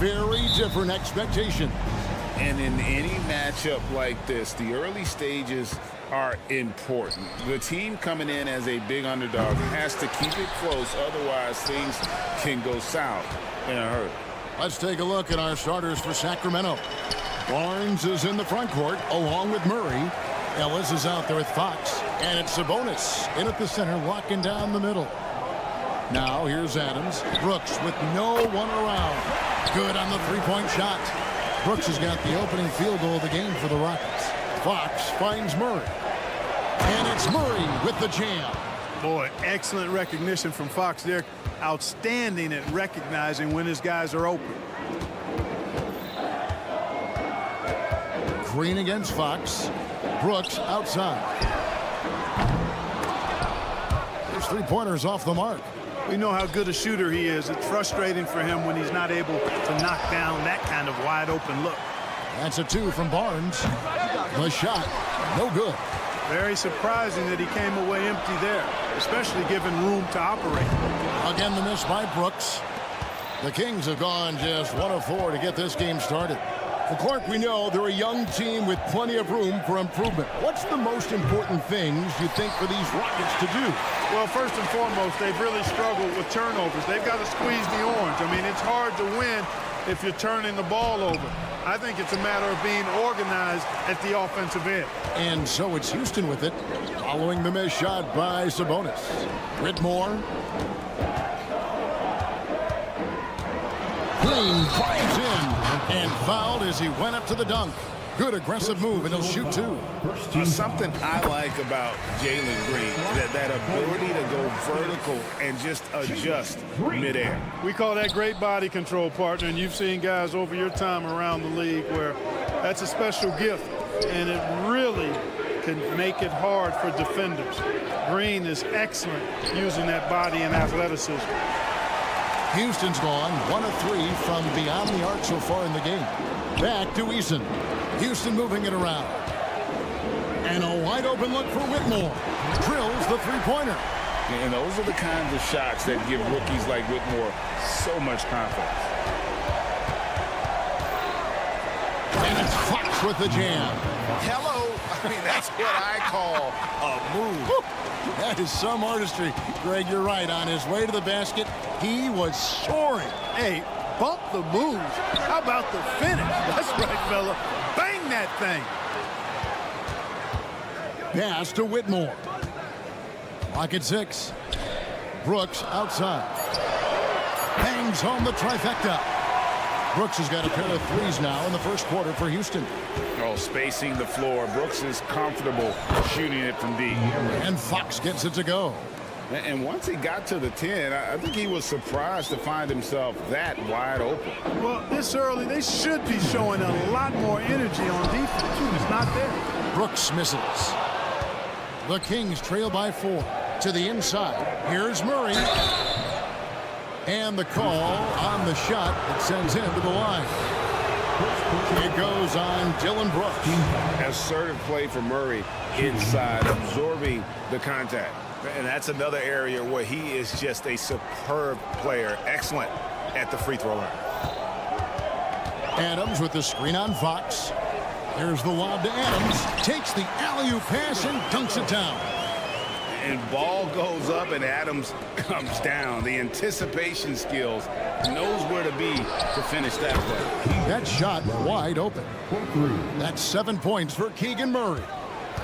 very different expectation. And in any matchup like this, the early stages are important. The team coming in as a big underdog has to keep it close, otherwise things can go south in a hurry. Let's take a look at our starters for Sacramento. Barnes is in the front court along with Murray. Ellis is out there with Fox. And it's Sabonis in at the center, locking down the middle. Now here's Adams. Brooks with no one around. Good on the three-point shot. Brooks has got the opening field goal of the game for the Rockets. Fox finds Murray. And it's Murray with the jam. Boy, excellent recognition from Fox there. Outstanding at recognizing when his guys are open. Green against Fox. Brooks outside. There's three-pointers off the mark. We know how good a shooter he is. It's frustrating for him when he's not able to knock down that kind of wide-open look. That's a two from Barnes. The shot, no good. Very surprising that he came away empty there, especially given room to operate. Again, the miss by Brooks. The Kings have gone just 1 of 4 to get this game started. Well, Clark, we know they're a young team with plenty of room for improvement. What's the most important things you think for these Rockets to do? Well, first and foremost, they've really struggled with turnovers. They've got to squeeze the orange. I mean, it's hard to win if you're turning the ball over. I think it's a matter of being organized at the offensive end. And so it's Houston with it, following the missed shot by Sabonis. Whitmore. Green drives in and fouled as he went up to the dunk. Good aggressive move, and he'll shoot two. Something I like about Jalen Green, that ability to go vertical and just adjust midair. We call that great body control, partner, and you've seen guys over your time around the league where that's a special gift, and it really can make it hard for defenders. Green is excellent using that body and athleticism. Houston's gone 1 of 3 from beyond the arc so far in the game. Back to Eason. Houston moving it around. And a wide open look for Whitmore. Drills the three-pointer. And those are the kinds of shots that give rookies like Whitmore so much confidence. And it's Fox with the jam. Hello. I mean, that's what I call a move. Woo. That is some artistry. Greg, you're right. On his way to the basket, he was soaring. Hey, bump the moves. How about the finish? That's right, fella. Bang that thing. Pass to Whitmore. Lock at 6. Brooks outside. Bangs home the trifecta. Brooks has got a pair of threes now in the first quarter for Houston. Oh, spacing the floor. Brooks is comfortable shooting it from deep. And Fox gets it to go. And once he got to the 10, I think he was surprised to find himself that wide open. Well, this early, they should be showing a lot more energy on defense. It's not there. Brooks misses. The Kings trail by 4 to the inside. Here's Murray. And the call on the shot that sends him to the line. It goes on Dylan Brooks. Assertive play for Murray inside, absorbing the contact. And that's another area where he is just a superb player. Excellent at the free throw line. Adams with the screen on Fox. Here's the lob to Adams. Takes the alley-oop pass and dunks it down. And ball goes up and Adams comes down. The anticipation skills, knows where to be to finish that play. That shot wide open. That's 7 points for Keegan Murray.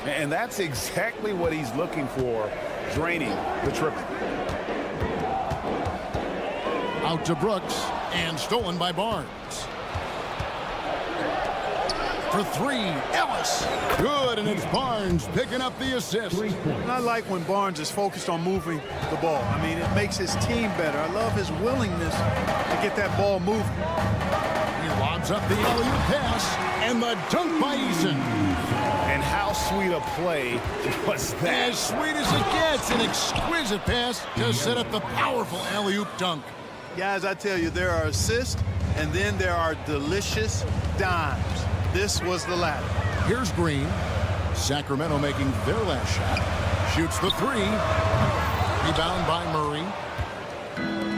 And that's exactly what he's looking for, draining the triple. Out to Brooks and stolen by Barnes. For 3, Ellis. Good, and it's Barnes picking up the assist. And I like when Barnes is focused on moving the ball. I mean, it makes his team better. I love his willingness to get that ball moving. He lobs up the alley-oop pass, and the dunk by Eason. And how sweet a play was that? As sweet as it gets, an exquisite pass to set up the powerful alley-oop dunk. Guys, I tell you, there are assists, and then there are delicious dimes. This was the latter. Here's Green. Sacramento making their last shot. Shoots the 3. Rebound by Murray.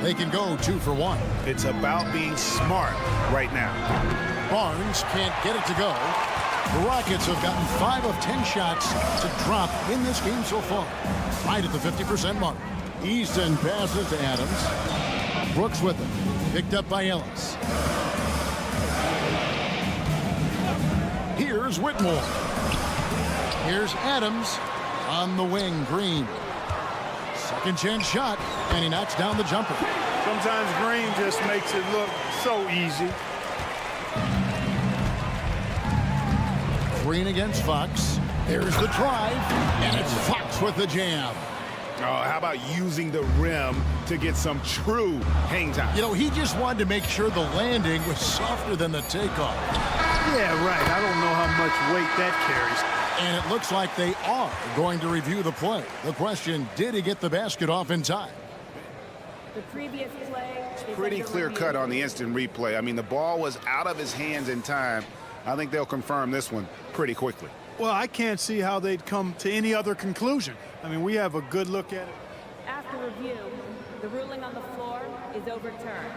They can go 2 for 1. It's about being smart right now. Barnes can't get it to go. The Rockets have gotten 5 of 10 shots to drop in this game so far. Right at the 50% mark. Easton passes to Adams. Brooks with it. Picked up by Ellis. Here's Whitmore. Here's Adams on the wing. Green. Second chance shot, and he knocks down the jumper. Sometimes Green just makes it look so easy. Green against Fox. There's the drive, and it's Fox with the jam. Oh, how about using the rim to get some true hang time? You know, he just wanted to make sure the landing was softer than the takeoff. Yeah, right. I don't know how much weight that carries. And it looks like they are going to review the play. The question, did he get the basket off in time? The previous play is Pretty clear cut on the instant replay. I mean, the ball was out of his hands in time. I think they'll confirm this one pretty quickly. Well, I can't see how they'd come to any other conclusion. I mean, we have a good look at it. After review, the ruling on the floor is overturned.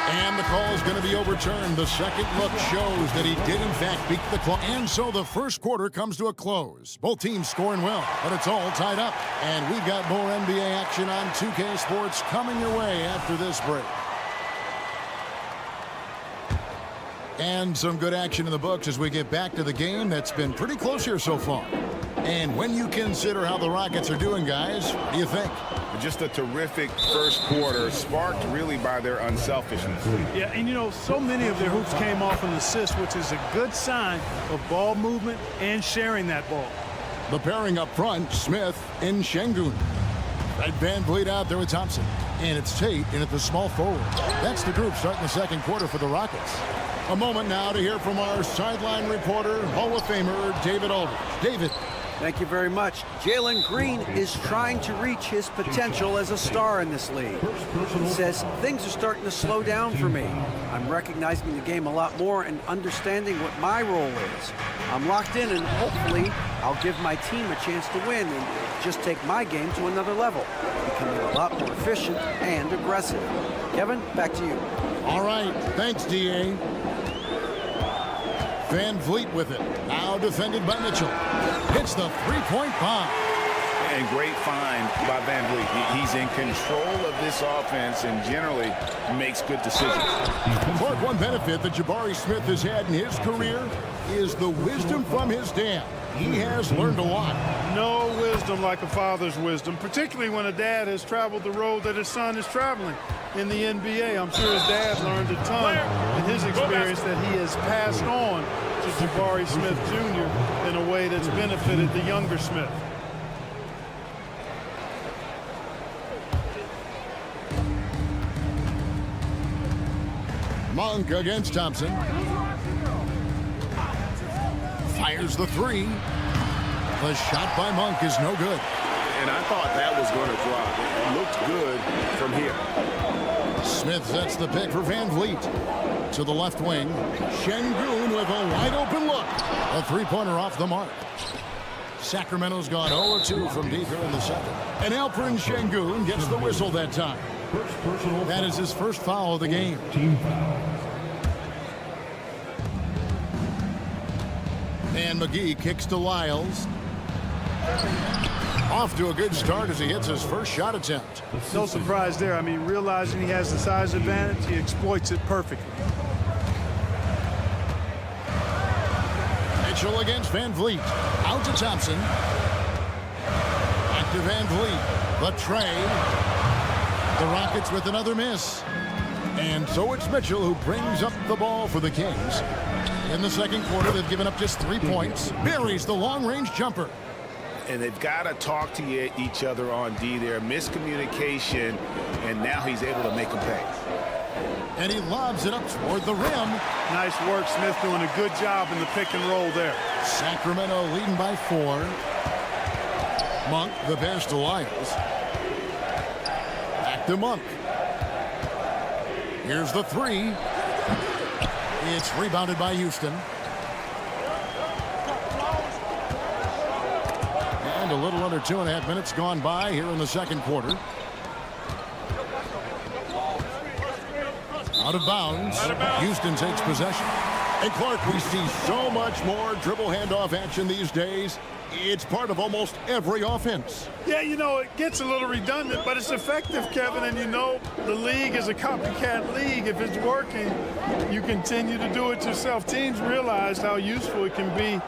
And the call is going to be overturned. The second look shows that he did, in fact, beat the clock. And so the first quarter comes to a close. Both teams scoring well, but it's all tied up. And we've got more NBA action on 2K Sports coming your way after this break. And some good action in the books as we get back to the game that's been pretty close here so far. And when you consider how the Rockets are doing, guys, what do you think? Just a terrific first quarter, sparked really by their unselfishness. Yeah, and you know, so many of their hoops came off an assist, which is a good sign of ball movement and sharing that ball. The pairing up front, Smith and Şengün. Right, Van Vliet out there with Thompson. And it's Tate in at the small forward. That's the group starting the second quarter for the Rockets. A moment now to hear from our sideline reporter, Hall of Famer David Aldridge. David. Thank you very much. Jalen Green is trying to reach his potential as a star in this league. He says, things are starting to slow down for me. I'm recognizing the game a lot more and understanding what my role is. I'm locked in, and hopefully I'll give my team a chance to win and just take my game to another level, becoming a lot more efficient and aggressive. Kevin, back to you. All right. Thanks, D.A. Van Vliet with it. Now defended by Mitchell. Hits the three-point bomb. And great find by Van Vliet. He's in control of this offense and generally makes good decisions. Clark, one benefit that Jabari Smith has had in his career is the wisdom from his dad. He has learned a lot. No wisdom like a father's wisdom, particularly when a dad has traveled the road that his son is traveling in the NBA. I'm sure his dad learned a ton in his experience that he has passed on to Jabari Smith Jr. in a way that's benefited the younger Smith. Monk against Thompson. Fires the three. The shot by Monk is no good. And I thought that was going to drop. It looked good from here. Smith sets the pick for Van Vliet. To the left wing. Şengün with a wide open look. A three-pointer off the mark. Sacramento's gone 0-2 from deep here in the second. And Alperen Şengün gets the whistle that time. That is his first foul of the game. And McGee kicks to Lyles. Off to a good start as he hits his first shot attempt. No surprise there. I mean, realizing he has the size advantage, he exploits it perfectly. Mitchell against Van Vliet. Out to Thompson. Back to Van Vliet. The tray. The Rockets with another miss. And so it's Mitchell who brings up the ball for the Kings. In the second quarter, they've given up just 3 points. Buries the long-range jumper. And they've got to talk to each other on D there. Miscommunication, and now he's able to make them pay. And he lobs it up toward the rim. Nice work, Smith doing a good job in the pick and roll there. Sacramento leading by 4. Monk, the pass to Lyles. Back to Monk. Here's the three. It's rebounded by Houston. And a little under 2.5 minutes gone by here in the second quarter. Out of bounds. Houston takes possession. And Clark, we see so much more dribble handoff action these days. It's part of almost every offense. Yeah, you know, it gets a little redundant, but it's effective, Kevin. And you know, the league is a copycat league. If it's working, you continue to do it yourself. Teams realize how useful it can be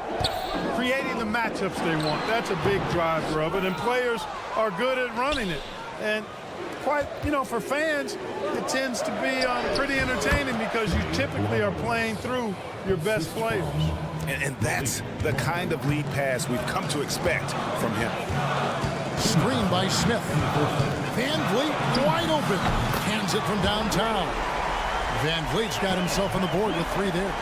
creating the matchups they want. That's a big driver of it. And players are good at running it. And quite, you know, for fans, it tends to be pretty entertaining because you typically are playing through your best players. And that's the kind of lead pass we've come to expect from him. Screen by Smith. Van Vliet wide open. Hands it from downtown. Van Vliet's got himself on the board with 3 there.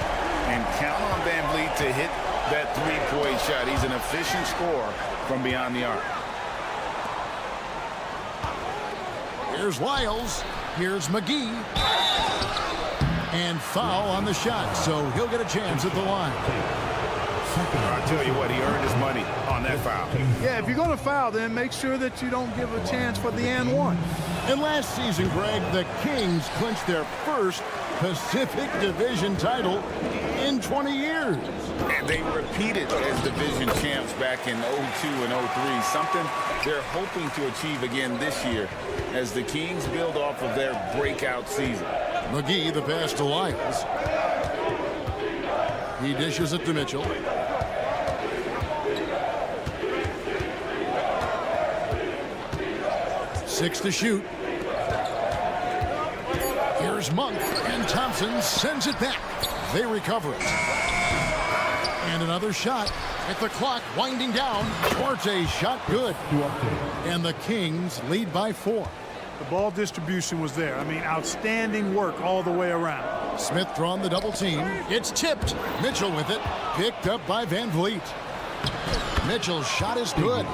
And count on Van Vliet to hit that three-point shot. He's an efficient scorer from beyond the arc. Here's Lyles. Here's McGee. And foul on the shot, so he'll get a chance at the line. I'll tell you what, he earned his money on that foul. Yeah, if you're going to foul, then make sure that you don't give a chance for the and one. And last season, Greg, the Kings clinched their first Pacific Division title in 20 years. And they repeated as division champs back in 02 and 03, something they're hoping to achieve again this year as the Kings build off of their breakout season. McGee, the pass to Lyles. He dishes it to Mitchell. Six to shoot. Here's Monk, and Thompson sends it back. They recover it. And another shot at the clock winding down. Duarte's shot good. And the Kings lead by 4. The ball distribution was there. I mean, outstanding work all the way around. Smith drawn the double team. It's tipped. Mitchell with it. Picked up by Van Vliet. Mitchell's shot is good.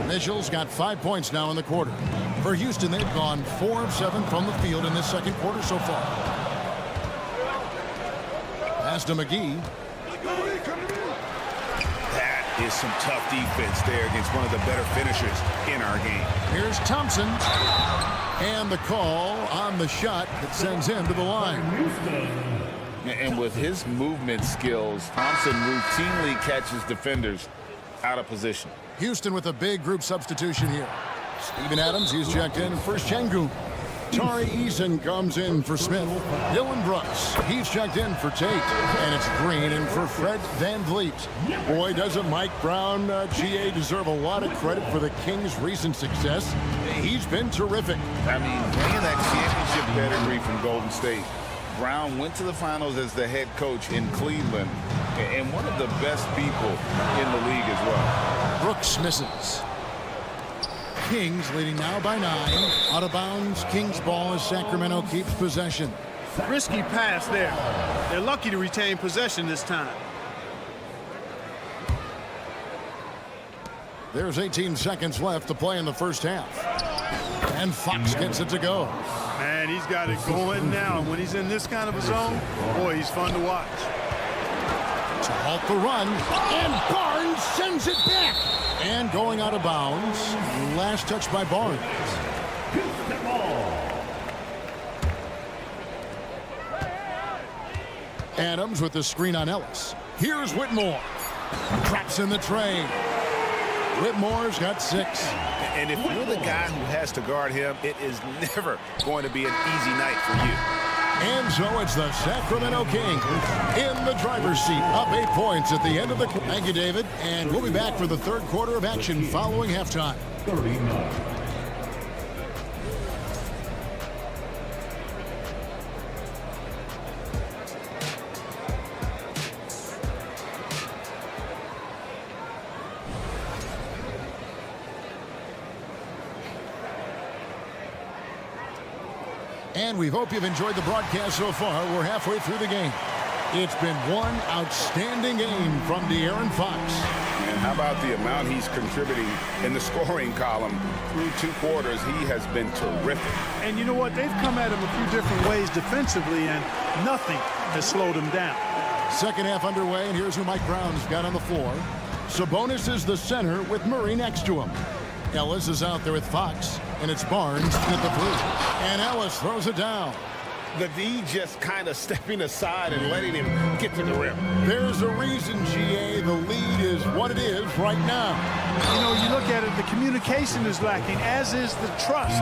Mitchell's got 5 points now in the quarter. For Houston, they've gone 4 of 7 from the field in this second quarter so far. Pass to McGee. That is some tough defense there against one of the better finishers in our game. Here's Thompson. And the call on the shot that sends him to the line. And with his movement skills, Thompson routinely catches defenders out of position. Houston with a big group substitution here. Steven Adams, he's checked in for Şengün. Tari Eason comes in for Smith. Dylan Brooks, he's checked in for Tate. And it's Green in for Fred Van Vliet. Boy, doesn't Mike Brown, GA, deserve a lot of credit for the Kings' recent success. He's been terrific. I mean, bringing that championship pedigree from Golden State. Brown went to the finals as the head coach in Cleveland and one of the best people in the league as well. Brooks misses. Kings leading now by 9. Out of bounds, Kings ball as Sacramento keeps possession. Risky pass there. They're lucky to retain possession this time. There's 18 seconds left to play in the first half. And Fox gets it to go. Man, he's got it going now. When he's in this kind of a zone, boy, he's fun to watch. To halt the run, and Barnes sends it back. And going out of bounds, last touch by Barnes. Adams with the screen on Ellis. Here's Whitmore. Traps in the train. Whitmore's got 6. And if you're the guy who has to guard him, it is never going to be an easy night for you. And so it's the Sacramento Kings in the driver's seat, up 8 points at the end of the quarter. Thank you, David. And we'll be back for the third quarter of action following halftime. 39. And we hope you've enjoyed the broadcast so far. We're halfway through the game. It's been one outstanding game from De'Aaron Fox. And how about the amount he's contributing in the scoring column through 2 quarters? He has been terrific. And you know what? They've come at him a few different ways defensively, and nothing has slowed him down. Second half underway, and here's who Mike Brown's got on the floor. Sabonis is the center with Murray next to him. Ellis is out there with Fox, and it's Barnes at the three. And Ellis throws it down. The D just kind of stepping aside and letting him get to the rim. There's a reason, GA, the lead is what it is right now. You know, you look at it, the communication is lacking, as is the trust.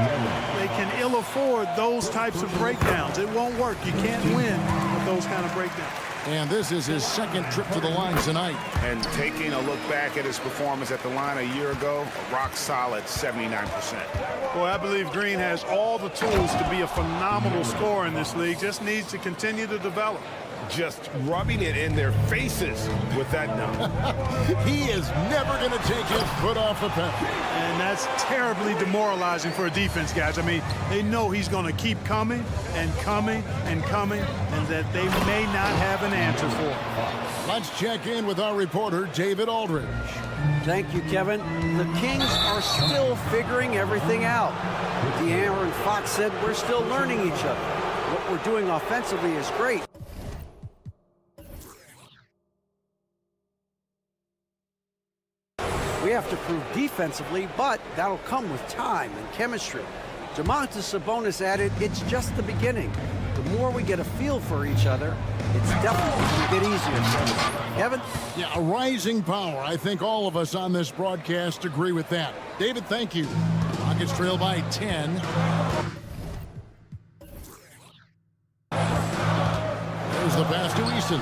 They can ill afford those types of breakdowns. It won't work. You can't win with those kind of breakdowns. And this is his second trip to the line tonight. And taking a look back at his performance at the line a year ago, a rock solid 79%. Boy, I believe Green has all the tools to be a phenomenal scorer in this league. Just needs to continue to develop. Just rubbing it in their faces with that dunk. He is never going to take his foot off the pedal. And that's terribly demoralizing for a defense, guys. I mean, they know he's going to keep coming and coming and coming, and that they may not have an answer for him. Let's check in with our reporter, David Aldridge. Thank you, Kevin. The Kings are still figuring everything out. De'Aaron Fox said we're still learning each other. What we're doing offensively is great. We have to prove defensively, but that'll come with time and chemistry. Domantas Sabonis added, it's just the beginning. The more we get a feel for each other, it's definitely going to get easier. Kevin? Yeah, a rising power. I think all of us on this broadcast agree with that. David, thank you. Rockets trail by 10. There's the pass to Easton.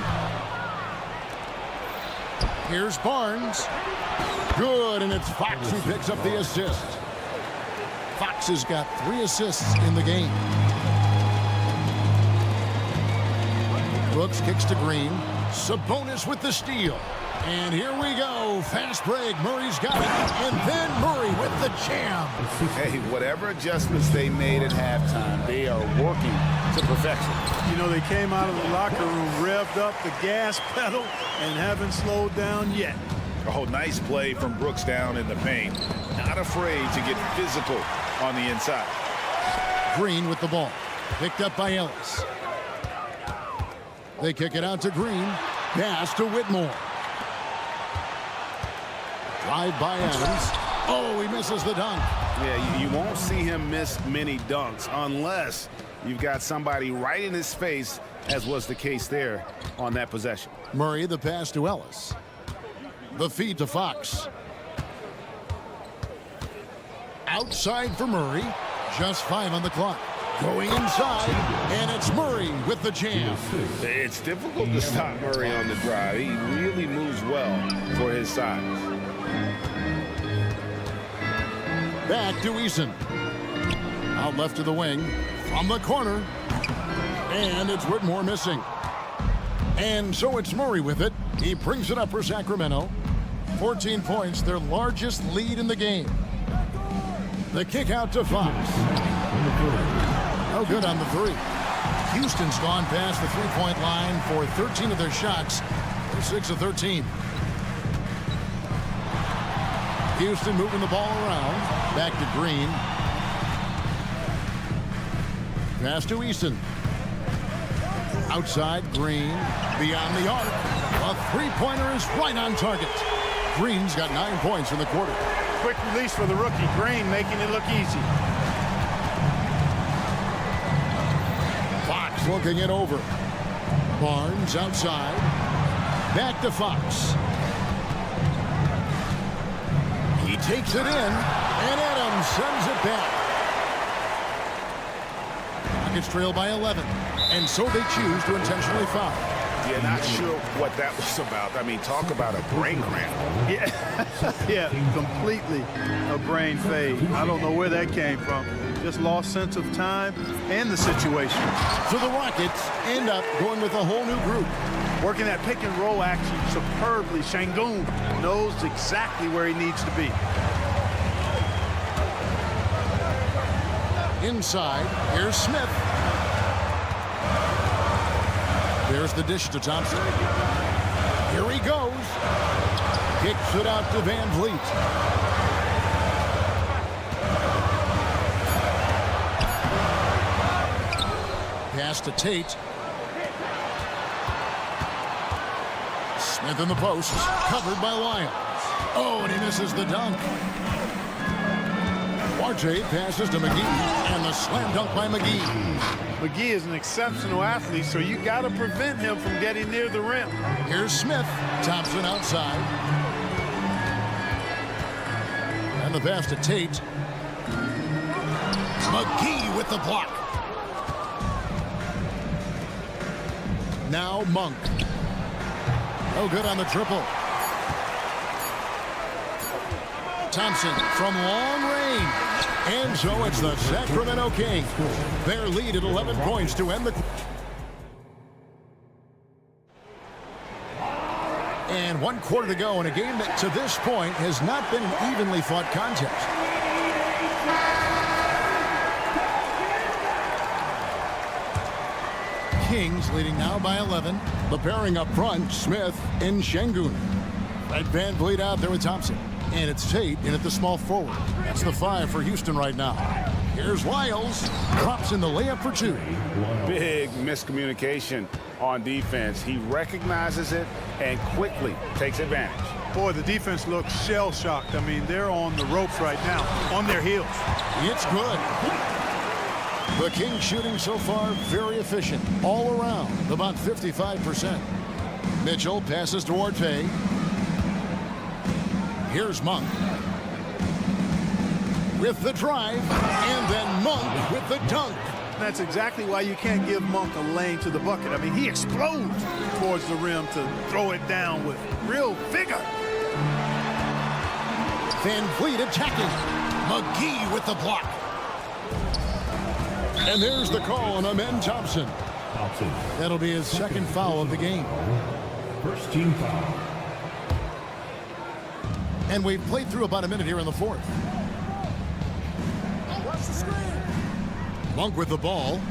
Here's Barnes. Good, and it's Fox who picks up the assist. Fox has got 3 assists in the game. Brooks kicks to Green. Sabonis with the steal. And here we go. Fast break. Murray's got it. And then Murray with the jam. Hey, whatever adjustments they made at halftime, they are working to perfection. You know, they came out of the locker room, revved up the gas pedal, and haven't slowed down yet. Oh, nice play from Brooks down in the paint. Not afraid to get physical on the inside. Green with the ball. Picked up by Ellis. They kick it out to Green. Pass to Whitmore. Drive by Adams. Oh, he misses the dunk. Yeah, you won't see him miss many dunks unless you've got somebody right in his face, as was the case there on that possession. Murray, the pass to Ellis. The feed to Fox. Outside for Murray. Just 5 on the clock. Going inside, and it's Murray with the jam. It's difficult to stop Murray on the drive. He really moves well for his size. Back to Eason. Out left to the wing. From the corner. And it's Whitmore missing. And so it's Murray with it. He brings it up for Sacramento. 14 points, their largest lead in the game. The kick out to Fox. No good on the 3. Houston's gone past the three-point line for 13 of their shots. They're 6 of 13. Houston moving the ball around. Back to Green. Pass to Easton. Outside, Green. Beyond the arc. A three-pointer is right on target. Green's got 9 points in the quarter. Quick release for the rookie. Green making it look easy. Fox looking it over. Barnes outside. Back to Fox. He takes it in, and Adams sends it back. Rockets trail by 11, and so they choose to intentionally foul. Yeah, not sure what that was about. I mean, talk about a brain cramp. Yeah, completely a brain fade. I don't know where that came from. Just lost sense of time and the situation. So the Rockets end up going with a whole new group. Working that pick and roll action superbly. Şengün knows exactly where he needs to be. Inside, here's Smith. There's the dish to Thompson. Here he goes. Kicks it out to Van Vliet. Pass to Tate. Smith in the post, covered by Lyons. Oh, and he misses the dunk. Duarte passes to McGee, and the slam dunk by McGee. McGee is an exceptional athlete, so you got to prevent him from getting near the rim. Here's Smith. Thompson outside. And the pass to Tate. McGee with the block. Now Monk. No good on the triple. Thompson from long range. And so it's the Sacramento Kings. Their lead at 11 points to end the... And 1 quarter to go in a game that to this point has not been an evenly fought contest. Kings leading now by 11. The pairing up front, Smith and Şengün. Right, Van Vliet out there with Thompson. And it's Tate in at the small forward. That's the 5 for Houston right now. Here's Lyles. Drops in the layup for 2. Big miscommunication on defense. He recognizes it and quickly takes advantage. Boy, the defense looks shell-shocked. I mean, they're on the ropes right now, on their heels. It's good. The Kings shooting so far very efficient. All around, about 55%. Mitchell passes to Duarte. Here's Monk with the drive, and then Monk with the dunk. That's exactly why you can't give Monk a lane to the bucket. I mean, he explodes towards the rim to throw it down with real vigor. Van Vliet attacking. McGee with the block. And there's the call on Amen Thompson. That'll be his second foul of the game. First team foul. And we've played through about a minute here in the fourth. Monk with the ball.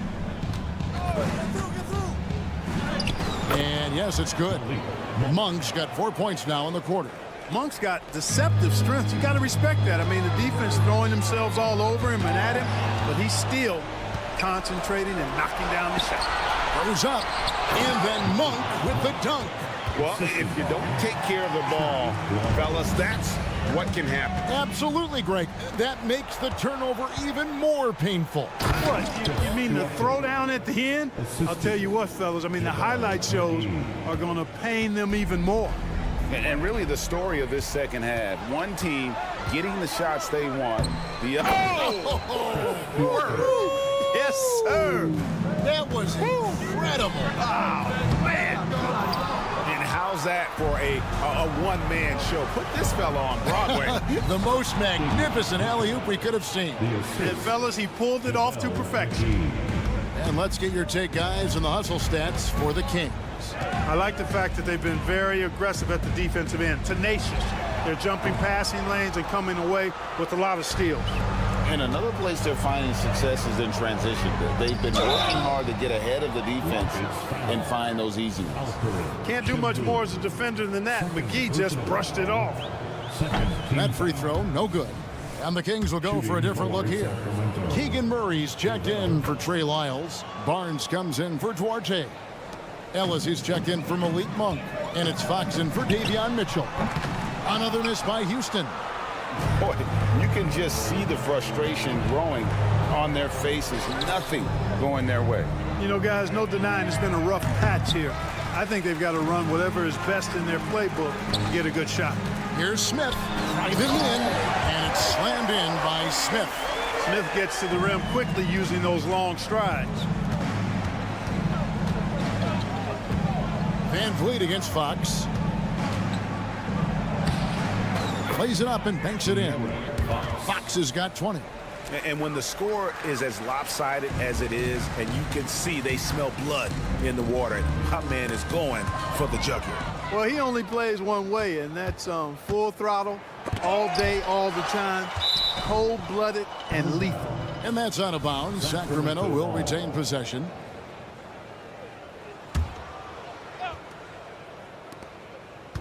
And yes, it's good. Monk's got 4 points now in the quarter. Monk's got deceptive strength. You got to respect that. I mean, the defense throwing themselves all over him and at him, but he's still concentrating and knocking down the shot. Goes up, and then Monk with the dunk. Well, if you don't take care of the ball, fellas, that's what can happen. Absolutely, Greg. That makes the turnover even more painful. What? You mean the throwdown at the end? I'll tell you what, fellas. I mean, the highlight shows are going to pain them even more. And really the story of this second half, one team getting the shots they want. The other. Yes, sir. That was incredible. Oh, man. And how's that for a one-man show? Put this fella on Broadway. The most magnificent alley-oop we could have seen. And fellas, he pulled it off to perfection. And let's get your take, guys, on the hustle stats for the Kings. I like the fact that they've been very aggressive at the defensive end, tenacious. They're jumping passing lanes and coming away with a lot of steals. And another place they're finding success is in transition. They've been working hard to get ahead of the defense and find those easy ones. Can't do much more as a defender than that. McGee just brushed it off. That free throw, no good. And the Kings will go for a different look here. Keegan Murray's checked in for Trey Lyles. Barnes comes in for Duarte. Ellis is checked in for Malik Monk. And it's Fox in for Davion Mitchell. Another miss by Houston. Boy, you can just see the frustration growing on their faces. Nothing going their way. You know, guys, no denying it's been a rough patch here. I think they've got to run whatever is best in their playbook to get a good shot. Here's Smith, driving in, and it's slammed in by Smith. Smith gets to the rim quickly using those long strides. Van Vliet against Fox. Plays it up and banks it in. Fox has got 20. And when the score is as lopsided as it is, and you can see they smell blood in the water, my man is going for the jugular. Well, he only plays one way, and that's full throttle, all day, all the time, cold-blooded and lethal. And that's out of bounds. Sacramento will retain possession.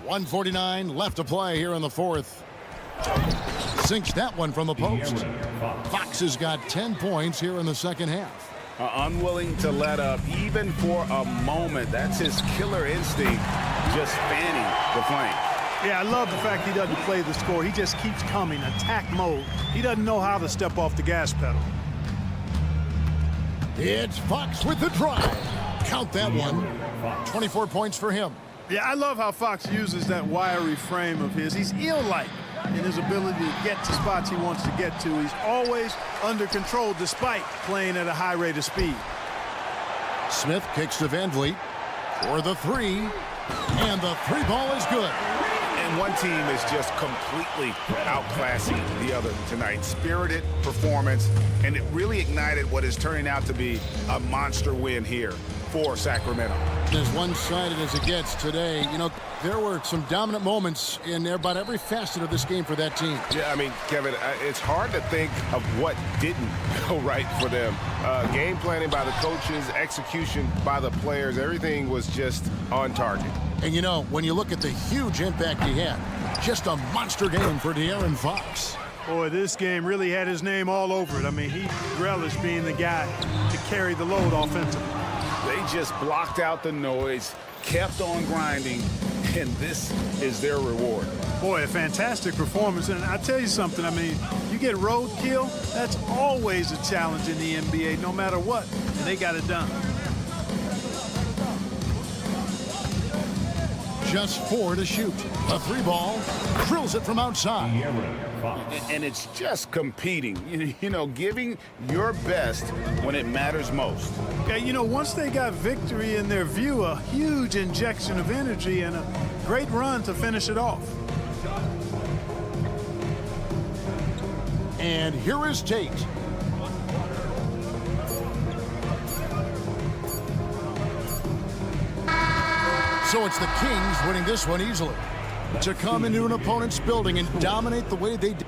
.149 left to play here in the fourth. Sinks that one from the post. Fox has got 10 points here in the second half. Unwilling to let up even for a moment. That's his killer instinct, just fanning the flame. Yeah, I love the fact he doesn't play the score. He just keeps coming, attack mode. He doesn't know how to step off the gas pedal. It's Fox with the drive. Count that one. 24 points for him. Yeah, I love how Fox uses that wiry frame of his. He's eel-like in his ability to get to spots he wants to get to. He's always under control despite playing at a high rate of speed. Smith kicks to Van Vliet for the three, and the three ball is good. And one team is just completely outclassing the other tonight. Spirited performance, and it really ignited what is turning out to be a monster win here for Sacramento. As one-sided as it gets today, you know, there were some dominant moments in about every facet of this game for that team. Yeah, I mean, Kevin, it's hard to think of what didn't go right for them. Game planning by the coaches, execution by the players, everything was just on target. And, you know, when you look at the huge impact he had, just a monster game for De'Aaron Fox. Boy, this game really had his name all over it. I mean, he relished being the guy to carry the load offensively. They just blocked out the noise, kept on grinding, and this is their reward. Boy, a fantastic performance. And I tell you something, I mean, you get roadkill, that's always a challenge in the NBA, no matter what. And they got it done. Just 4 to shoot. A three ball, drills it from outside. And it's just competing, you know, giving your best when it matters most. Yeah, you know, once they got victory in their view, a huge injection of energy and a great run to finish it off. And here is Tate. So it's the Kings winning this one easily. To come into an opponent's building and dominate the way they did.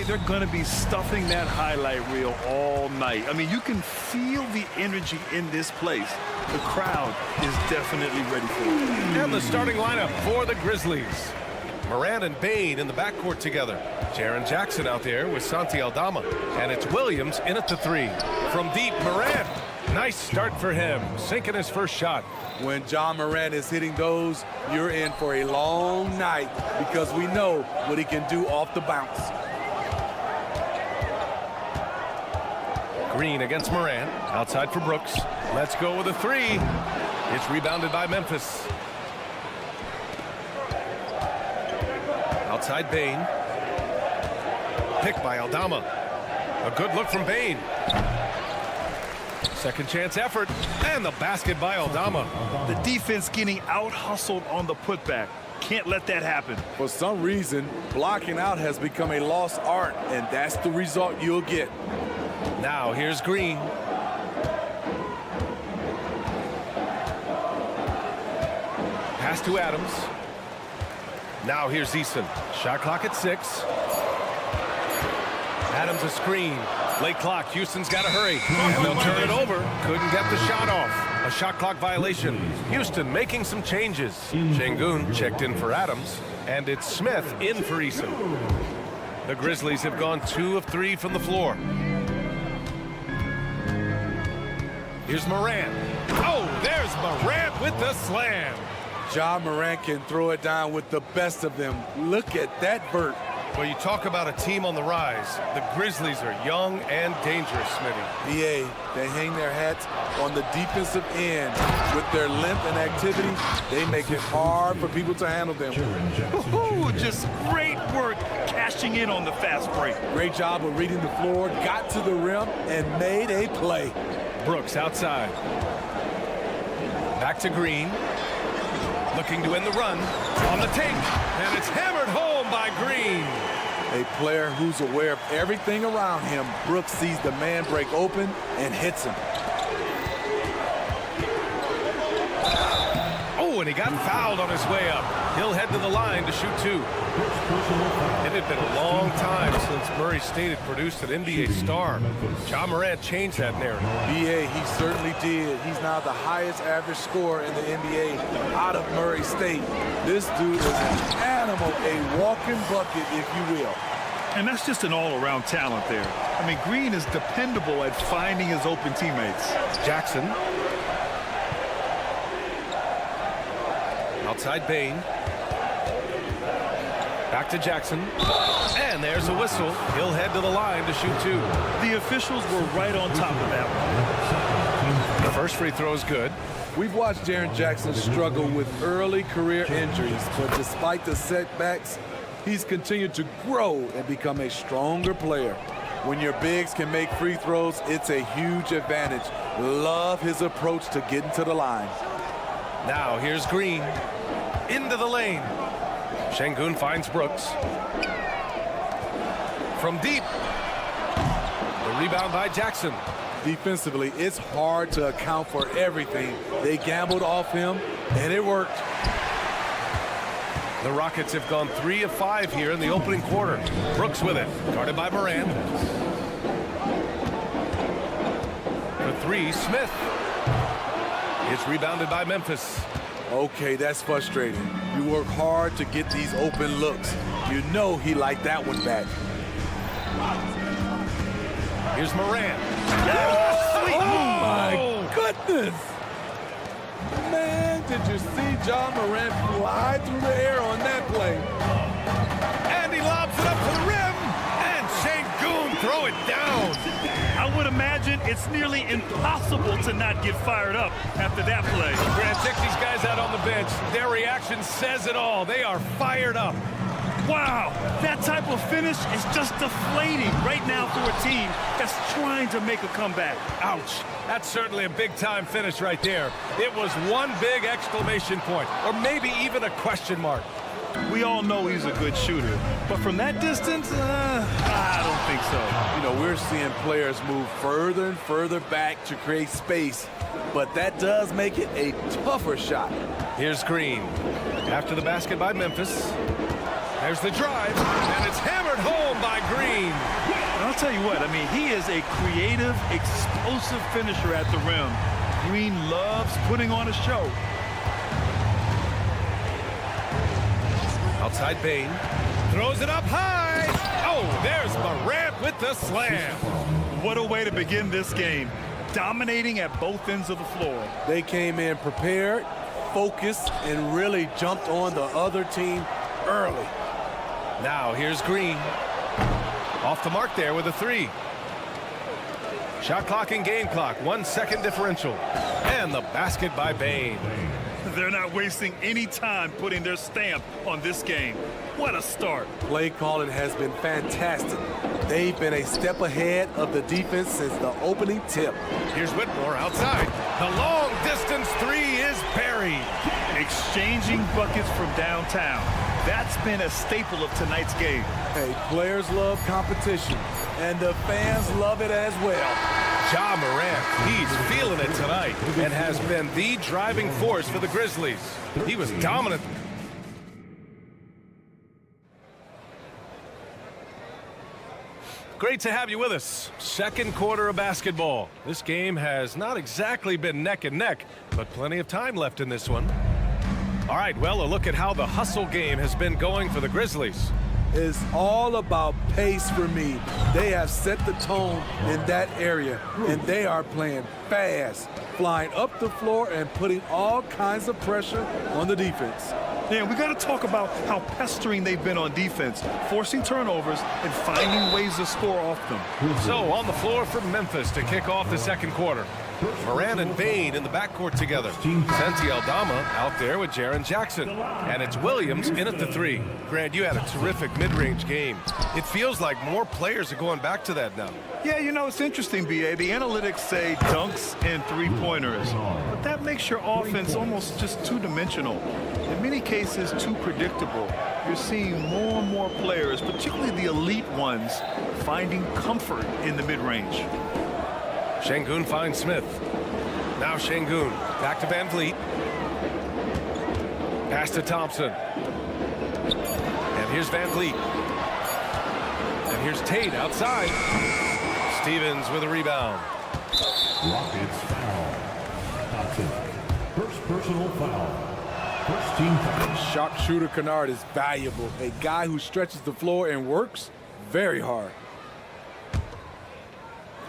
They're going to be stuffing that highlight reel all night. I mean, you can feel the energy in this place. The crowd is definitely ready for it. And the starting lineup for the Grizzlies. Moran and Bain in the backcourt together. Jaren Jackson out there with Santi Aldama. And it's Williams in at the 3. From deep, Moran. Nice start for him, sinking his first shot. When John Moran is hitting those, you're in for a long night because we know what he can do off the bounce. Green against Moran. Outside for Brooks. Let's go with a 3. It's rebounded by Memphis. Outside Bain. Picked by Aldama. A good look from Bain. Second chance effort. And the basket by Aldama. The defense getting out-hustled on the putback. Can't let that happen. For some reason, blocking out has become a lost art, and that's the result you'll get. Now here's Green. Pass to Adams. Now here's Eason. Shot clock at 6. Adams a screen. Late clock. Houston's got to hurry. And they'll turn it over. Couldn't get the shot off. A shot clock violation. Houston making some changes. Şengün checked in for Adams. And it's Smith in for Eason. The Grizzlies have gone 2 of 3 from the floor. Here's Moran. Oh, there's Moran with the slam. John Moran can throw it down with the best of them. Look at that vert. Well, you talk about a team on the rise. The Grizzlies are young and dangerous, Smitty. BA, they hang their hats on the defensive end. With their length and activity, they make it hard for people to handle them. Ooh, just great work cashing in on the fast break. Great job of reading the floor, got to the rim, and made a play. Brooks outside. Back to Green. Looking to end the run. On the take. And it's hammered home by Green. A player who's aware of everything around him. Brooks sees the man break open and hits him. Oh, and he got fouled on his way up. He'll head to the line to shoot 2. It had been a long time since Murray State had produced an NBA star. John Morant changed that narrative. BA, he certainly did. He's now the highest average scorer in the NBA out of Murray State. This dude is an animal, a walking bucket, if you will. And that's just an all-around talent there. I mean, Green is dependable at finding his open teammates. Jackson. Outside Bain. Back to Jackson. And there's a whistle. He'll head to the line to shoot 2. The officials were right on top of that one. The first free throw is good. We've watched Jaren Jackson struggle with early career injuries, but despite the setbacks, he's continued to grow and become a stronger player. When your bigs can make free throws, it's a huge advantage. Love his approach to getting to the line. Now here's Green. Into the lane. Şengün finds Brooks. From deep. The rebound by Jackson. Defensively, it's hard to account for everything. They gambled off him, and it worked. The Rockets have gone 3 of 5 here in the opening quarter. Brooks with it. Guarded by Moran. For 3, Smith. It's rebounded by Memphis. Okay, that's frustrating. You work hard to get these open looks. You know he liked that one back. Here's Moran. Oh, my goodness! Man, did you see John Moran fly through the air on that play? And he lobs it up to the rim. And Şengün throw it down. I would imagine it's nearly impossible to not get fired up after that play. Grant, check these guys out on the bench. Their reaction says it all. They are fired up. Wow, that type of finish is just deflating right now for a team that's trying to make a comeback. Ouch. That's certainly a big-time finish right there. It was one big exclamation point, or maybe even a question mark. We all know he's a good shooter. But from that distance, I don't think so. You know, we're seeing players move further and further back to create space, but that does make it a tougher shot. Here's Green. After the basket by Memphis. There's the drive, and it's hammered home by Green. And I'll tell you what, I mean, he is a creative, explosive finisher at the rim. Green loves putting on a show. Outside Bain. Throws it up high. Oh, there's Morant with the slam. What a way to begin this game. Dominating at both ends of the floor. They came in prepared, focused, and really jumped on the other team early. Now here's Green. Off the mark there with a 3. Shot clock and game clock, 1 second differential. And the basket by Bain. They're not wasting any time putting their stamp on this game. What a start. Play calling has been fantastic. They've been a step ahead of the defense since the opening tip. Here's Whitmore outside. The long distance 3 is buried. Exchanging buckets from downtown. That's been a staple of tonight's game. Hey, players love competition, and the fans love it as well. Ja Morant, he's feeling it tonight and has been the driving force for the Grizzlies. He was dominant. Great to have you with us. Second quarter of basketball. This game has not exactly been neck and neck, but plenty of time left in this one. All right, well, a look at how the hustle game has been going for the Grizzlies. It's all about pace for me. They have set the tone in that area, and they are playing fast, flying up the floor and putting all kinds of pressure on the defense. Yeah, we got to talk about how pestering they've been on defense, forcing turnovers and finding ways to score off them. So on the floor for Memphis to kick off the second quarter. Morant and Bain in the backcourt together. Santi Aldama out there with Jaren Jackson. And it's Williams in at the 3. Grant, you had a terrific mid-range game. It feels like more players are going back to that now. Yeah, you know, it's interesting, B.A. The analytics say dunks and three-pointers. But that makes your offense almost just two-dimensional. In many cases, too predictable. You're seeing more and more players, particularly the elite ones, finding comfort in the mid-range. Şengün finds Smith. Now Şengün back to Van Vliet. Pass to Thompson. And here's Van Vliet. And here's Tate outside. Stevens with a rebound. Rockets foul. Thompson. First personal foul. First team foul. Sharpshooter Kennard is valuable. A guy who stretches the floor and works very hard.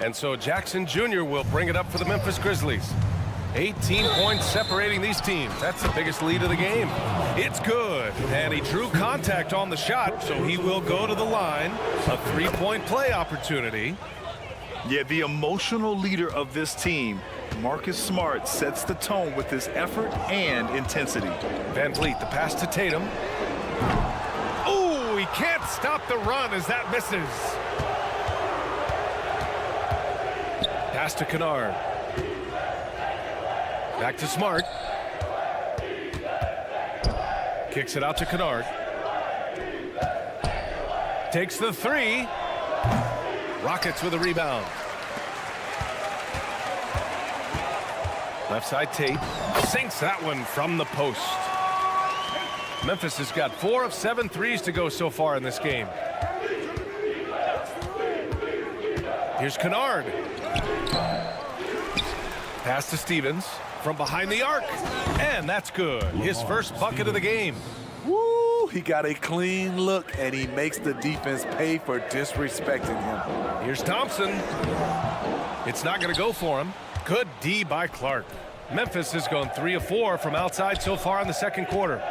And so Jackson Jr. will bring it up for the Memphis Grizzlies. 18 points separating these teams. That's the biggest lead of the game. It's good. And he drew contact on the shot, so he will go to the line. A 3-point play opportunity. Yeah, the emotional leader of this team, Marcus Smart, sets the tone with his effort and intensity. Van Vliet, the pass to Tatum. Oh, he can't stop the run as that misses. Pass to Kennard. Back to Smart. Kicks it out to Kennard. Takes the 3. Rockets with a rebound. Left side Tate. Sinks that one from the post. Memphis has got 4 of 7 threes to go so far in this game. Here's Kennard. Pass to Stevens from behind the arc. And that's good. His first bucket of the game. Woo! He got a clean look, and he makes the defense pay for disrespecting him. Here's Thompson. It's not going to go for him. Good D by Clark. Memphis has gone 3 of 4 from outside so far in the second quarter.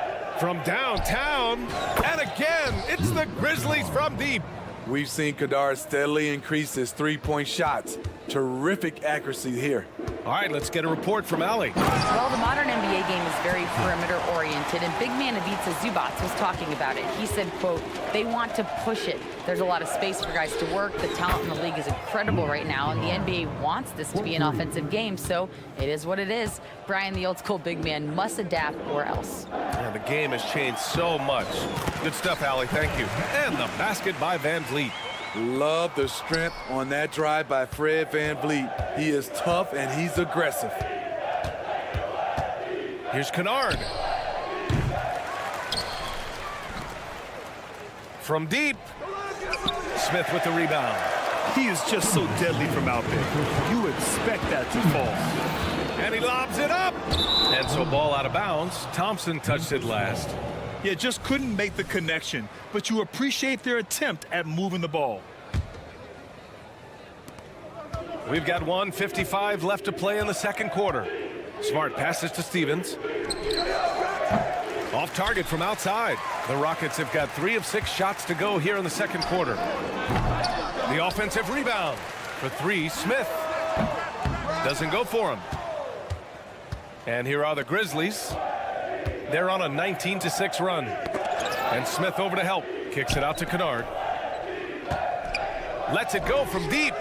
From downtown, and again, it's the Grizzlies from deep. We've seen Kennard steadily increase his three-point shots. Terrific accuracy here. All right, let's get a report from Allie. Well, the modern NBA game is very perimeter-oriented, and big man Ivica Zubac was talking about it. He said, quote, they want to push it. There's a lot of space for guys to work. The talent in the league is incredible right now, and the NBA wants this to be an offensive game, so it is what it is. Brian, the old-school big man, must adapt or else. Yeah, the game has changed so much. Good stuff, Allie. Thank you. And the basket by Van Vliet. Love the strength on that drive by Fred Van Vliet. He is tough and he's aggressive. Here's Kennard. From deep. Smith with the rebound. He is just so deadly from out there. You expect that to fall. And he lobs it up. And so ball out of bounds. Thompson touched it last. Yeah, just couldn't make the connection, but you appreciate their attempt at moving the ball. We've got 1:55 left to play in the second quarter. Smart passes to Stevens. Off target from outside. The Rockets have got 3 of 6 shots to go here in the second quarter. The offensive rebound for 3. Smith doesn't go for him. And here are the Grizzlies. They're on a 19-6 run. And Smith over to help. Kicks it out to Kennard. Lets it go from deep.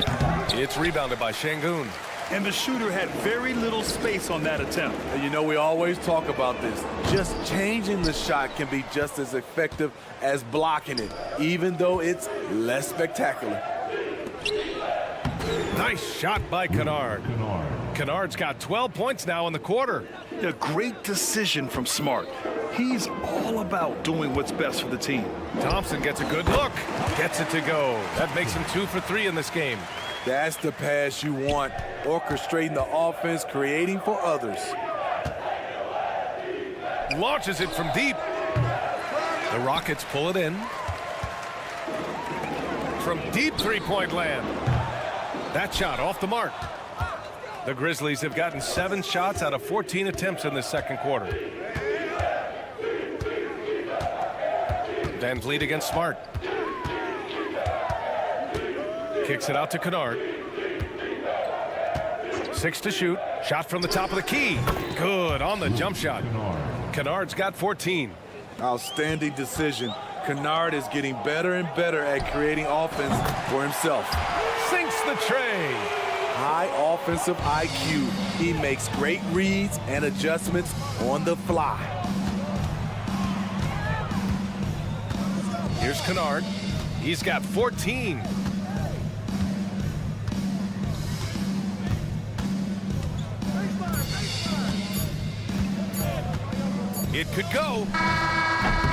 It's rebounded by Şengün. And the shooter had very little space on that attempt. And you know, we always talk about this. Just changing the shot can be just as effective as blocking it, even though it's less spectacular. Nice shot by Kennard. Kennard's got 12 points now in the quarter. A great decision from Smart. He's all about doing what's best for the team. Thompson gets a good look. Gets it to go. That makes him 2 for 3 in this game. That's the pass you want. Orchestrating the offense, creating for others. Launches it from deep. The Rockets pull it in. From deep three-point land. That shot off the mark. The Grizzlies have gotten 7 shots out of 14 attempts in the second quarter. Van Vliet against Smart. Kicks it out to Kennard. 6 to shoot. Shot from the top of the key. Good on the jump shot. Kennard's got 14. Outstanding decision. Kennard is getting better and better at creating offense for himself. Sinks the tray. High offensive IQ. He makes great reads and adjustments on the fly. Here's Kennard. He's got 14. It could go.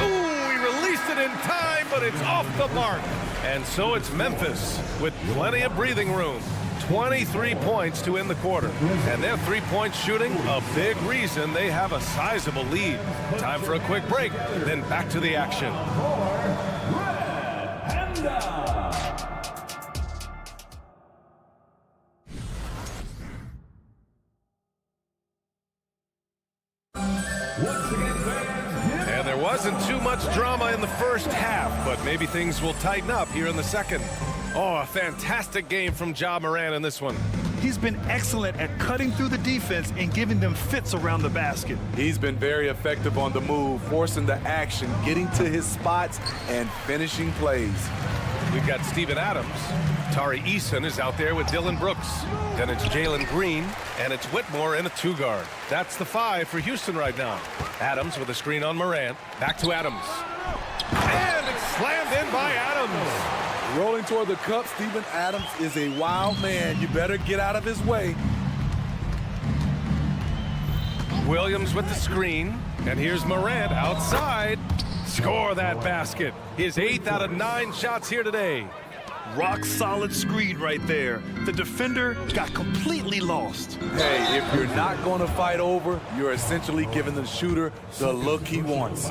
Ooh, he released it in time, but it's off the mark. And so it's Memphis with plenty of breathing room. 23 points to end the quarter. And their three-point shooting, a big reason they have a sizable lead. Time for a quick break, then back to the action. And there wasn't too much drama in the first half, but maybe things will tighten up here in the second. Oh, a fantastic game from Ja Morant in this one. He's been excellent at cutting through the defense and giving them fits around the basket. He's been very effective on the move, forcing the action, getting to his spots, and finishing plays. We've got Steven Adams. Tari Eason is out there with Dylan Brooks. Then it's Jalen Green, and it's Whitmore in a 2-guard. That's the 5 for Houston right now. Adams with a screen on Morant. Back to Adams. And it's slammed in by Adams. Rolling toward the cup, Steven Adams is a wild man. You better get out of his way. Williams with the screen, and here's Morant outside. Score that basket. His 8th out of 9 shots here today. Rock solid screen right there. The defender got completely lost. Hey, if you're not going to fight over, you're essentially giving the shooter the look he wants.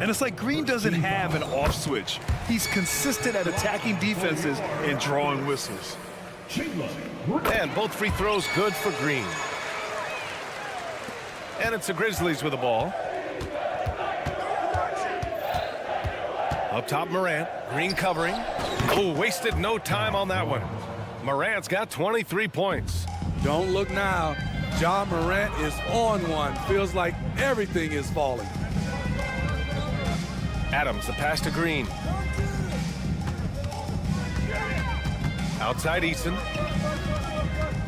And it's like Green doesn't have an off switch. He's consistent at attacking defenses and drawing whistles. And both free throws good for Green. And it's the Grizzlies with the ball. Up top, Morant. Green covering. Oh, wasted no time on that one. Morant's got 23 points. Don't look now. Ja Morant is on one. Feels like everything is falling. Adams, the pass to Green. Outside Eason.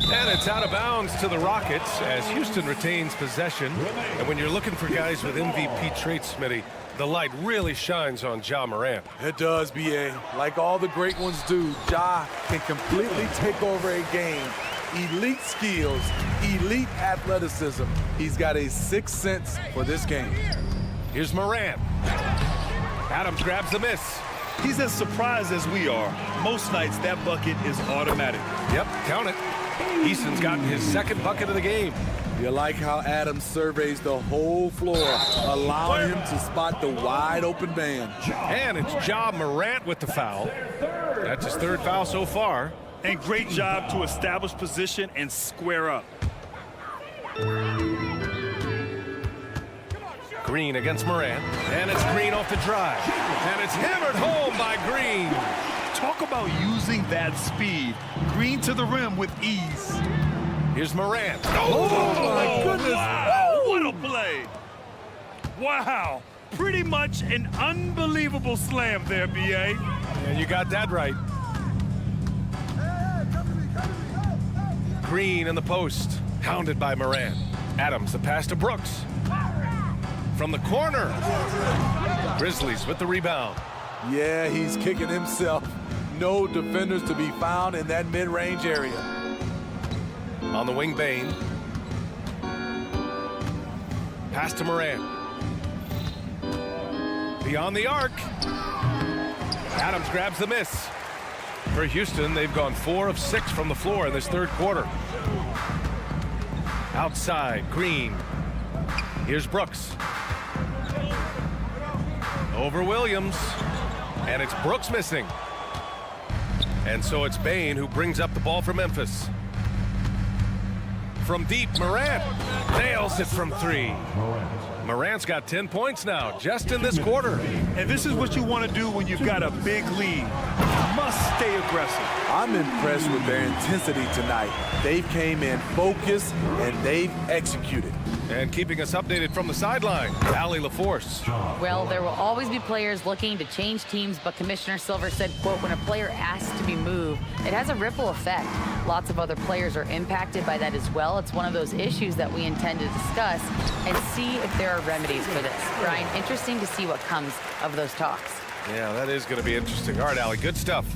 And it's out of bounds to the Rockets as Houston retains possession. And when you're looking for guys with MVP traits, Smitty, the light really shines on Ja Morant. It does, B.A. Like all the great ones do, Ja can completely take over a game. Elite skills, elite athleticism. He's got a sixth sense for this game. Here's Morant. Adams grabs the miss. He's as surprised as we are. Most nights, that bucket is automatic. Yep, count it. Eason's gotten his second bucket of the game. You like how Adams surveys the whole floor, allowing him to spot the wide open man. And it's Ja Morant with the foul. That's his third foul so far. And great job to establish position and square up. Green against Morant. And it's Green off the drive. And it's hammered home by Green. Talk about using that speed. Green to the rim with ease. Here's Morant. Oh my goodness. Wow, what a play. Wow, pretty much an unbelievable slam there, B.A. And you got that right. Green in the post, hounded by Morant. Adams, the pass to Brooks. From the corner. Grizzlies with the rebound. Yeah, he's kicking himself. No defenders to be found in that mid-range area. On the wing, Bane. Pass to Morant. Beyond the arc. Adams grabs the miss. For Houston, they've gone 4 of 6 from the floor in this third quarter. Outside, Green. Here's Brooks. Over Williams. And it's Brooks missing. And so it's Bane who brings up the ball for Memphis. From deep, Morant nails it from 3. Morant's got 10 points now, just in this quarter. And this is what you want to do when you've got a big lead. You must stay aggressive. I'm impressed with their intensity tonight. They came in focused and they've executed. And keeping us updated from the sideline, Allie LaForce. Well, there will always be players looking to change teams, but Commissioner Silver said, quote, when a player asks to be moved, it has a ripple effect. Lots of other players are impacted by that as well. It's one of those issues that we intend to discuss and see if there are remedies for this. Brian, interesting to see what comes of those talks. Yeah, that is going to be interesting. All right, Allie, good stuff.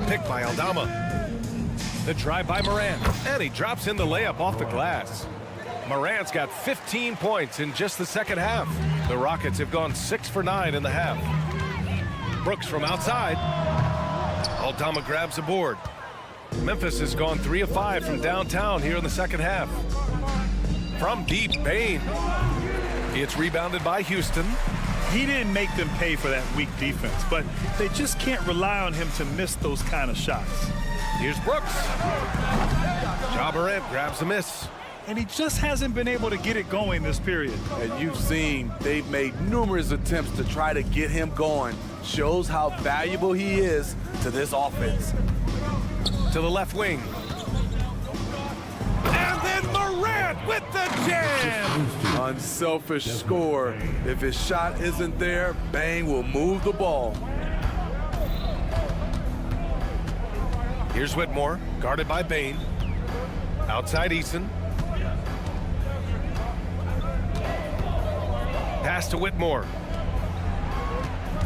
Picked by Aldama. The drive by Morant, and he drops in the layup off the glass. Morant's got 15 points in just the second half. The Rockets have gone 6 for 9 in the half. Brooks from outside. Aldama grabs the board. Memphis has gone 3 of 5 from downtown here in the second half. From deep, Bane. It's rebounded by Houston. He didn't make them pay for that weak defense, but they just can't rely on him to miss those kind of shots. Here's Brooks. Ja Morant grabs the miss. And he just hasn't been able to get it going this period. And you've seen they've made numerous attempts to try to get him going. Shows how valuable he is to this offense. To the left wing. And then Morant with the jam. Unselfish score. If his shot isn't there, Bane will move the ball. Here's Whitmore, guarded by Bane. Outside Eason. Pass to Whitmore.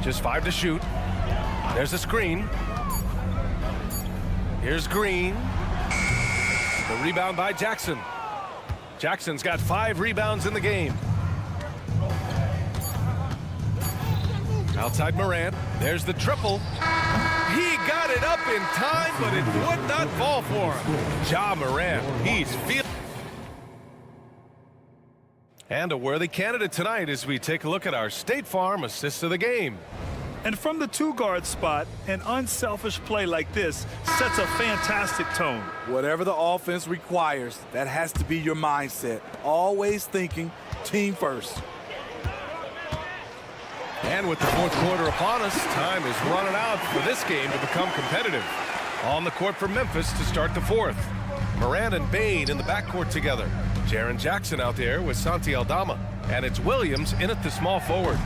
Just 5 to shoot. There's a screen. Here's Green. The rebound by Jackson. Jackson's got 5 rebounds in the game. Outside Morant. There's the triple. He got it up in time, but it would not fall for him. Ja Morant, he's feeling. And a worthy candidate tonight as we take a look at our State Farm assist of the game. And from the 2-guard spot, an unselfish play like this sets a fantastic tone. Whatever the offense requires, that has to be your mindset. Always thinking team first. And with the fourth quarter upon us, time is running out for this game to become competitive. On the court for Memphis to start the fourth. Moran and Bain in the backcourt together. Jaren Jackson out there with Santi Aldama. And it's Williams in at the small forward.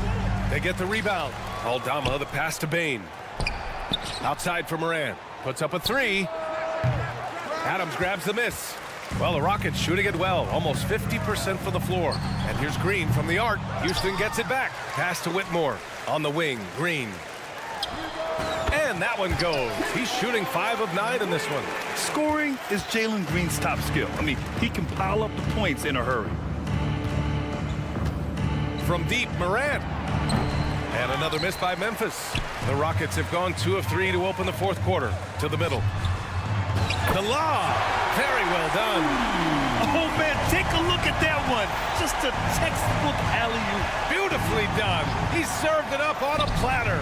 They get the rebound. Aldama, the pass to Bain. Outside for Moran. Puts up a three. Adams grabs the miss. Well, the Rockets shooting it well. Almost 50% from the floor. And here's Green from the arc. Houston gets it back. Pass to Whitmore. On the wing, Green. And that one goes. He's shooting 5 of 9 in this one. Scoring is Jalen Green's top skill. I mean, he can pile up the points in a hurry. From deep, Moran. And another miss by Memphis. The Rockets have gone 2 of 3 to open the fourth quarter. To the middle. The lob. Very well done. Oh, man, take a look at that one. Just a textbook alley-oop. Beautifully done. He served it up on a platter.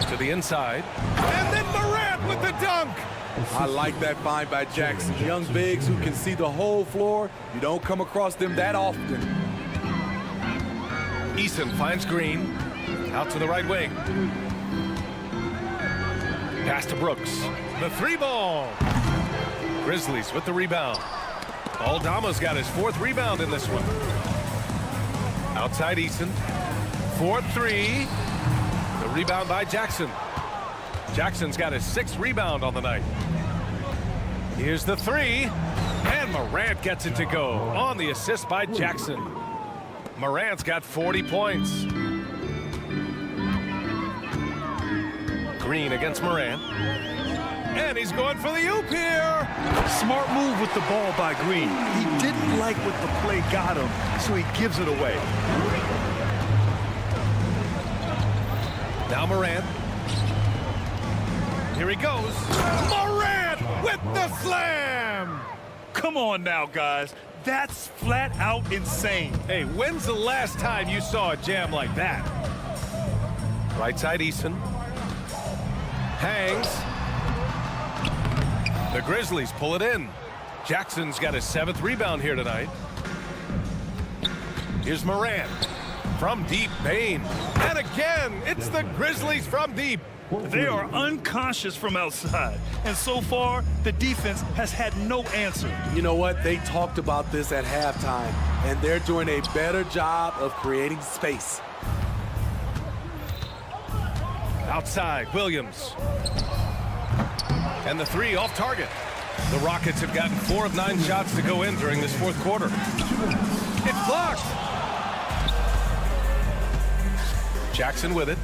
To the inside. And then Morant with the dunk. I like that find by Jackson. Young bigs who can see the whole floor. You don't come across them that often. Eason finds Green. Out to the right wing. Pass to Brooks. The 3-ball. Grizzlies with the rebound. Aldama's got his 4th rebound in this one. Outside Eason. 4-3. The rebound by Jackson. Jackson's got his 6th rebound on the night. Here's the 3. And Morant gets it to go on the assist by Jackson. Morant's got 40 points. Green against Morant. And he's going for the oop here. Smart move with the ball by Green. He didn't like what the play got him, so he gives it away. Now Morant. Here he goes. Morant with the slam. Come on now, guys. That's flat out insane. Hey, when's the last time you saw a jam like that? Right side Eason. Hangs. The Grizzlies pull it in. Jackson's got his 7th rebound here tonight. Here's Morant. From deep, Bain. And again, it's the Grizzlies from deep. They are unconscious from outside. And so far, the defense has had no answer. You know what? They talked about this at halftime, and they're doing a better job of creating space. Outside, Williams. And the 3 off target. The Rockets have gotten 4 of 9 shots to go in during this fourth quarter. It's blocked. Jackson with it.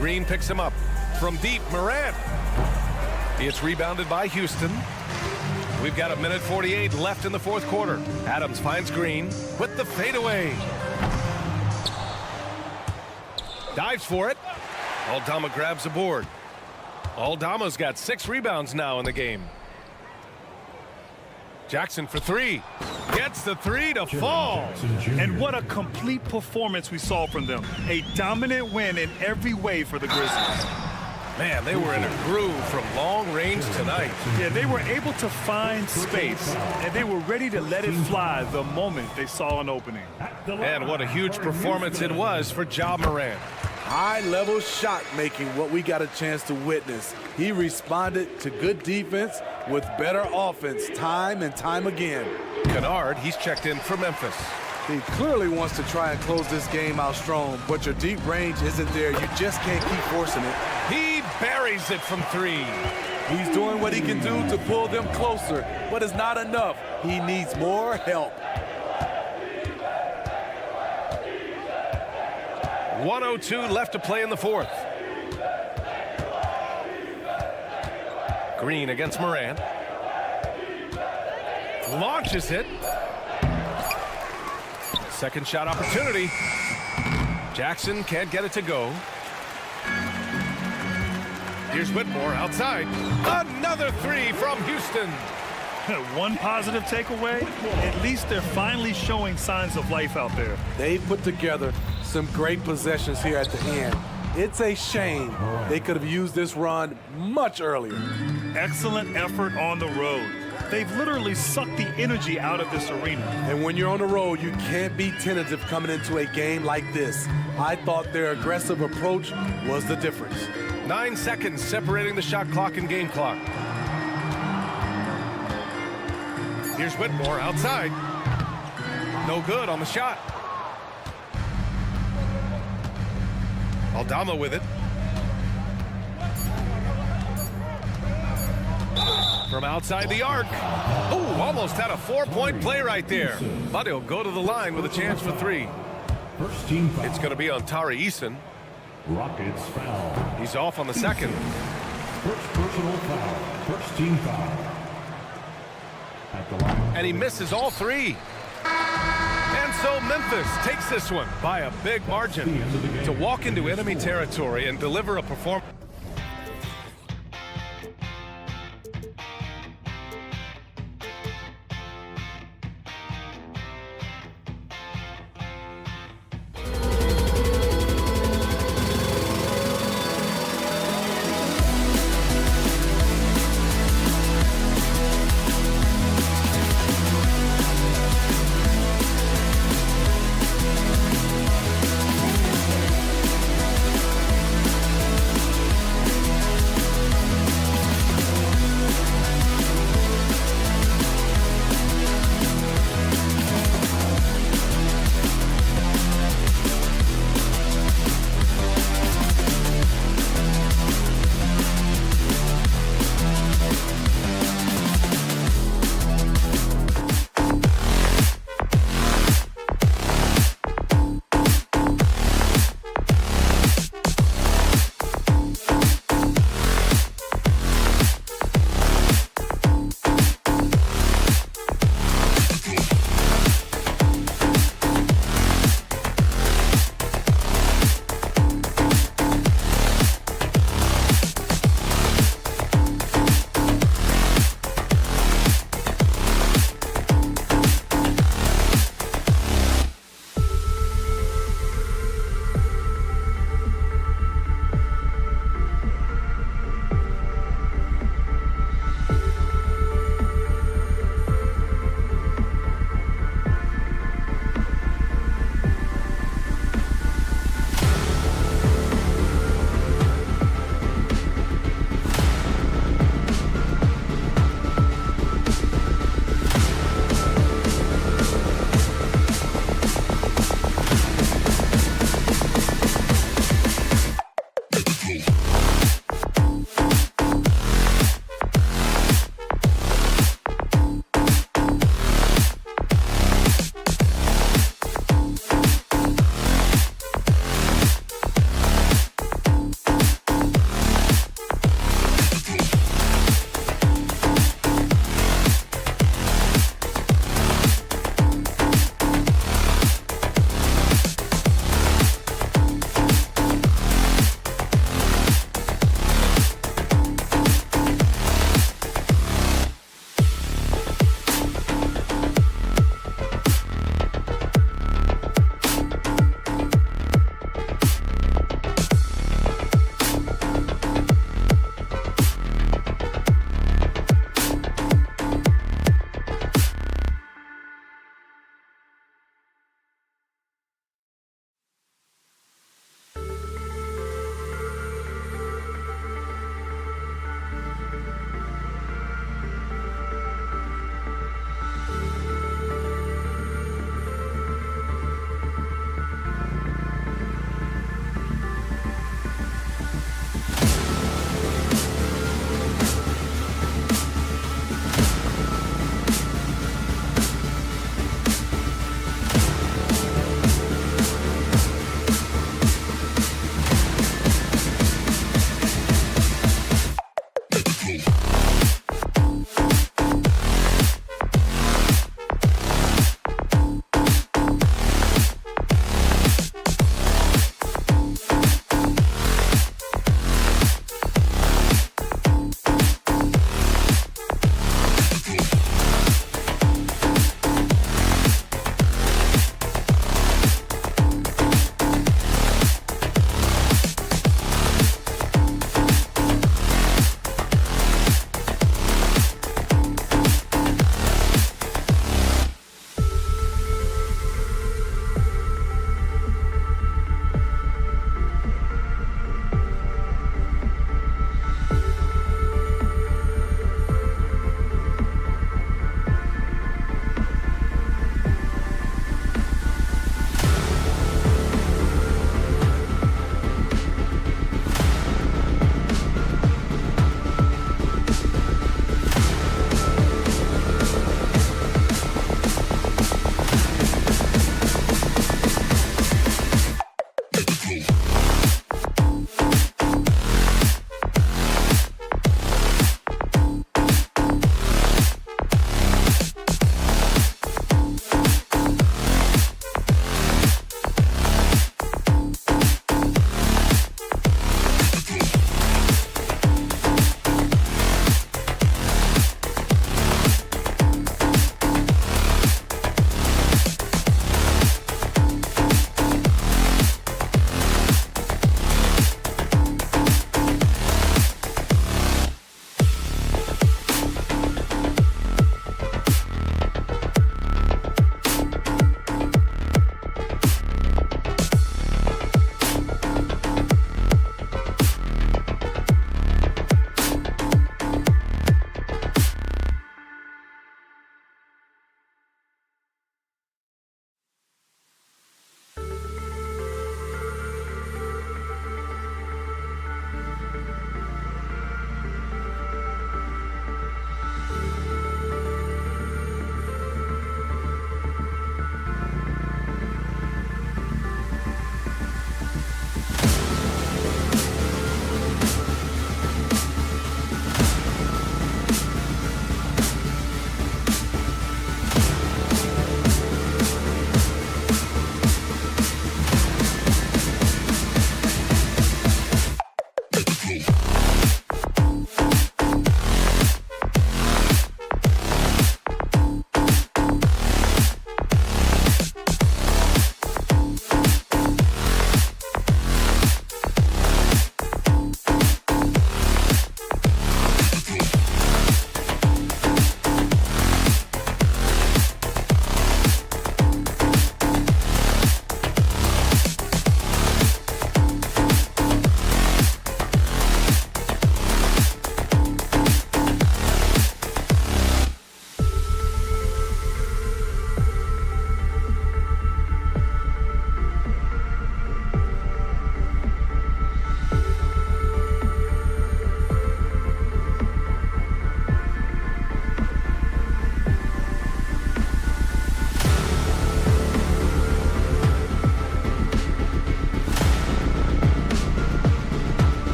Green picks him up. From deep, Morant. It's rebounded by Houston. We've got 1:48 left in the fourth quarter. Adams finds Green with the fadeaway. Dives for it. Aldama grabs the board. Aldama's got 6 rebounds now in the game. Jackson for 3. Gets the 3 to fall. And what a complete performance we saw from them. A dominant win in every way for the Grizzlies. Man, they were in a groove from long range tonight. Yeah, they were able to find space, and they were ready to let it fly the moment they saw an opening. And what a huge performance it was for Ja Morant. High-level shot making, what we got a chance to witness. He responded to good defense with better offense time and time again. Kennard, he's checked in for Memphis. He clearly wants to try and close this game out strong, but your deep range isn't there. You just can't keep forcing it. He buries it from 3. He's doing what he can do to pull them closer, but it's not enough. He needs more help. 1:02 left to play in the fourth. Green against Morant. Launches it. Second shot opportunity. Jackson can't get it to go. Here's Whitmore outside. Another 3 from Houston. One positive takeaway, at least they're finally showing signs of life out there. They've put together some great possessions here at the end. It's a shame they could have used this run much earlier. Excellent effort on the road. They've literally sucked the energy out of this arena. And when you're on the road, you can't be tentative coming into a game like this. I thought their aggressive approach was the difference. 9 seconds separating the shot clock and game clock. Here's Whitmore outside. No good on the shot. Aldama with it. From outside the arc. Oh, almost had a 4-point play right there. But he'll go to the line with a chance for 3. First team foul. It's going to be on Tari Eason. Rockets foul. He's off on the second. First personal foul. First team foul. At the line. And he misses all 3. And so Memphis takes this one by a big margin to walk into enemy territory and deliver a performance.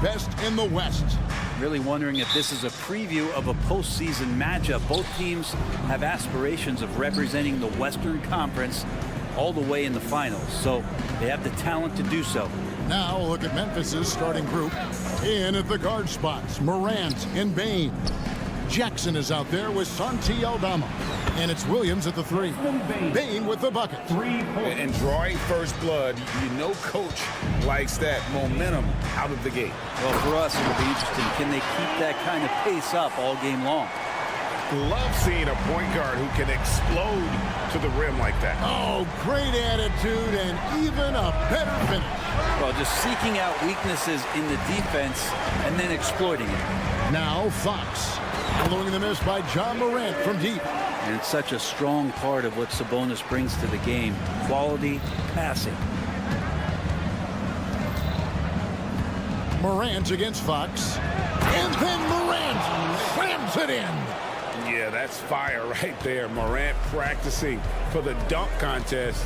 best in the West. Really wondering if this is a preview of a postseason matchup. Both teams have aspirations of representing the Western Conference all the way in the finals, so they have the talent to do so. Now look at Memphis's starting group. In at the guard spots, Morant and Bain. Jackson is out there with Santi Aldama. And it's Williams at the 3. Bain with the bucket. And drawing first blood, you know coach likes that momentum out of the gate. Well, for us, it'll be interesting. Can they keep that kind of pace up all game long? Love seeing a point guard who can explode to the rim like that. Oh, great attitude and even a better finish. Well, just seeking out weaknesses in the defense and then exploiting it. Now Fox. Following the miss by John Morant from deep. And it's such a strong part of what Sabonis brings to the game. Quality passing. Morant against Fox. And then Morant slams it in. Yeah, that's fire right there. Morant practicing for the dunk contest.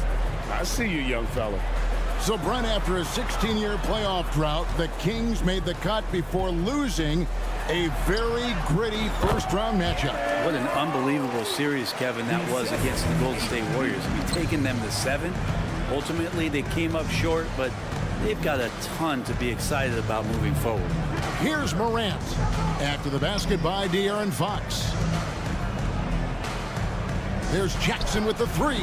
I see you, young fella. So, Brent, after a 16-year playoff drought, the Kings made the cut before losing a very gritty first-round matchup. What an unbelievable series, Kevin, that was against the Golden State Warriors. We've taken them to 7. Ultimately, they came up short, but they've got a ton to be excited about moving forward. Here's Morant after the basket by De'Aaron Fox. There's Jackson with the 3.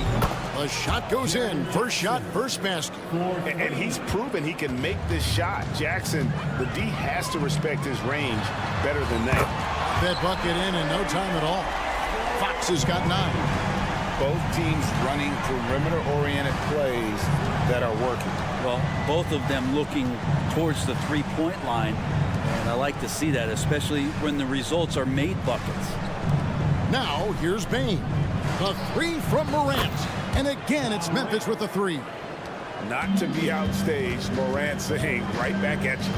The shot goes in. First shot, first basket. And he's proven he can make this shot. Jackson, the D has to respect his range better than that. That bucket in no time at all. Fox has got 9. Both teams running perimeter-oriented plays that are working. Well, both of them looking towards the three-point line. And I like to see that, especially when the results are made buckets. Now, here's Bain. The 3 from Morant. And again, it's Memphis with the 3. Not to be outstaged, Morant saying right back at you.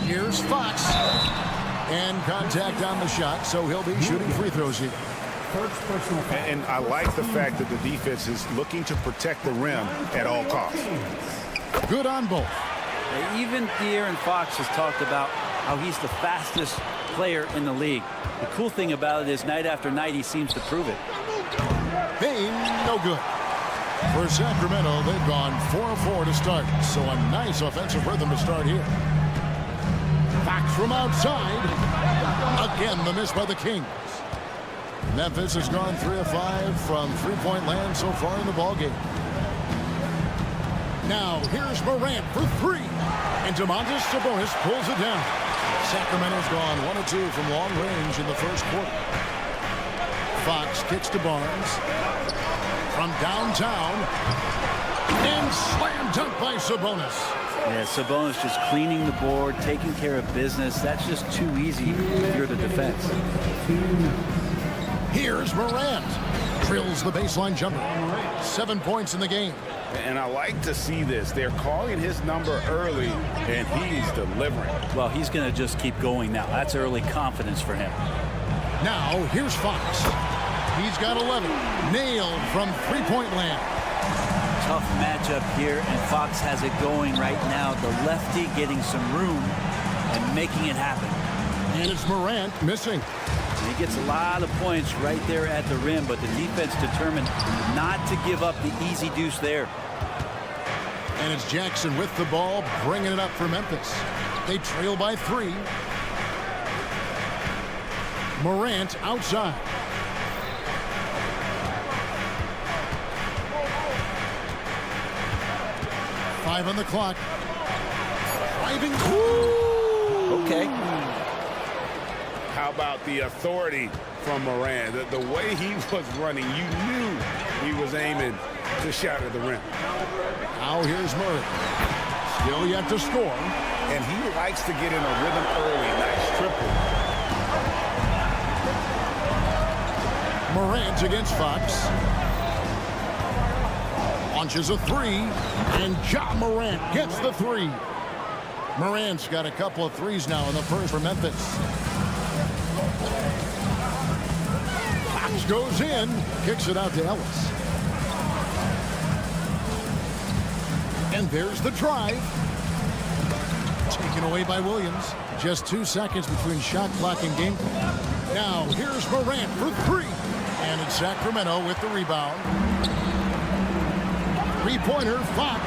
Here's Fox. And contact on the shot, so he'll be shooting free throws here. And I like the fact that the defense is looking to protect the rim at all costs. Good on both. Even De'Aaron Fox has talked about how he's the fastest player in the league. The cool thing about it is night after night he seems to prove it. Bain, no good. For Sacramento, they've gone 4-4 to start, so a nice offensive rhythm to start here. Fox from outside. Again, the miss by the Kings. Memphis has gone 3 of 5 from three-point land so far in the ballgame. Now, here's Morant for 3. And Domantas Sabonis pulls it down. Sacramento's gone 1 of 2 from long range in the first quarter. Fox kicks to Barnes. From downtown. And slam dunk by Sabonis. Yeah, Sabonis just cleaning the board, taking care of business. That's just too easy if you're the defense. Here's Morant. Drills the baseline jumper. 7 points in the game. And I like to see this. They're calling his number early, and he's delivering. Well, he's going to just keep going now. That's early confidence for him. Now, here's Fox. He's got 11. Nailed from three-point land. Tough matchup here, and Fox has it going right now. The lefty getting some room and making it happen. And it's Morant missing. And he gets a lot of points right there at the rim, but the defense determined not to give up the easy deuce there. And it's Jackson with the ball, bringing it up for Memphis. They trail by 3. Morant outside. Five on the clock. Driving. Okay. How about the authority from Morant? The way he was running, you knew he was aiming to shatter the rim. Now here's Murray. Still yet to score. And he likes to get in a rhythm early. Nice triple. Morant against Fox. Launches a 3. And Ja Morant gets the 3. Morant's got a couple of threes now in the first for Memphis. Fox goes in. Kicks it out to Ellis. And there's the drive. Taken away by Williams. Just 2 seconds between shot clock and game clock. Now, here's Morant for 3. And it's Sacramento with the rebound. Three-pointer, Fox.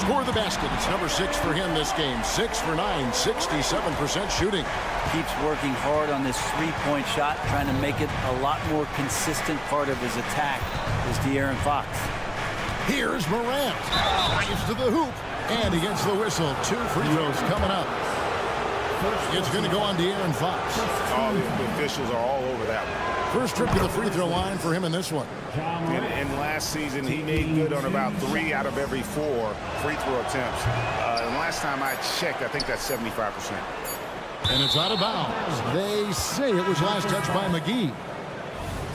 Score the basket. It's number 6 for him this game. 6 for 9, 67% shooting. Keeps working hard on this three-point shot, trying to make it a lot more consistent part of his attack is De'Aaron Fox. Here's Morant. Drives to the hoop. And he gets the whistle. 2 free throws coming up. It's going to go on De'Aaron Fox. All the officials are all over that one. First trip to the free throw line for him in this one. And last season, he made good on about 3 out of every 4 free throw attempts. And last time I checked, I think that's 75%. And it's out of bounds. They say it was last touched by McGee.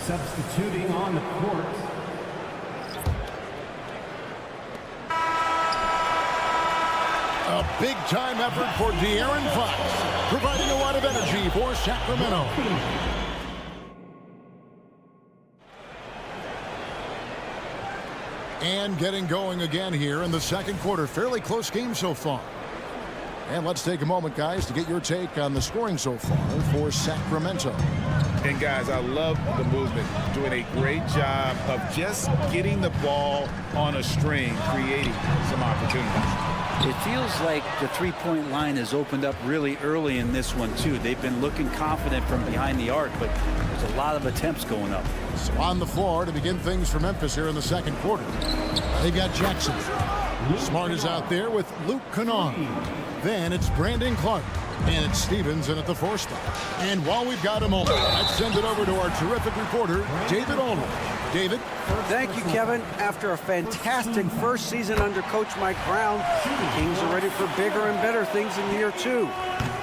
Substituting on the court. A big-time effort for De'Aaron Fox, providing a lot of energy for Sacramento. And getting going again here in the second quarter. Fairly close game so far. And let's take a moment, guys, to get your take on the scoring so far for Sacramento. And, guys, I love the movement. Doing a great job of just getting the ball on a string, creating some opportunities. It feels like the three-point line has opened up really early in this one, too. They've been looking confident from behind the arc, but there's a lot of attempts going up. So on the floor to begin things for Memphis here in the second quarter. They've got Jackson. Smart is out there with Luke Kennard. Then it's Brandon Clark. And it's Stevens in at the 4 spot. And while we've got a moment, let's send it over to our terrific reporter, David Allman. David? Thank you, Kevin. After a fantastic first season under Coach Mike Brown, the Kings are ready for bigger and better things in year 2.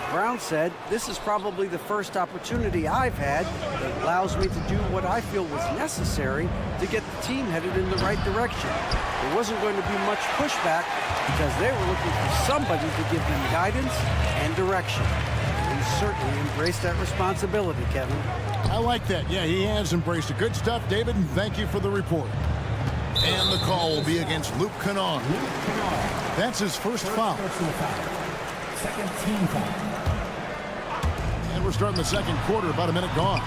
Brown said, "This is probably the first opportunity I've had that allows me to do what I feel was necessary to get the team headed in the right direction. There wasn't going to be much pushback because they were looking for somebody to give them guidance and direction." And he certainly embraced that responsibility, Kevin. I like that. Yeah, he has embraced it. Good stuff, David, and thank you for the report. And the call will be against Luke Kennard. That's his first foul. Second team foul. And we're starting the second quarter, about a minute gone.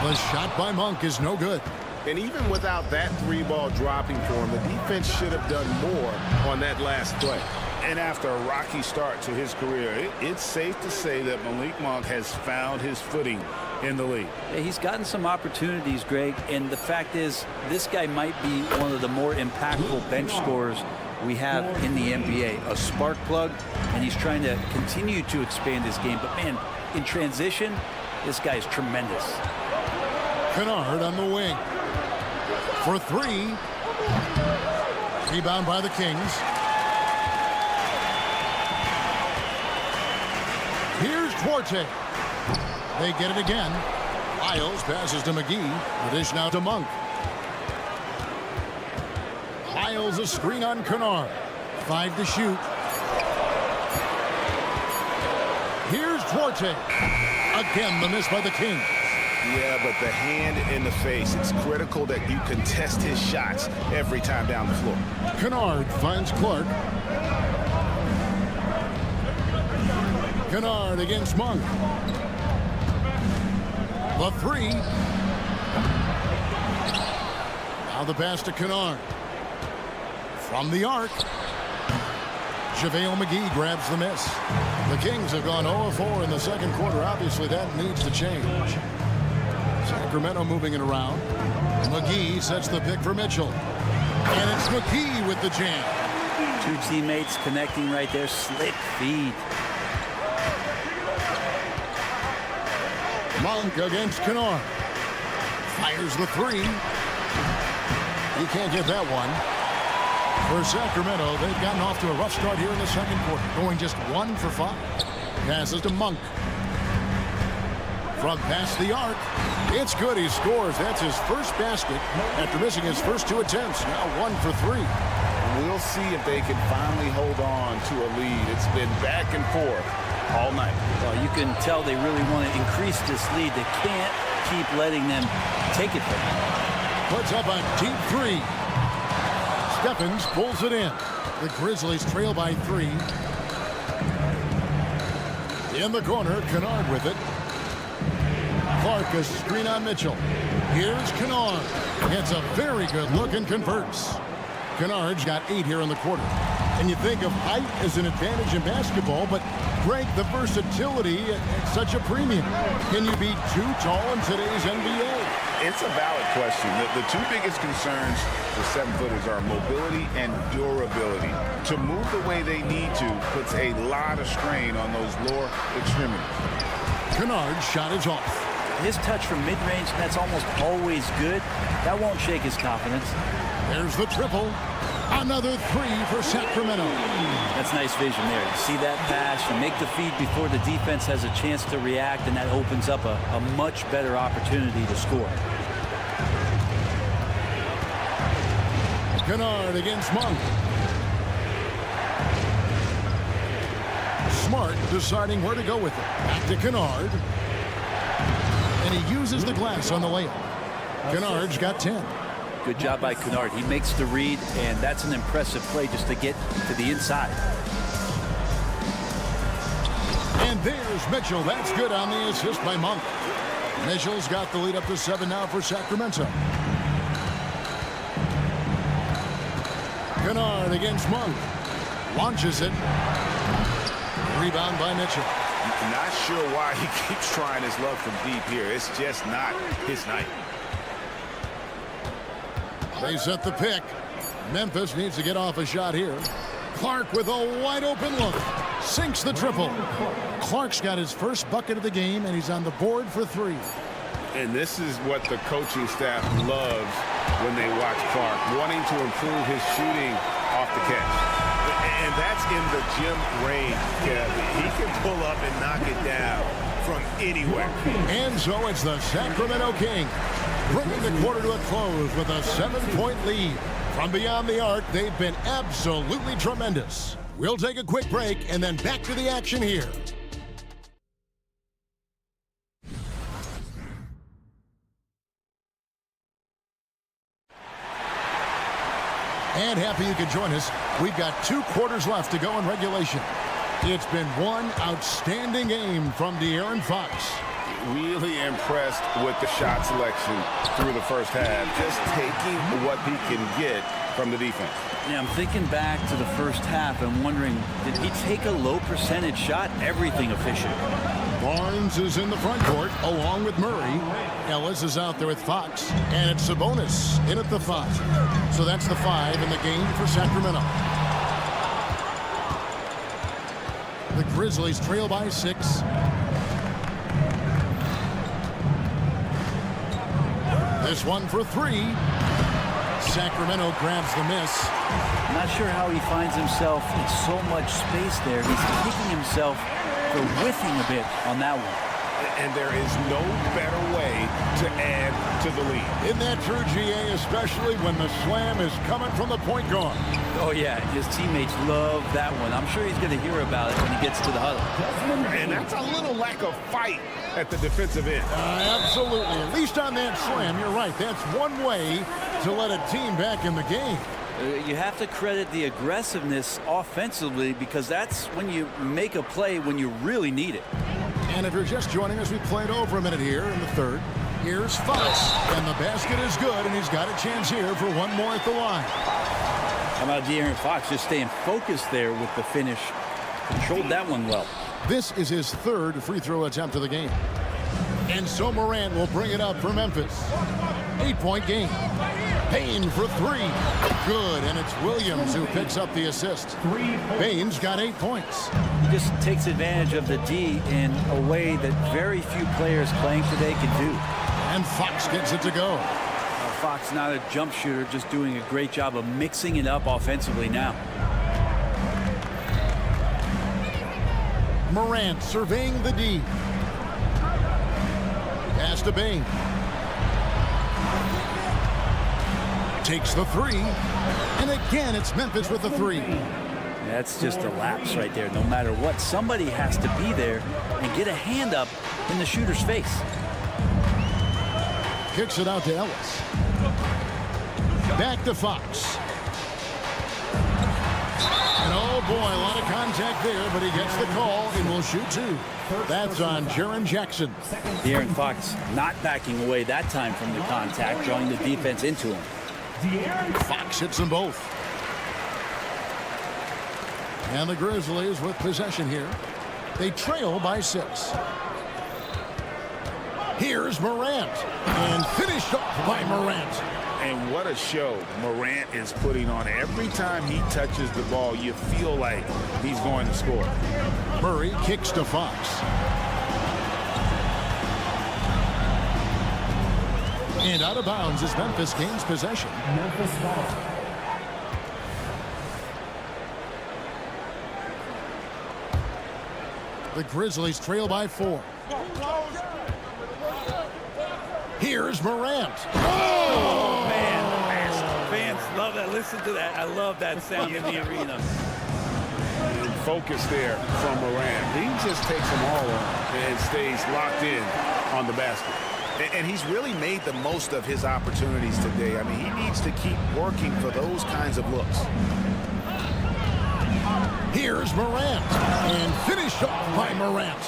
The shot by Monk is no good. And even without that 3-ball dropping for him, the defense should have done more on that last play. And after a rocky start to his career, it's safe to say that Malik Monk has found his footing in the league. Yeah, he's gotten some opportunities, Greg, and the fact is this guy might be one of the more impactful bench scorers we have in the NBA. A spark plug, and he's trying to continue to expand his game. But, man, in transition, this guy's tremendous. Kennard on the wing. For 3. Rebound by the Kings. Here's Duarte. They get it again. Isles passes to McGee. The dish now to Monk. Isles a screen on Kennard. 5 to shoot. Here's Duarte. Again, the miss by the Kings. Yeah, but the hand in the face, it's critical that you contest his shots every time down the floor. Kennard finds Clark. Kennard against Monk. The 3. Now the pass to Kennard. From the arc. JaVale McGee grabs the miss. The Kings have gone 0-4 in the second quarter. Obviously, that needs to change. Sacramento moving it around. McGee sets the pick for Mitchell. And it's McGee with the jam. 2 teammates connecting right there. Slick feed. Monk against Kennard. Fires the 3. He can't get that one. For Sacramento, they've gotten off to a rough start here in the second quarter, going just 1 for 5. Passes to Monk. From past the arc. It's good. He scores. That's his first basket after missing his first 2 attempts. Now 1 for 3. We'll see if they can finally hold on to a lead. It's been back and forth all night. Well, you can tell they really want to increase this lead. They can't keep letting them take it from them. Puts up a deep 3. Stephens pulls it in. The Grizzlies trail by 3. In the corner, Kennard with it. Clark, a screen on Mitchell. Here's Kennard. Gets a very good look and converts. Kennard's got 8 here in the quarter. And you think of height as an advantage in basketball, but Greg, the versatility at such a premium. Can you be too tall in today's NBA? It's a valid question. The two biggest concerns for 7-footers are mobility and durability. To move the way they need to puts a lot of strain on those lower extremities. Kennard's shot is off. His touch from mid-range, that's almost always good. That won't shake his confidence. There's the triple. Another 3 for Sacramento. That's nice vision there. You see that pass, you make the feed before the defense has a chance to react, and that opens up a much better opportunity to score. Kennard against Monk. Smart deciding where to go with it. Back to Kennard. And he uses the glass on the layup. Kennard's got 10. Good job by Kennard. He makes the read, and that's an impressive play just to get to the inside. And there's Mitchell. That's good on the assist by Monk. Mitchell's got the lead up to 7 now for Sacramento. Kennard against Monk. Launches it. Rebound by Mitchell. Not sure why he keeps trying his luck from deep here. It's just not his night. They set the pick. Memphis needs to get off a shot here. Clark with a wide open look. Sinks the triple. Clark's got his first bucket of the game, and he's on the board for 3. And this is what the coaching staff loves when they watch Clark, wanting to improve his shooting off the catch. And that's in the gym range, Kevin. He can pull up and knock it down from anywhere. And so it's the Sacramento Kings bringing the quarter to a close with a 7-point lead. From beyond the arc, they've been absolutely tremendous. We'll take a quick break and then back to the action here. And happy you could join us. We've got 2 quarters left to go in regulation. It's been one outstanding game from De'Aaron Fox. Really impressed with the shot selection through the first half. Just taking what he can get from the defense. Yeah, I'm thinking back to the first half and wondering, did he take a low percentage shot? Everything efficient. Barnes is in the front court along with Murray. Ellis is out there with Fox. And it's Sabonis in at the 5. So that's the 5 in the game for Sacramento. The Grizzlies trail by 6. This one for 3. Sacramento grabs the miss. I'm not sure how he finds himself in so much space there. He's kicking himself for whiffing a bit on that one. And there is no better way to add to the lead. Isn't that true, GA, especially when the slam is coming from the point guard? Oh, yeah, his teammates love that one. I'm sure he's going to hear about it when he gets to the huddle. And that's a little lack of fight at the defensive end. Absolutely. At least on that slam, you're right. That's one way to let a team back in the game. You have to credit the aggressiveness offensively, because that's when you make a play when you really need it. And if you're just joining us, we played over a minute here in the third. Here's Fox, and the basket is good, and he's got a chance here for one more at the line. How about De'Aaron Fox just staying focused there with the finish? Controlled that one well. This is his 3rd free throw attempt of the game. And so Morant will bring it up for Memphis. 8-point game. Payne for 3. Good, and it's Williams who picks up the assist. Payne's got 8 points. He just takes advantage of the D in a way that very few players playing today can do. And Fox gets it to go. Fox not a jump shooter, just doing a great job of mixing it up offensively now. Morant surveying the D. Pass to Payne. Takes the 3. And again, it's Memphis with the 3. That's just a lapse right there. No matter what, somebody has to be there and get a hand up in the shooter's face. Kicks it out to Ellis. Back to Fox. And oh boy, a lot of contact there, but he gets the call and will shoot 2. That's on Jaren Jackson. De'Aaron Fox not backing away that time from the contact, drawing the defense into him. Fox hits them both. And the Grizzlies with possession here. They trail by 6. Here's Morant. And finished off by Morant. And what a show Morant is putting on. Every time he touches the ball, you feel like he's going to score. Murray kicks to Fox. And out of bounds as Memphis gains possession. Memphis ball. The Grizzlies trail by 4. Here's Morant. Oh, man. Fans love that. Listen to that. I love that sound in the arena. Focus there from Morant. He just takes them all on and stays locked in on the basket. And he's really made the most of his opportunities today. I mean, he needs to keep working for those kinds of looks. Here's Morant. And finished off by Morant.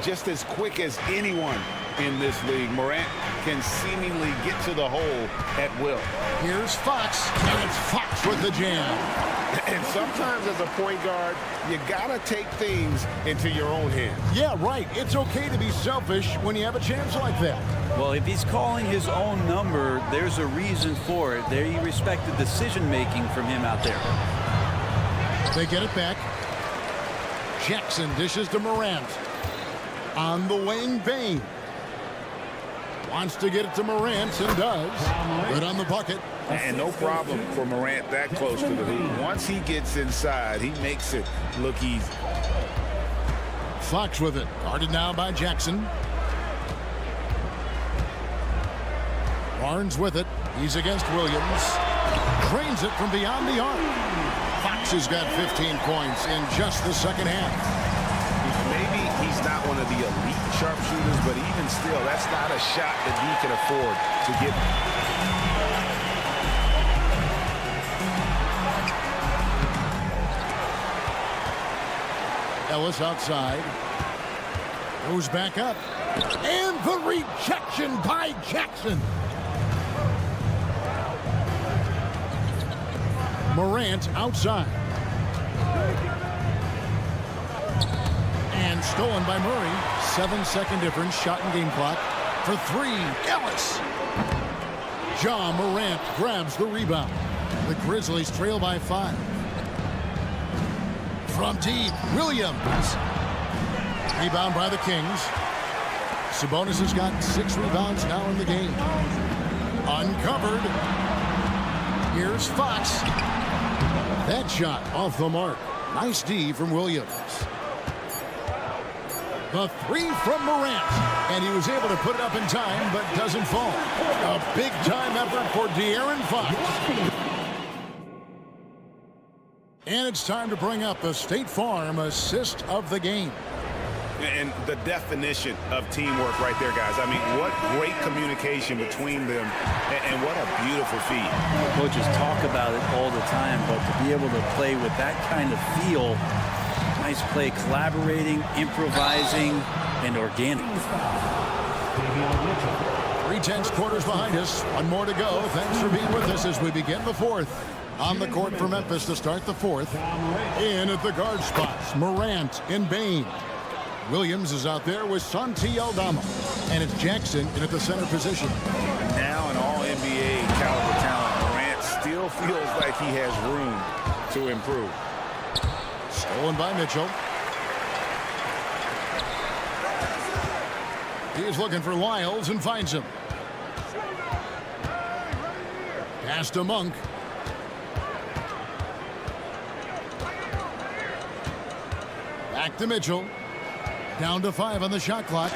Just as quick as anyone in this league, Morant can seemingly get to the hole at will. Here's Fox, and it's Fox with the jam. And sometimes as a point guard, you gotta take things into your own hands. Yeah, right. It's okay to be selfish when you have a chance like that. Well, if he's calling his own number, there's a reason for it. There, you respect the decision-making from him out there. They get it back. Jackson dishes to Morant. On the wing, Bain. Wants to get it to Morant and does. Good on the bucket. And no problem for Morant that close to the hoop. Once he gets inside, he makes it look easy. Fox with it. Guarded now by Jackson. Barnes with it. He's against Williams. Drains it from beyond the arc. Fox has got 15 points in just the second half. Maybe he's not one of the elite sharpshooters, but even still, that's not a shot that he can afford to get. Ellis outside. Goes back up. And the rejection by Jackson. Morant outside. And stolen by Murray. 7-second difference. Shot and game clock. For 3. Ellis. Ja Morant grabs the rebound. The Grizzlies trail by 5. From deep, Williams. Rebound by the Kings. Sabonis has got 6 rebounds now in the game. Uncovered. Here's Fox. That shot off the mark. Nice D from Williams. The 3 from Morant. And he was able to put it up in time, but doesn't fall. A big-time effort for De'Aaron Fox. And it's time to bring up the State Farm assist of the game. And the definition of teamwork right there, guys. I mean, what great communication between them, and what a beautiful feed. Coaches talk about it all the time, but to be able to play with that kind of feel, nice play, collaborating, improvising, and organic. 3/10 quarters behind us. One more to go. Thanks for being with us as we begin the fourth. On the court for Memphis to start the fourth. In at the guard spots, Morant and Bain. Williams is out there with Santi Aldama. And it's Jackson in at the center position. Now an all-NBA caliber talent, Morant still feels like he has room to improve. Stolen by Mitchell. He is looking for Lyles and finds him. Pass to Monk. Back to Mitchell. Down to 5 on the shot clock.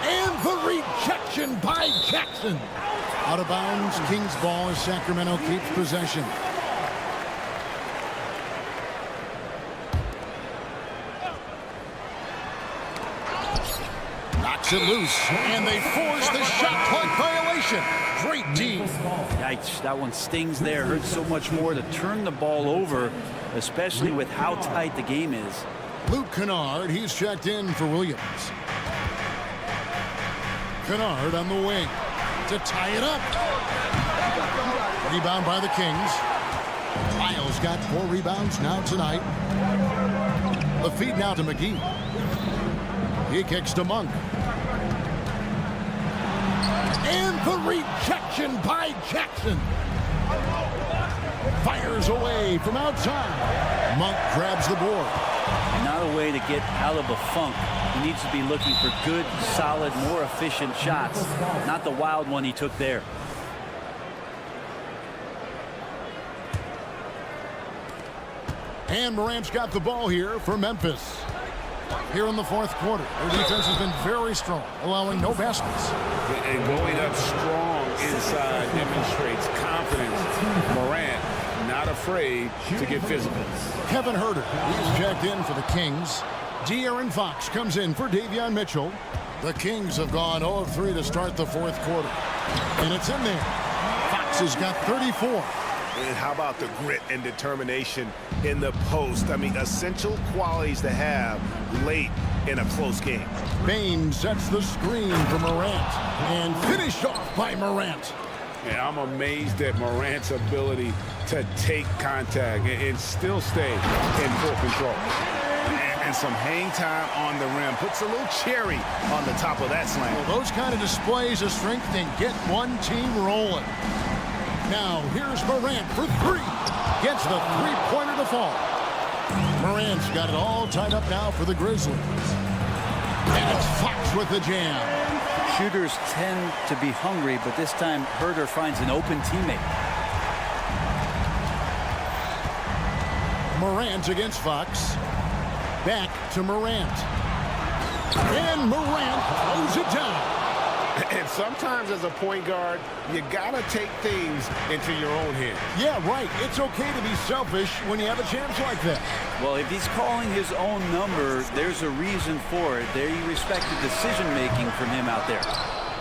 And the rejection by Jackson. Out of bounds. Kings ball as Sacramento keeps possession. Knocks it loose. And they force the shot clock violation. Great D. Yikes, that one stings there. Hurts so much more to turn the ball over especially with how tight the game is. Luke Kennard, he's checked in for Williams. Kennard on the wing to tie it up. Rebound by the Kings. Lyles got 4 rebounds now tonight. The feed now to McGee. He kicks to Monk. And the rejection by Jackson. Fires away from outside. Monk grabs the board. Not a way to get out of a funk. He needs to be looking for good, solid, more efficient shots. Not the wild one he took there. And Morant's got the ball here for Memphis. Here in the fourth quarter, their defense has been very strong, allowing no baskets. And going up strong inside demonstrates confidence. Morant not afraid to get physical. Kevin Huerter, he's checked in for the Kings. De'Aaron Fox comes in for Davion Mitchell. The Kings have gone 0 of 3 to start the fourth quarter. And it's in there. Fox has got 34. And how about the grit and determination in the post? I mean, essential qualities to have late in a close game. Bain sets the screen for Morant and finished off by Morant. And I'm amazed at Morant's ability to take contact and still stay in full control. And some hang time on the rim. Puts a little cherry on the top of that slam. Well, those kind of displays of strength can get one team rolling. Now, here's Morant for 3. Gets the three-pointer to fall. Morant's got it all tied up now for the Grizzlies. And it's Fox with the jam. Shooters tend to be hungry, but this time Huerter finds an open teammate. Morant against Fox. Back to Morant. And Morant throws it down. And sometimes as a point guard, you gotta take things into your own hands. Yeah, right. It's okay to be selfish when you have a chance like that. Well, if he's calling his own number, there's a reason for it. There you respect the decision-making from him out there.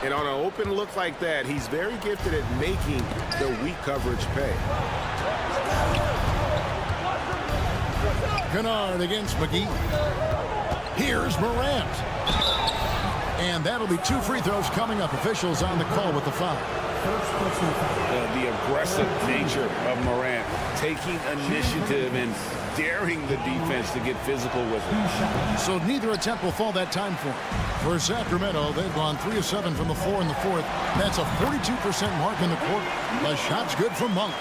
And on an open look like that, he's very gifted at making the weak coverage pay. Kennard against McGee. Here's Morant. And that'll be 2 free throws coming up. Officials on the call with the foul. The aggressive nature of Morant, taking initiative and daring the defense to get physical with it. So neither attempt will fall that time for him. For Sacramento, they've gone 3 of 7 from the floor in the fourth. That's a 42% mark in the quarter. The shot's good from Monk.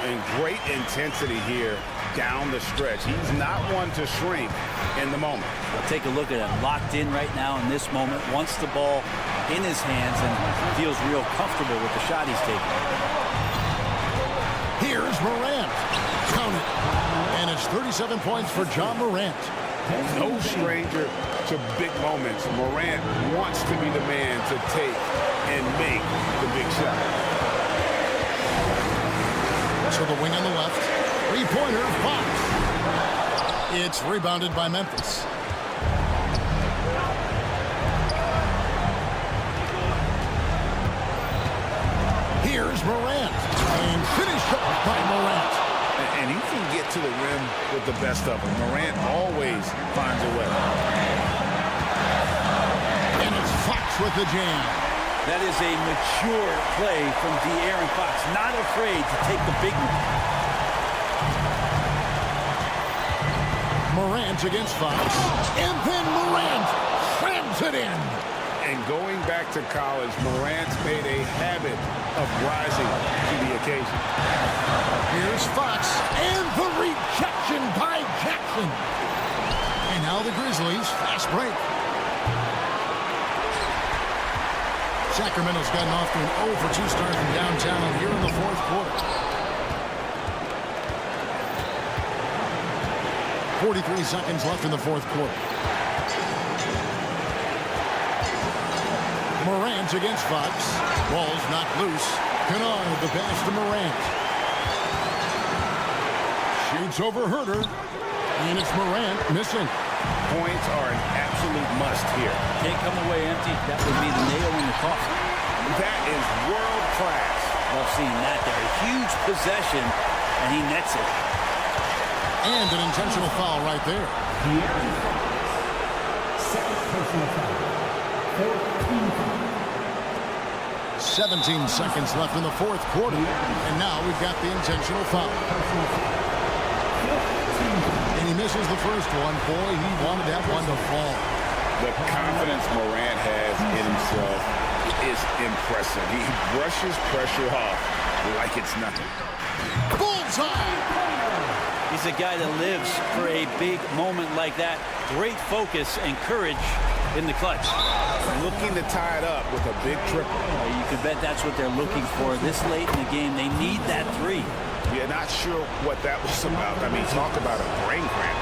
And great intensity here down the stretch. He's not one to shrink in the moment. Well, take a look at him. Locked in right now in this moment. Wants the ball in his hands and feels real comfortable with the shot he's taking. Here's Morant. Count it. And it's 37 points for John Morant. No stranger to big moments. Morant wants to be the man to take and make the big shot. To the wing on the left. Three-pointer, Fox. It's rebounded by Memphis. Here's Morant. And finished off by Morant. And he can get to the rim with the best of them. Morant always finds a way. And it's Fox with the jam. That is a mature play from De'Aaron Fox. Not afraid to take the big one. Morant against Fox. And then Morant slams it in. And going back to college, Morant's made a habit of rising to the occasion. Here's Fox. And the rejection by Jackson. And now the Grizzlies fast break. Sacramento's gotten off to an 0 for 2 start from downtown here in the fourth quarter. 43 seconds left in the fourth quarter. Morant against Fox. Ball's knocked loose. Kennard the pass to Morant. Shoots over Huerter. And it's Morant missing. Points are an absolute must here. Can't come away empty. That would be the nail in the coffin. That is world class. Love seeing that there. A huge possession, and he nets it. And an intentional foul right there. Second personal foul. 17 seconds left in the fourth quarter. And now we've got the intentional foul. And he misses the first one. Boy, he wanted that one to fall. The confidence Morant has in himself is impressive. He brushes pressure off like it's nothing. Bullseye! He's a guy that lives for a big moment like that. Great focus and courage in the clutch. Looking to tie it up with a big triple. You can bet that's what they're looking for this late in the game. They need that three. Yeah, not sure what that was about. I mean, talk about a brain cramp.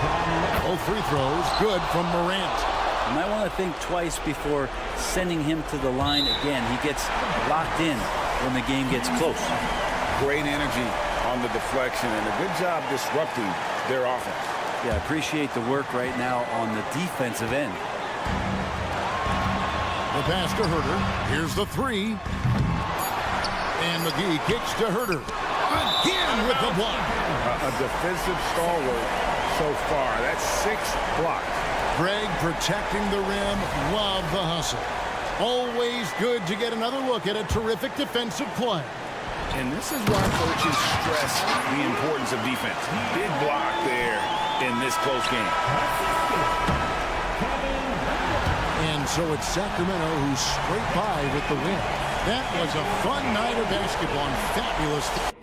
Both free throws good from Morant. You might want to think twice before sending him to the line again. He gets locked in when the game gets close. Great energy on the deflection and a good job disrupting their offense. Yeah, appreciate the work right now on the defensive end. The pass to Herter. Here's the three. And McGee kicks to Herter. Again with the block. A defensive stalwart so far. That's 6 blocks. Greg protecting the rim. Love the hustle. Always good to get another look at a terrific defensive play. And this is why coaches stress the importance of defense. Big block there in this close game. And so it's Sacramento who scraped by with the win. That was a fun night of basketball and fabulous.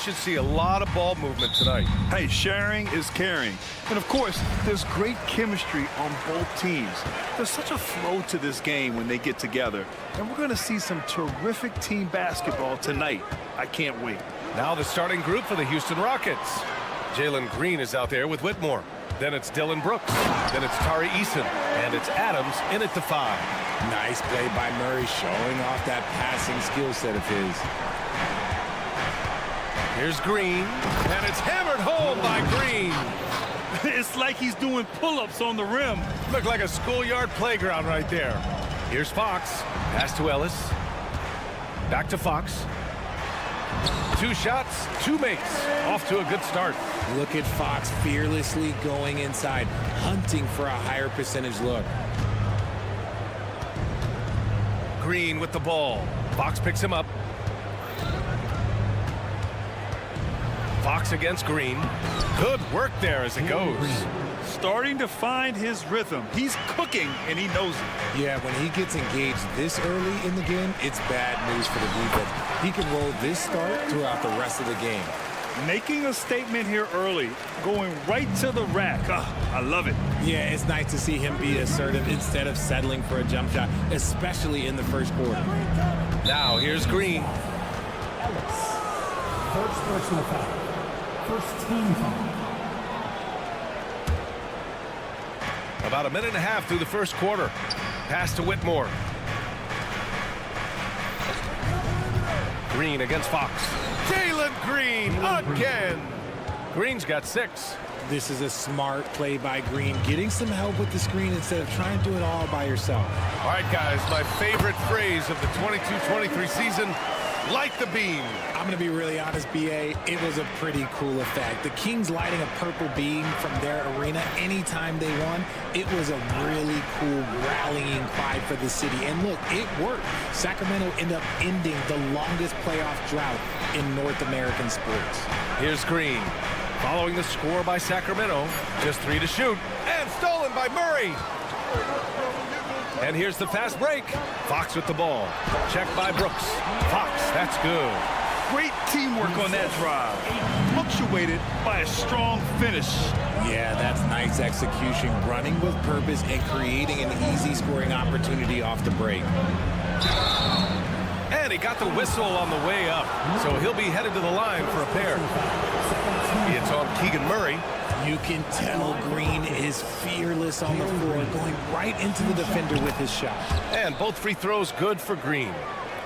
should see a lot of ball movement tonight. Hey, sharing is caring. And of course, there's great chemistry on both teams. There's such a flow to this game when they get together. And we're going to see some terrific team basketball tonight. I can't wait. Now the starting group for the Houston Rockets. Jalen Green is out there with Whitmore. Then it's Dylan Brooks. Then it's Tari Eason. And it's Adams in at the 5. Nice play by Murray, showing off that passing skill set of his. Here's Green, and it's hammered home by Green. It's like he's doing pull-ups on the rim. Looked like a schoolyard playground right there. Here's Fox. Pass to Ellis. Back to Fox. 2 shots, 2 makes. Off to a good start. Look at Fox fearlessly going inside, hunting for a higher percentage look. Green with the ball. Fox picks him up. Fox against Green. Good work there as it goes. Starting to find his rhythm. He's cooking, and he knows it. Yeah, when he gets engaged this early in the game, it's bad news for the defense. He can roll this start throughout the rest of the game. Making a statement here early, going right to the rack. I love it. Yeah, it's nice to see him be assertive instead of settling for a jump shot, especially in the first quarter. Now here's Green. First personal foul. First team foul. About a minute and a half through the first quarter. Pass to Whitmore. Green against Fox. Jalen Green again. Green's got 6. This is a smart play by Green, getting some help with the screen instead of trying to do it all by yourself. All right, guys, my favorite phrase of the 22-23 season, light the beam. I'm going to be really honest, B.A. It was a pretty cool effect. The Kings lighting a purple beam from their arena anytime they won. It was a really cool rallying cry for the city. And look, it worked. Sacramento ended up ending the longest playoff drought in North American sports. Here's Green. Following the score by Sacramento. Just 3 to shoot. And stolen by Murray. And here's the fast break. Fox with the ball. Checked by Brooks. Fox, that's good. Great teamwork on that drive. Punctuated by a strong finish. Yeah, that's nice execution. Running with purpose and creating an easy scoring opportunity off the break. And he got the whistle on the way up. So he'll be headed to the line for a pair. It's on Keegan Murray. You can tell Green is fearless on the floor, going right into the defender with his shot. And both free throws good for Green.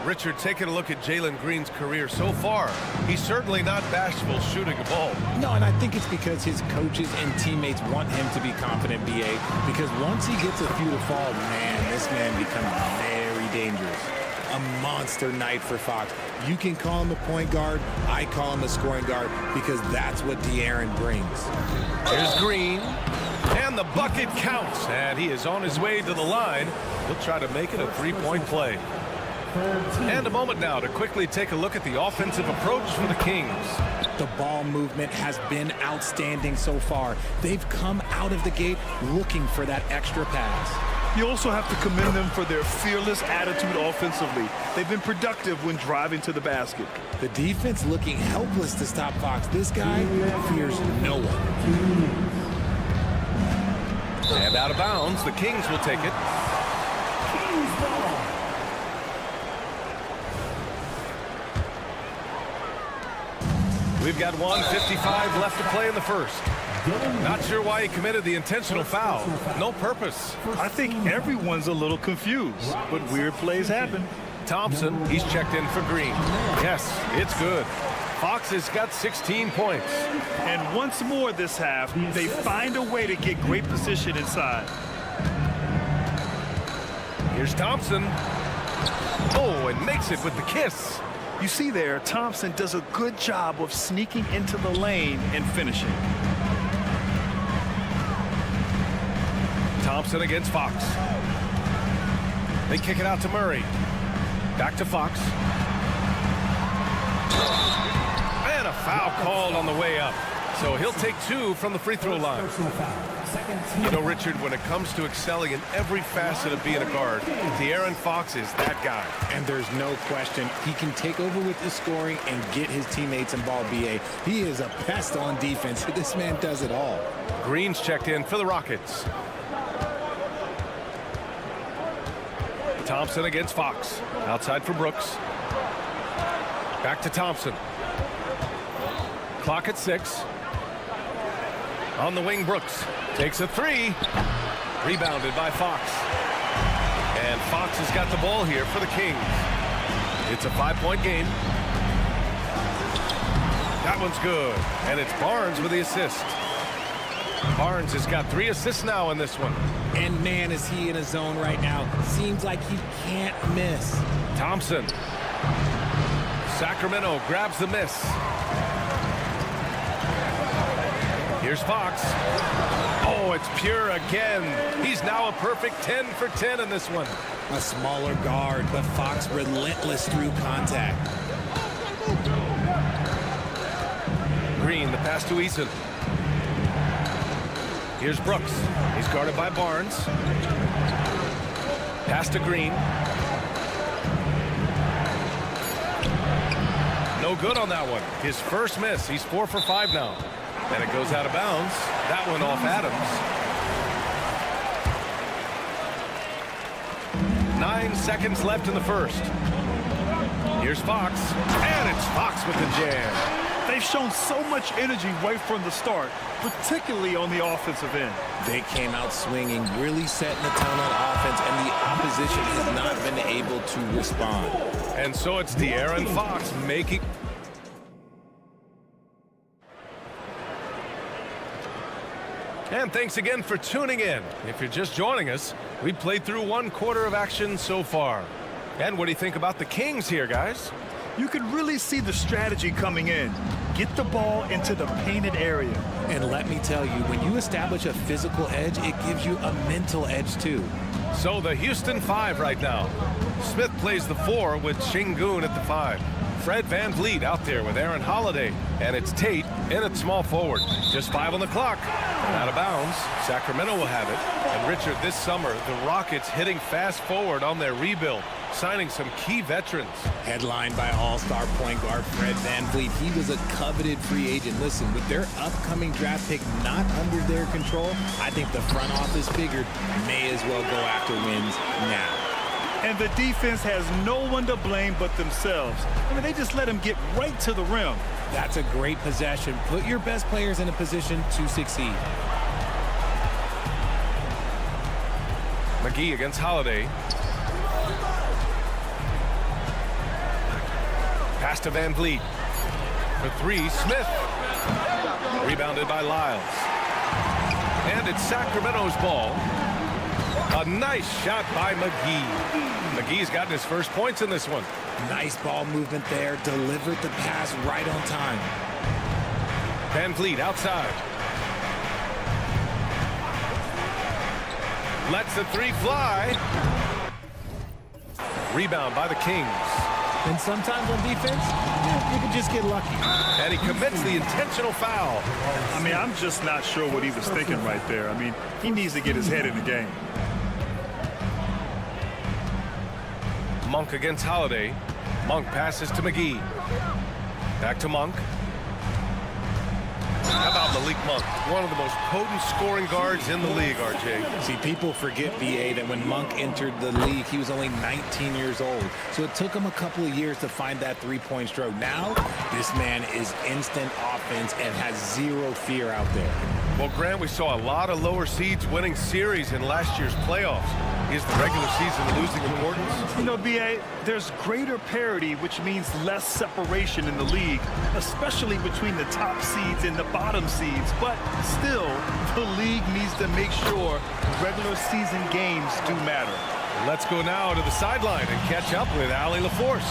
Richard, taking a look at Jalen Green's career so far, he's certainly not bashful shooting the ball. No, and I think it's because his coaches and teammates want him to be confident, B.A., because once he gets a few to fall, man, this man becomes very dangerous. A monster night for Fox. You can call him a point guard. I call him a scoring guard because that's what De'Aaron brings. Here's Green. And the bucket counts. And he is on his way to the line. He'll try to make it a three-point play. And a moment now to quickly take a look at the offensive approach for the Kings. The ball movement has been outstanding so far. They've come out of the gate looking for that extra pass. You also have to commend them for their fearless attitude offensively. They've been productive when driving to the basket. The defense looking helpless to stop Fox. This guy fears no one. And out of bounds, the Kings will take it. We've got 1:55 left to play in the first. Not sure why he committed the intentional foul. No purpose. I think everyone's a little confused, but weird plays happen. Thompson, he's checked in for Green. Yes, it's good. Fox has got 16 points. And once more this half, they find a way to get great position inside. Here's Thompson. Oh, and makes it with the kiss. You see there, Thompson does a good job of sneaking into the lane and finishing. Thompson against Fox. They kick it out to Murray. Back to Fox. And a foul called on the way up. So he'll take 2 from the free throw line. You know, Richard, when it comes to excelling in every facet of being a guard, De'Aaron Fox is that guy. And there's no question he can take over with the scoring and get his teammates involved, BA. He is a pest on defense. This man does it all. Green's checked in for the Rockets. Thompson against Fox. Outside for Brooks. Back to Thompson. Clock at 6. On the wing, Brooks takes a 3. Rebounded by Fox. And Fox has got the ball here for the Kings. It's a 5-point game. That one's good. And it's Barnes with the assist. Barnes has got 3 assists now in this one. And man, is he in a zone right now. Seems like he can't miss. Thompson. Sacramento grabs the miss. Here's Fox. Oh, it's Pure again. He's now a perfect 10 for 10 in this one. A smaller guard, but Fox relentless through contact. Green, the pass to Eason. Here's Brooks. He's guarded by Barnes. Pass to Green. No good on that one. His first miss. He's 4 for 5 now. And it goes out of bounds. That one off Adams. 9 seconds left in the first. Here's Fox. And it's Fox with the jam. They've shown so much energy right from the start, particularly on the offensive end. They came out swinging, really setting the tone on offense, and the opposition has not been able to respond. And so it's De'Aaron Fox making... And thanks again for tuning in. If you're just joining us, we played through 1 quarter of action so far. And what do you think about the Kings here, guys? You can really see the strategy coming in. Get the ball into the painted area. And let me tell you, when you establish a physical edge, it gives you a mental edge too. So the Houston 5 right now. Smith plays the 4 with Şengün at the 5. Fred VanVleet out there with Aaron Holiday. And it's Tate in at small forward. Just 5 on the clock. Out of bounds. Sacramento will have it. And Richard, this summer, the Rockets hitting fast forward on their rebuild, signing some key veterans. Headlined by all-star point guard Fred VanVleet. He was a coveted free agent. Listen, with their upcoming draft pick not under their control, I think the front office figured may as well go after wins now. And the defense has no one to blame but themselves. I mean, they just let him get right to the rim. That's a great possession. Put your best players in a position to succeed. McGee against Holiday. Pass to VanVleet. For 3, Smith. Rebounded by Lyles. And it's Sacramento's ball. A nice shot by McGee. McGee's gotten his first points in this one. Nice ball movement there. Delivered the pass right on time. VanVleet outside. Lets the 3 fly. Rebound by the Kings. And sometimes on defense, you can just get lucky. And he commits the intentional foul. I mean, I'm just not sure what he was thinking right there. I mean, he needs to get his head in the game. Monk against Holiday. Monk passes to McGee. Back to Monk. How about Malik Monk? One of the most potent scoring guards in the league, RJ. See, people forget, BA, that when Monk entered the league, he was only 19 years old. So it took him a couple of years to find that three-point stroke. Now, this man is instant offense and has zero fear out there. Well, Grant, we saw a lot of lower seeds winning series in last year's playoffs. Is the regular season losing importance? You know, BA, there's greater parity, which means less separation in the league, especially between the top seeds and the bottom seeds. But still, the league needs to make sure regular season games do matter. Let's go now to the sideline and catch up with Allie LaForce.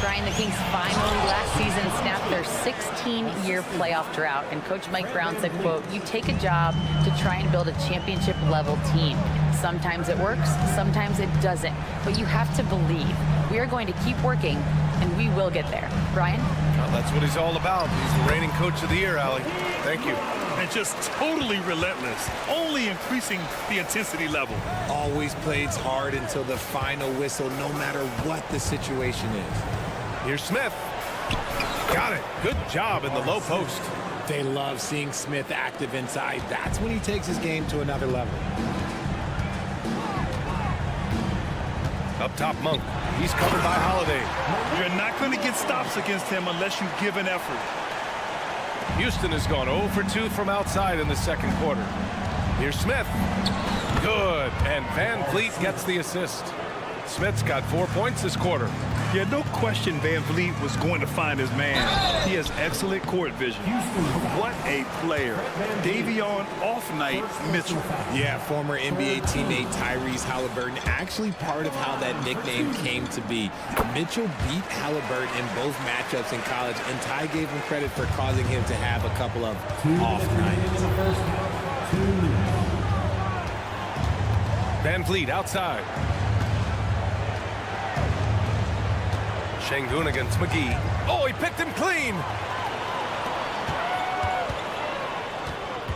Brian, the Kings finally last season snapped their 16-year playoff drought, and Coach Mike Brown said, quote, "You take a job to try and build a championship-level team. Sometimes it works, sometimes it doesn't, but you have to believe. We are going to keep working, and we will get there." Brian? Well, that's what he's all about. He's the reigning Coach of the Year, Allie. Thank you. and just totally relentless, only increasing the intensity level. Always plays hard until the final whistle, no matter what the situation is. Here's Smith. Got it. Good job in the low post. They love seeing Smith active inside. That's when he takes his game to another level. Up top, Monk. He's covered by Holiday. You're not going to get stops against him unless you give an effort. Houston has gone 0 for 2 from outside in the second quarter. Here's Smith. Good. And Van Vliet gets the assist. Smith's got 4 points this quarter. Yeah, no question Van Vliet was going to find his man. He has excellent court vision. What a player. Davion off-night Mitchell. Yeah, former NBA teammate Tyrese Halliburton, actually part of how that nickname came to be. Mitchell beat Halliburton in both matchups in college, and Ty gave him credit for causing him to have a couple of off nights. Van Vliet outside. Şengün against McGee. Oh, he picked him clean.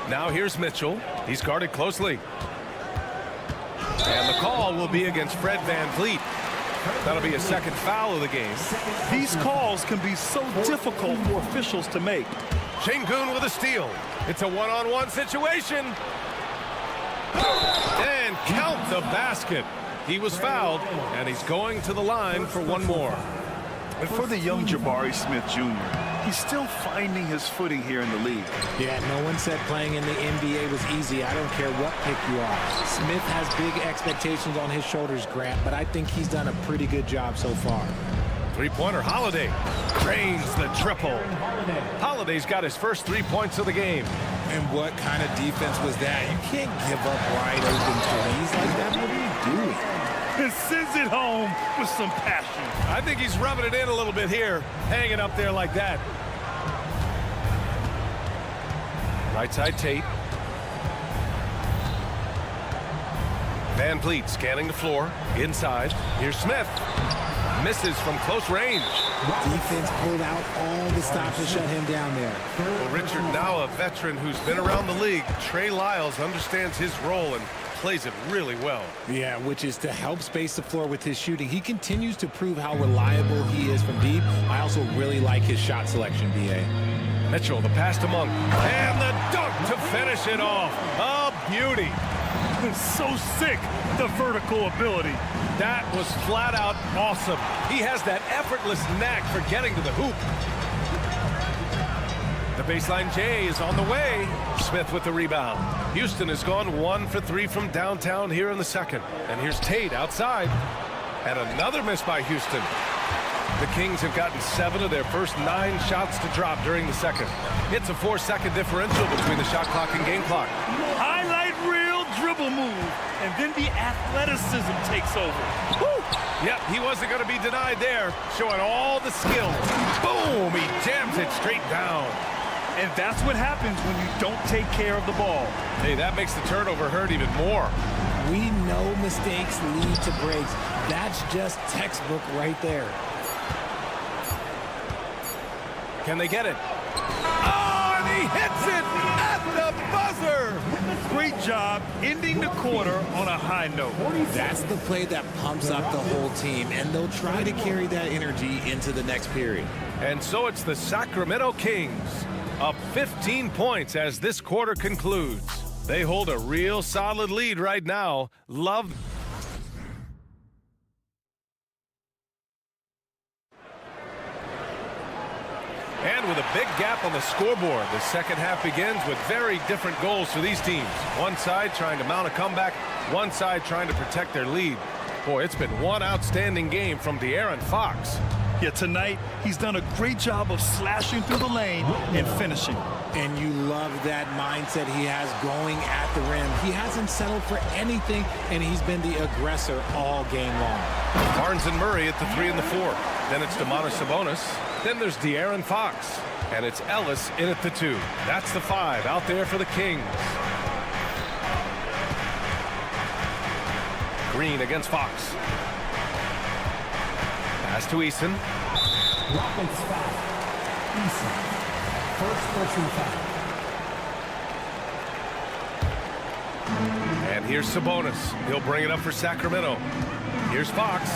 Now here's Mitchell. He's guarded closely. And the call will be against Fred Van Vliet. That'll be a second foul of the game. These calls can be so difficult for officials to make. Şengün with a steal. It's a one-on-one situation. And count the basket. He was fouled, and he's going to the line for one more. And for the young Jabari Smith Jr., he's still finding his footing here in the league. Yeah, no one said playing in the NBA was easy. I don't care what pick you are. Smith has big expectations on his shoulders, Grant, but I think he's done a pretty good job so far. Three-pointer, Holiday drains the triple. Holiday's got his first 3 points of the game. And what kind of defense was that? You can't give up wide open threes like that. What are you doing? And sends it home with some passion. I think he's rubbing it in a little bit here, hanging up there like that. Right side, Tate. Van Vliet scanning the floor. Inside. Here's Smith. Misses from close range. Defense pulled out all the stops to shut him down there. Well, Richard, now a veteran who's been around the league, Trey Lyles understands his role and plays it really well. Yeah, which is to help space the floor with his shooting. He continues to prove how reliable he is from deep. I also really like his shot selection, B.A. Mitchell, the pass to Monk. And the dunk to finish it off. A beauty. So sick, the vertical ability. That was flat out awesome. He has that effortless knack for getting to the hoop. The baseline J is on the way. Smith with the rebound. Houston has gone 1 for 3 from downtown here in the second. And here's Tate outside. And another miss by Houston. The Kings have gotten 7 of their first 9 shots to drop during the second. It's a 4-second differential between the shot clock and game clock. Highlight reel dribble move, and then the athleticism takes over. Woo! Yep, he wasn't going to be denied there, showing all the skill. Boom! He jams it straight down. And that's what happens when you don't take care of the ball. Hey, that makes the turnover hurt even more. We know mistakes lead to breaks. That's just textbook right there. Can they get it? Oh, and he hits it at the buzzer! Great job ending the quarter on a high note. That's the play that pumps up the whole team, and they'll try to carry that energy into the next period. And so it's the Sacramento Kings up 15 points as this quarter concludes. They hold a real solid lead right now. Love. And with a big gap on the scoreboard, the second half begins with very different goals for these teams. One side trying to mount a comeback, one side trying to protect their lead. Boy, it's been one outstanding game from De'Aaron Fox. Yeah, tonight he's done a great job of slashing through the lane and finishing. And you love that mindset he has going at the rim. He hasn't settled for anything, and he's been the aggressor all game long. Barnes and Murray at the 3 and the 4. Then it's Domantas Sabonis. Then there's De'Aaron Fox. And it's Ellis in at the 2. That's the 5 out there for the Kings. Green against Fox. Pass to Eason. Rockets foul. Eason. First personal foul. And here's Sabonis. He'll bring it up for Sacramento. Here's Fox.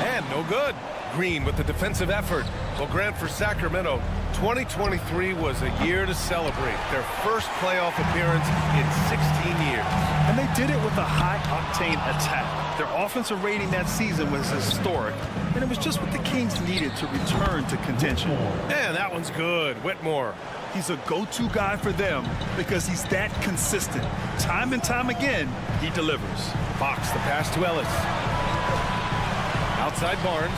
And no good. Green with the defensive effort. Well, Grant, for Sacramento, 2023 was a year to celebrate. Their first playoff appearance in 16 years. And they did it with a high-octane attack. Their offensive rating that season was historic, and it was just what the Kings needed to return to contention. And that one's good. Whitmore. He's a go-to guy for them because he's that consistent. Time and time again, he delivers. Fox, the pass to Ellis. Outside Barnes.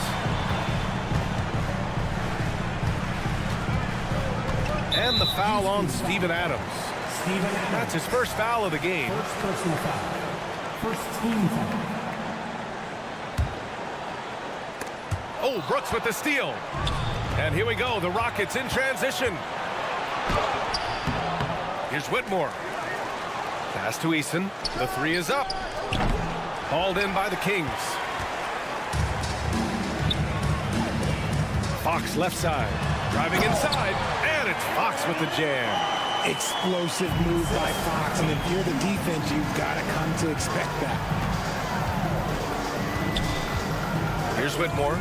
And the foul on Steven Adams. That's his first foul of the game. First personal foul. First team foul. Oh, Brooks with the steal. And here we go. The Rockets in transition. Here's Whitmore. Pass to Eason. The three is up. Hauled in by the Kings. Fox left side. Driving inside. And it's Fox with the jam. Explosive move by Fox, and if you're the defense, you've got to come to expect that. Here's Whitmore.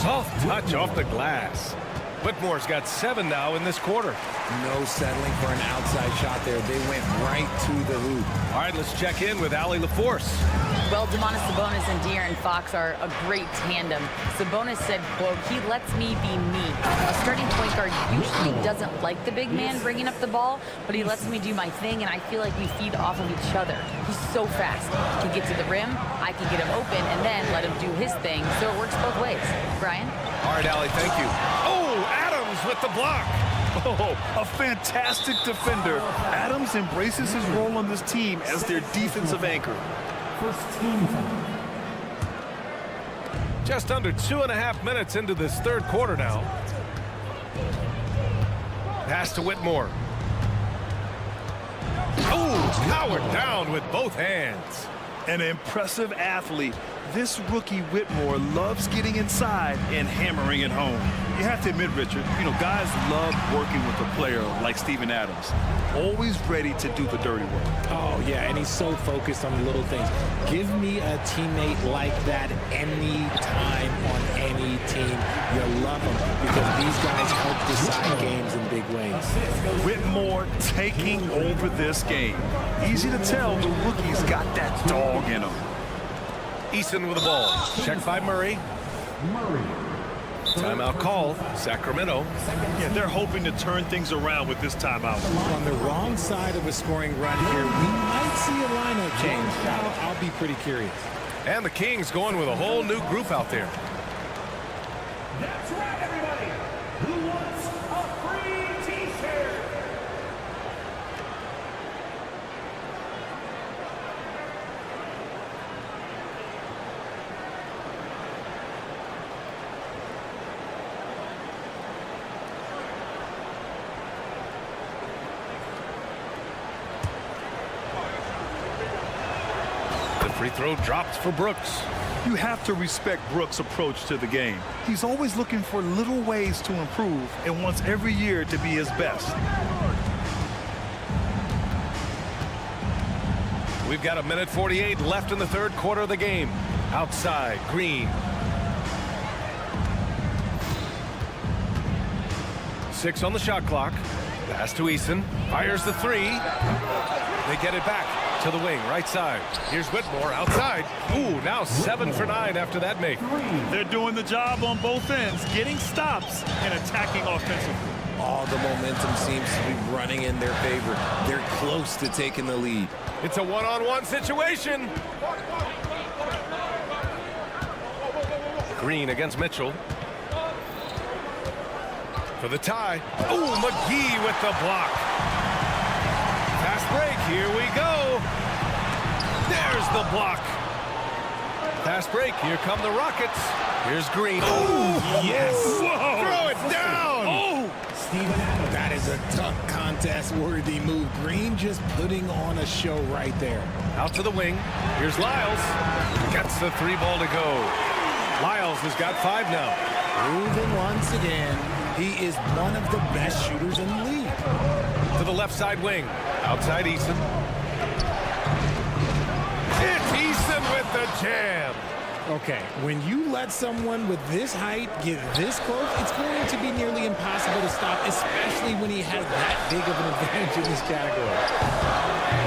Soft touch off the glass. Whitmore's got 7 now in this quarter. No settling for an outside shot there. They went right to the hoop. All right, let's check in with Allie LaForce. Well, Domantas Sabonis and De'Aaron Fox are a great tandem. Sabonis said, quote, he lets me be me. A starting point guard usually doesn't like the big man bringing up the ball, but he lets me do my thing, and I feel like we feed off of each other. He's so fast. He can get to the rim, I can get him open, and then let him do his thing, so it works both ways. Brian? All right, Allie, thank you. Oh, Adams with the block. Oh, a fantastic defender. Adams embraces his role on this team as their defensive anchor. First team foul. Just under 2.5 minutes into this third quarter now. Pass to Whitmore. Oh, powered down with both hands. An impressive athlete. This rookie Whitmore loves getting inside and hammering it home. You have to admit, Richard, guys love working with a player like Steven Adams. Always ready to do the dirty work. Oh, yeah, and he's so focused on the little things. Give me a teammate like that any time on any team. You love them because these guys help decide games in big ways. Whitmore taking over this game. Easy to tell the rookie's got that dog in him. Eason with the ball. Checked by Murray. Timeout call. Sacramento. Yeah, they're hoping to turn things around with this timeout. On the wrong side of a scoring run here, we might see a lineup change. I'll be pretty curious. And the Kings going with a whole new group out there. That's right, everybody. Who wants a free t-shirt? Free throw dropped for Brooks. You have to respect Brooks' approach to the game. He's always looking for little ways to improve and wants every year to be his best. We've got 1:48 left in the third quarter of the game. Outside, Green. 6 on the shot clock. Pass to Eason. Fires the three. They get it back to the wing, right side. Here's Whitmore outside. Ooh, now 7 for 9 after that make. They're doing the job on both ends, getting stops and attacking offensively. All the momentum seems to be running in their favor. They're close to taking the lead. It's a one-on-one situation. Green against Mitchell. For the tie. Ooh, McGee with the block. Fast break, here we go. There's the block. Fast break, here come the Rockets. Here's Green. Oh, yes. Whoa. Throw it down. Oh, that is a tough contest-worthy move. Green just putting on a show right there. Out to the wing. Here's Lyles. Gets the 3 ball to go. Lyles has got 5 now. Proven once again, he is one of the best shooters in the league. To the left side wing. Outside Eason. It's Eason with the jam. Okay, when you let someone with this height get this close, it's going to be nearly impossible to stop, especially when he has that big of an advantage in this category.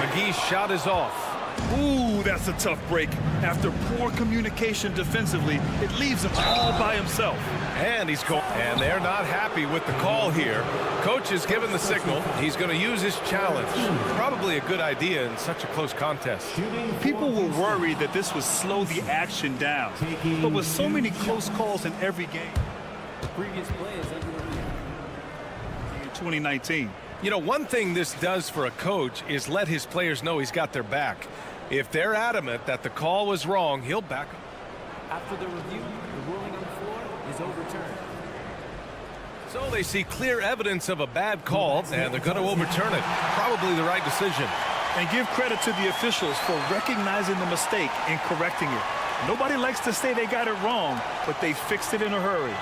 McGee's shot is off. Ooh, that's a tough break. After poor communication defensively, it leaves him all by himself. And he's going. And they're not happy with the call here. Coach has given the signal. He's going to use his challenge. Probably a good idea in such a close contest. People were worried that this would slow the action down. But with so many close calls in every game. The previous play is under review. In 2019. You know, one thing this does for a coach is let his players know he's got their back. If they're adamant that the call was wrong, he'll back up. After the review, the ruling on the floor is overturned. So they see clear evidence of a bad call, and they're going to overturn it. Probably the right decision. And give credit to the officials for recognizing the mistake and correcting it. Nobody likes to say they got it wrong, but they fixed it in a hurry.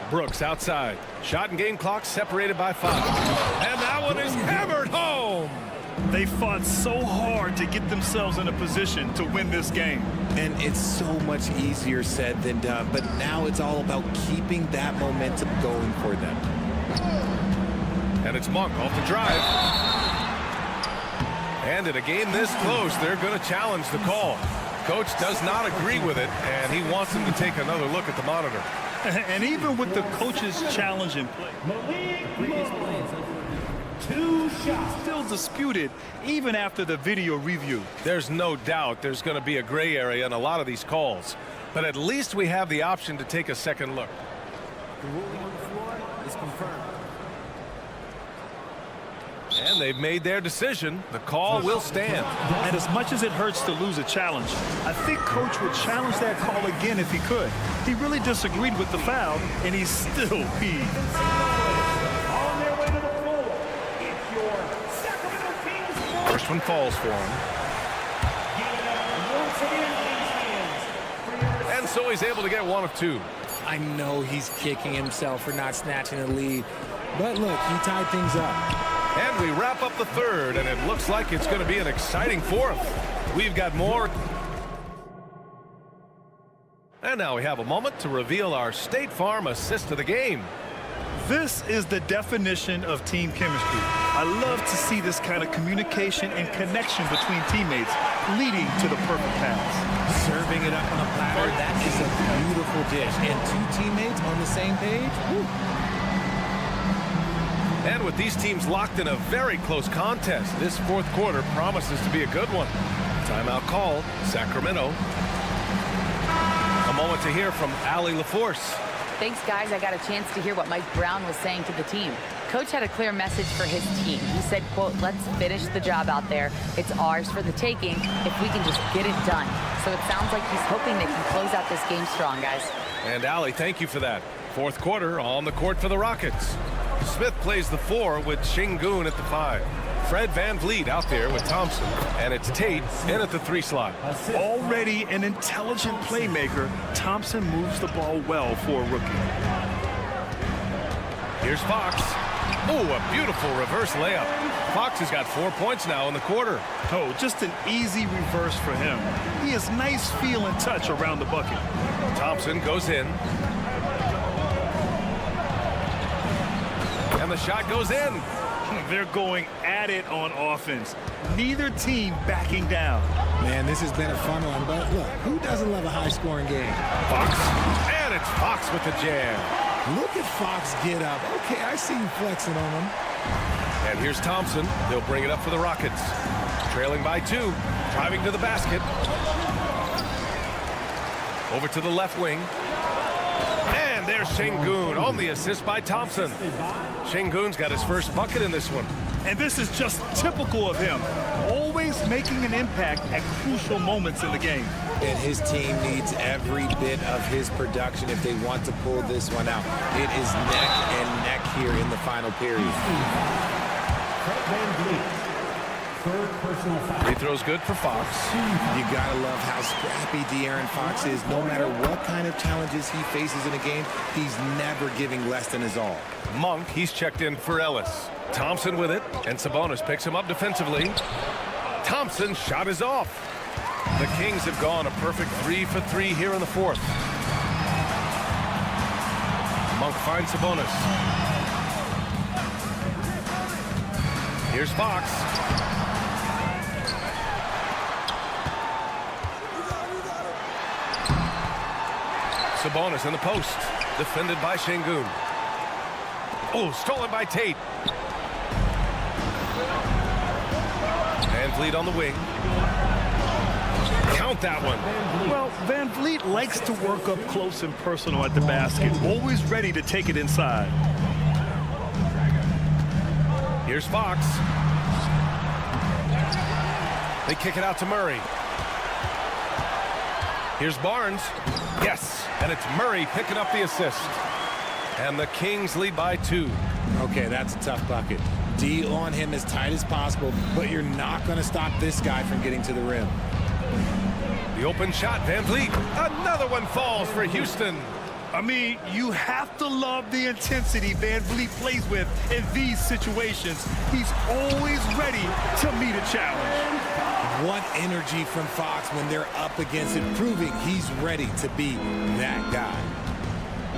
Brooks outside. Shot and game clock separated by 5. And that one is hammered home. They fought so hard to get themselves in a position to win this game. And it's so much easier said than done, but now it's all about keeping that momentum going for them. And it's Monk off the drive. And in a game this close, they're going to challenge the call. Coach does not agree with it, and he wants them to take another look at the monitor. And even with the coach's challenge in play, The previous play is under review. 2 shots still disputed even after the video review. There's no doubt there's going to be a gray area in a lot of these calls, but at least we have the option to take a second look. The ruling on the floor is confirmed. And they've made their decision. The call will stand. And as much as it hurts to lose a challenge, I think Coach would challenge that call again if he could. He really disagreed with the foul, and he's still peeved. On their way to the floor, it's your Sacramento Kings. First one falls for him. Once again, And so he's able to get one of 2. I know he's kicking himself for not snatching the lead, but look, he tied things up. And we wrap up the third, and it looks like it's going to be an exciting fourth. We've got more. And now we have a moment to reveal our State Farm assist of the game. This is the definition of team chemistry. I love to see this kind of communication and connection between teammates leading to the perfect pass. Serving it up on a platter, that is a beautiful dish. And 2 teammates on the same page? Woo. And with these teams locked in a very close contest, this fourth quarter promises to be a good one. Timeout called, Sacramento. A moment to hear from Allie LaForce. Thanks, guys. I got a chance to hear what Mike Brown was saying to the team. Coach had a clear message for his team. He said, quote, let's finish the job out there. It's ours for the taking if we can just get it done. So it sounds like he's hoping they can close out this game strong, guys. And Allie, thank you for that. Fourth quarter on the court for the Rockets. Smith plays the 4 with Shingun at the 5. Fred Van Vliet out there with Thompson. And it's Tate in at the 3 slot. Already an intelligent playmaker, Thompson moves the ball well for a rookie. Here's Fox. Oh, a beautiful reverse layup. Fox has got 4 points now in the quarter. Oh, just an easy reverse for him. He has nice feel and touch around the bucket. Thompson goes in. And the shot goes in. They're going at it on offense. Neither team backing down. Man, this has been a fun one, but look, who doesn't love a high-scoring game? Fox. And it's Fox with the jam. Look at Fox get up. Okay, I see you flexing on him. And here's Thompson. They'll bring it up for the Rockets. Trailing by 2. Driving to the basket. Over to the left wing. And there's Shingun on the assist by Thompson. Shingun's got his first bucket in this one. And this is just typical of him. Always making an impact at crucial moments in the game. And his team needs every bit of his production if they want to pull this one out. It is neck and neck here in the final period. third personal foul. Free throw's good for Fox. You gotta love how scrappy De'Aaron Fox is. No matter what kind of challenges he faces in a game, he's never giving less than his all. Monk, he's checked in for Ellis. Thompson with it, and Sabonis picks him up defensively. Thompson's shot is off. The Kings have gone a perfect 3 for 3 here in the fourth. Monk finds Sabonis. Here's Fox. Sabonis in the post. Defended by Şengün. Oh, stolen by Tate. Van Vliet on the wing. Count that one. Well, Van Vliet likes to work up close and personal at the basket, always ready to take it inside. Here's Fox. They kick it out to Murray. Here's Barnes. Yes, and it's Murray picking up the assist. And the Kings lead by 2. Okay, that's a tough bucket. D on him as tight as possible, but you're not going to stop this guy from getting to the rim. The open shot, Van Vliet. Another one falls for Houston. I mean, you have to love the intensity Van Vliet plays with in these situations. He's always ready to meet a challenge. What energy from Fox when they're up against it, proving he's ready to be that guy.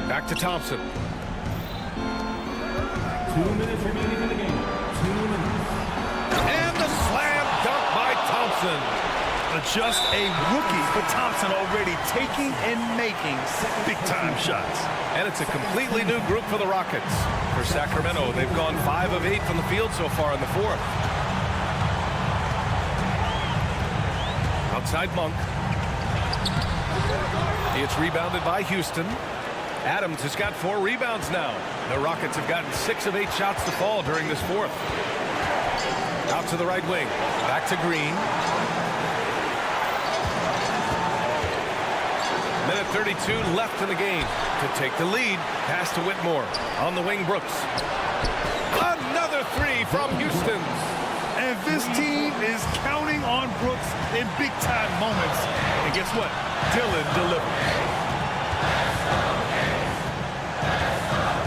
Back to Thompson. 2 minutes remaining in the game. 2 minutes. And the slam dunk by Thompson. Just a rookie, but Thompson already taking and making big-time shots. And it's a completely new group for the Rockets. For Sacramento, they've gone 5 of 8 from the field so far in the fourth. Outside Monk. It's rebounded by Houston. Adams has got 4 rebounds now. The Rockets have gotten 6 of 8 shots to fall during this fourth. Out to the right wing. Back to Green. Minute 32 left in the game. To take the lead, pass to Whitmore. On the wing, Brooks. Another 3 from Houston. And this team is counting on Brooks in big-time moments. And guess what? Dillon delivers.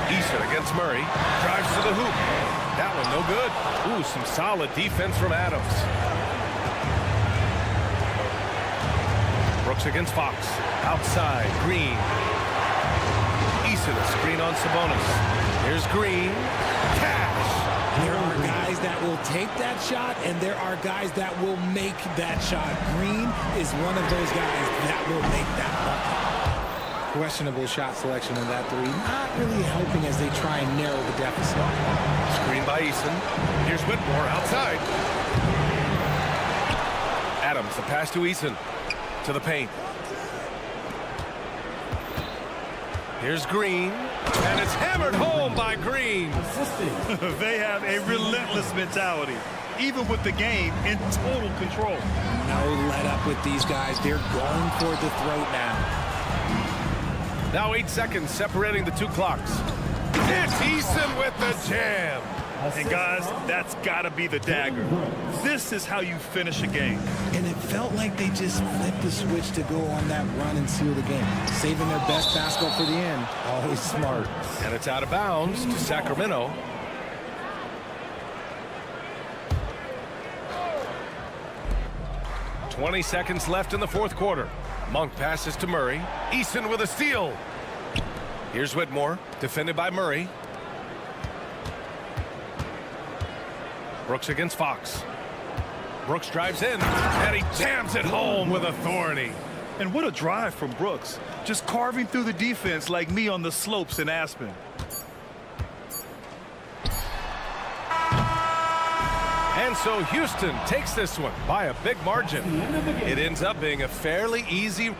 Eason against Murray. Drives to the hoop. That one no good. Ooh, some solid defense from Adams. Brooks against Fox. Outside, Green. Eason, a screen on Sabonis. Here's Green. Cash. There are guys that will take that shot, and there are guys that will make that shot. Green is one of those guys that will make that bucket. Questionable shot selection on that 3. Not really helping as they try and narrow the deficit. Screen by Eason. Here's Whitmore outside. Adams, the pass to Eason. To the paint. Here's Green. And it's hammered home by Green. They have a relentless mentality, even with the game in total control. No let up with these guys. They're going for the throat now. Now 8 seconds separating the 2 clocks. It's Eason with the jam. And guys, that's got to be the dagger. This is how you finish a game. And it felt like they just flipped the switch to go on that run and seal the game. Saving their best basketball for the end. Always smart. And it's out of bounds to Sacramento. .20 seconds left in the fourth quarter. Monk passes to Murray. Eason with a steal. Here's Whitmore, defended by Murray. Brooks against Fox. Brooks drives in, and he jams it home with authority. And what a drive from Brooks. Just carving through the defense like me on the slopes in Aspen. And so Houston takes this one by a big margin. It ends up being a fairly easy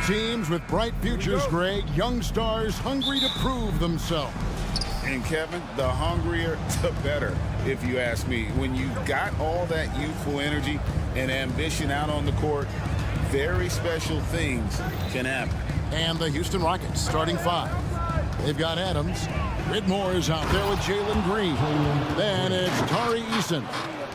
teams with bright futures, Greg. Young stars hungry to prove themselves. And Kevin, the hungrier, the better, if you ask me. When you've got all that youthful energy and ambition out on the court, very special things can happen. And the Houston Rockets starting 5. They've got Adams. Whitmore is out there with Jalen Green. Then it's Tari Eason.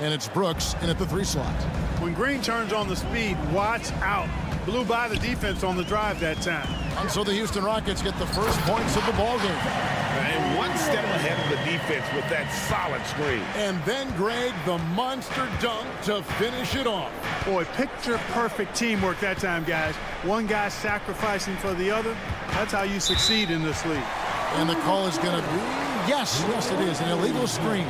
And it's Brooks in at the 3 slot. When Green turns on the speed, watch out. Blew by the defense on the drive that time. And so the Houston Rockets get the first points of the ball game. And one step ahead of the defense with that solid screen. And then, Greg, the monster dunk to finish it off. Boy, picture-perfect teamwork that time, guys. One guy sacrificing for the other. That's how you succeed in this league. And the call is going to be, yes, it is, an illegal screen.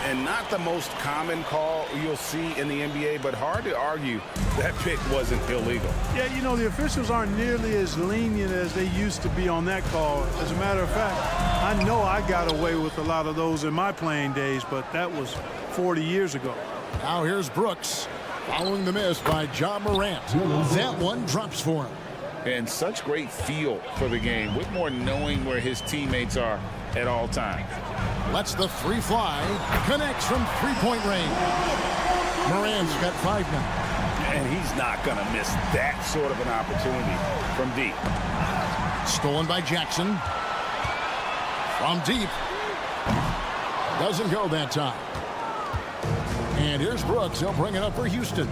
And not the most common call you'll see in the NBA, but hard to argue that pick wasn't illegal. Yeah, you know, the officials aren't nearly as lenient as they used to be on that call. As a matter of fact, I know I got away with a lot of those in my playing days, but that was 40 years ago. Now here's Brooks following the miss by Ja Morant. That one drops for him. And such great feel for the game. Whitmore knowing where his teammates are at all times. Lets the 3 fly. Connects from 3-point range. Morant's got 5 now. And he's not going to miss that sort of an opportunity from deep. Stolen by Jackson. From deep. Doesn't go that time. And here's Brooks. He'll bring it up for Houston.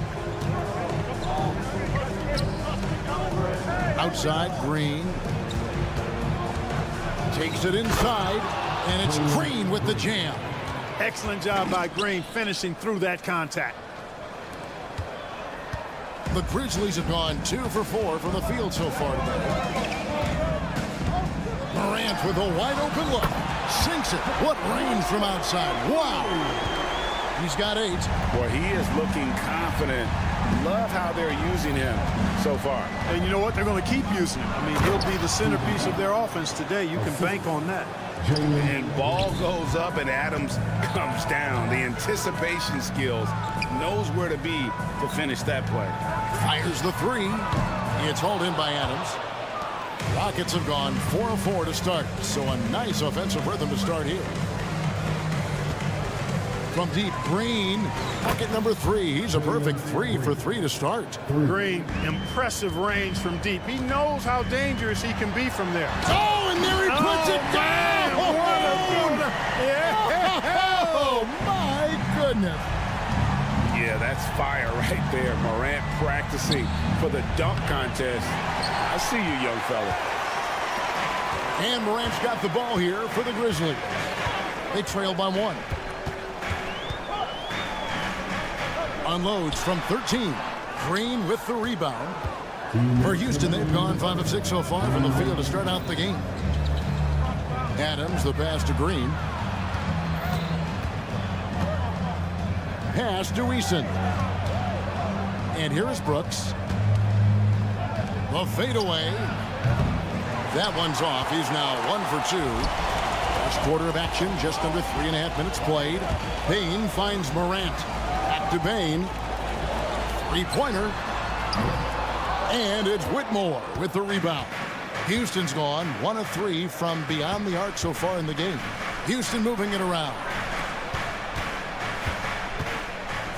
Outside, Green. Takes it inside, and it's Green with the jam. Excellent job by Green finishing through that contact. The Grizzlies have gone 2 for 4 from the field so far today. Morant with a wide open look. Sinks it. What range from outside. Wow. He's got 8. Boy, he is looking confident. Love how they're using him so far. And you know what? They're going to keep using him. I mean, he'll be the centerpiece of their offense today. You can bank on that. And ball goes up and Adams comes down. The anticipation skills, knows where to be to finish that play. Fires the 3. It's hauled in by Adams. Rockets have gone 4 of 4 to start. So a nice offensive rhythm to start here. From deep, Green, bucket number 3. He's a perfect 3 for 3 to start. Green, impressive range from deep. He knows how dangerous he can be from there. Oh, and there he puts it down! Oh, my goodness. Yeah, that's fire right there. Morant practicing for the dunk contest. I see you, young fella. And Morant's got the ball here for the Grizzlies. They trail by 1. Unloads from 13. Green with the rebound. For Houston, they've gone 5 of 6 so far from the field to start out the game. Adams, the pass to Green. Pass to Eason. And here's Brooks. The fadeaway. That one's off. He's now 1 for 2. First quarter of action, just under 3.5 minutes played. Payne finds Morant. Back to Payne. 3-pointer. And it's Whitmore with the rebound. Houston's gone 1 of 3 from beyond the arc so far in the game. Houston moving it around.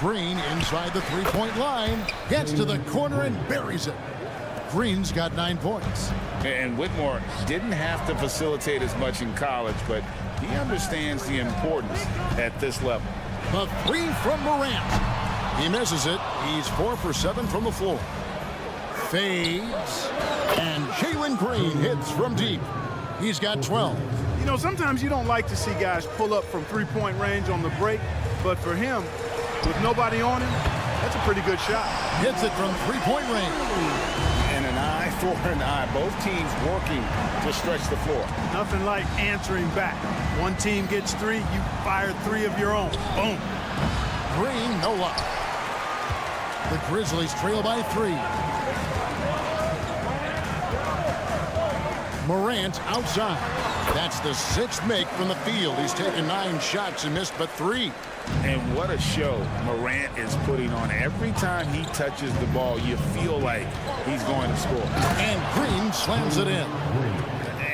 Green inside the 3-point line. Gets to the corner and buries it. Green's got 9 points. And Whitmore didn't have to facilitate as much in college, but he understands the importance at this level. The 3 from Morant. He misses it. He's 4 for 7 from the floor. Fades. And Jalen Green hits from deep. He's got 12. You know, sometimes you don't like to see guys pull up from 3-point range on the break, but for him, with nobody on him, that's a pretty good shot. Hits it from 3-point range. And an eye for an eye. Both teams working to stretch the floor. Nothing like answering back. One team gets 3, you fire 3 of your own. Boom. Green, no luck. The Grizzlies trail by 3. Morant outside. That's the 6th make from the field. He's taken 9 shots and missed but 3. And what a show Morant is putting on. Every time he touches the ball, you feel like he's going to score. And Green slams it in.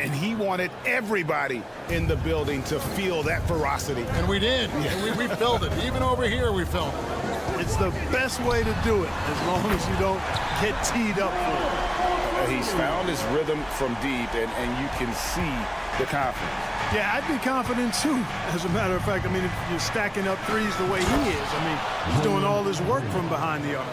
And he wanted everybody in the building to feel that ferocity. And we did. And we felt it. Even over here, we felt it. It's the best way to do it, as long as you don't get teed up for it. He's found his rhythm from deep, and you can see the confidence. Yeah, I'd be confident too. As a matter of fact, I mean, if you're stacking up threes the way he is, I mean, he's doing all his work from behind the arc.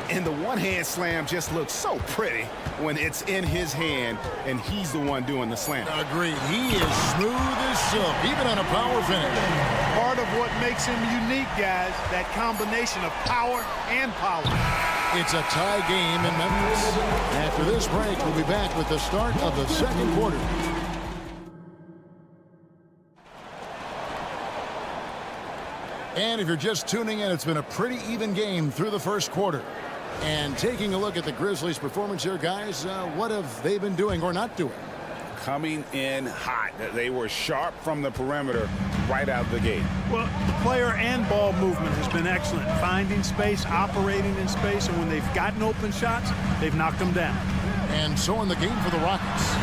And the one-hand slam just looks so pretty when it's in his hand and he's the one doing the slam. Agreed. He is smooth as silk, even on a power finish. Part of what makes him unique, guys, that combination of power and power. It's a tie game in Memphis. After this break, we'll be back with the start of the second quarter. And if you're just tuning in, it's been a pretty even game through the first quarter. And taking a look at the Grizzlies' performance here, guys, what have they been doing or not doing? Coming in hot. They were sharp from the perimeter right out the gate. Well, the player and ball movement has been excellent. Finding space, operating in space, and when they've gotten open shots, they've knocked them down. And so in the game for the Rockets,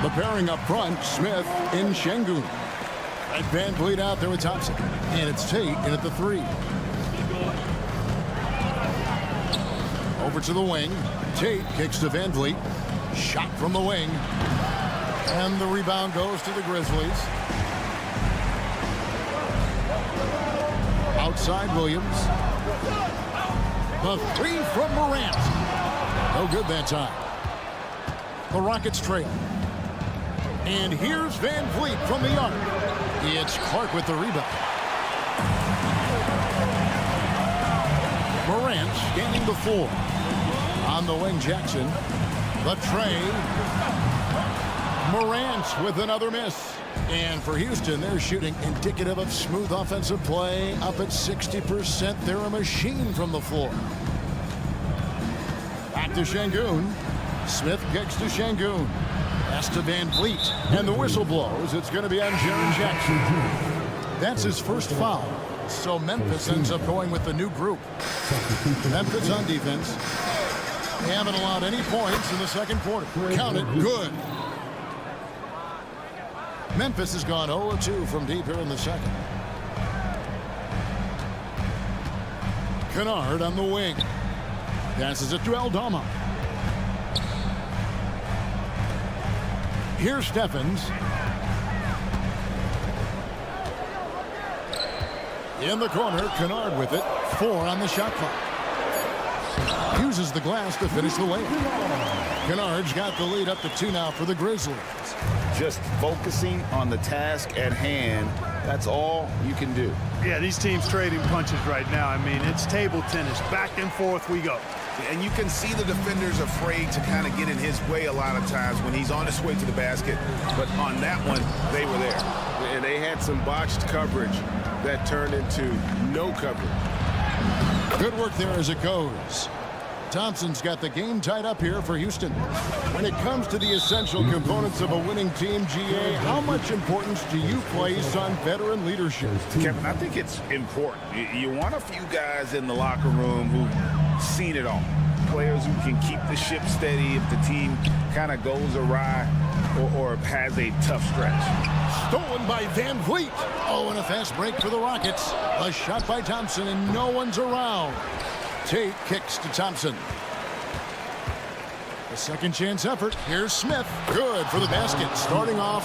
the pairing up front, Smith in Şengün. And Van Vliet out there with Thompson. And it's Tate in at the 3. Over to the wing. Tate kicks to Van Vliet. Shot from the wing. And the rebound goes to the Grizzlies. Outside Williams. The 3 from Morant. No good that time. The Rockets trail. And here's Van Vliet from the arc. It's Clark with the rebound. Morant scanning the floor. On the wing, Jackson. The tray. Morant with another miss. And for Houston, they're shooting indicative of smooth offensive play. Up at 60%. They're a machine from the floor. Back to Şengün. Smith kicks to Şengün. Pass to Van Vliet. And the whistle blows. It's going to be on Jaren Jackson. That's his first foul. So Memphis ends up going with the new group. Memphis on defense. They haven't allowed any points in the second quarter. Count it. Good. Memphis has gone 0-2 from deep here in the second. Kennard on the wing. Passes it to Aldama. Here's Stephens. In the corner, Kennard with it. 4 on the shot clock. Uses the glass to finish the layup. Kennard's got the lead up to 2 now for the Grizzlies. Just focusing on the task at hand. That's all you can do. Yeah, these teams trading punches right now. I mean, it's table tennis. Back and forth we go. And you can see the defenders afraid to kind of get in his way a lot of times when he's on his way to the basket. But on that one, they were there. And they had some botched coverage that turned into no coverage. Good work there as it goes. Thompson's got the game tied up here for Houston. When it comes to the essential components of a winning team, GA, how much importance do you place on veteran leadership? Kevin, I think it's important. You want a few guys in the locker room who've seen it all. Players who can keep the ship steady if the team kind of goes awry or has a tough stretch. Stolen by Van Vliet. Oh, and a fast break for the Rockets. A shot by Thompson, and no one's around. Tate kicks to Thompson. A second chance effort. Here's Smith. Good for the basket. Starting off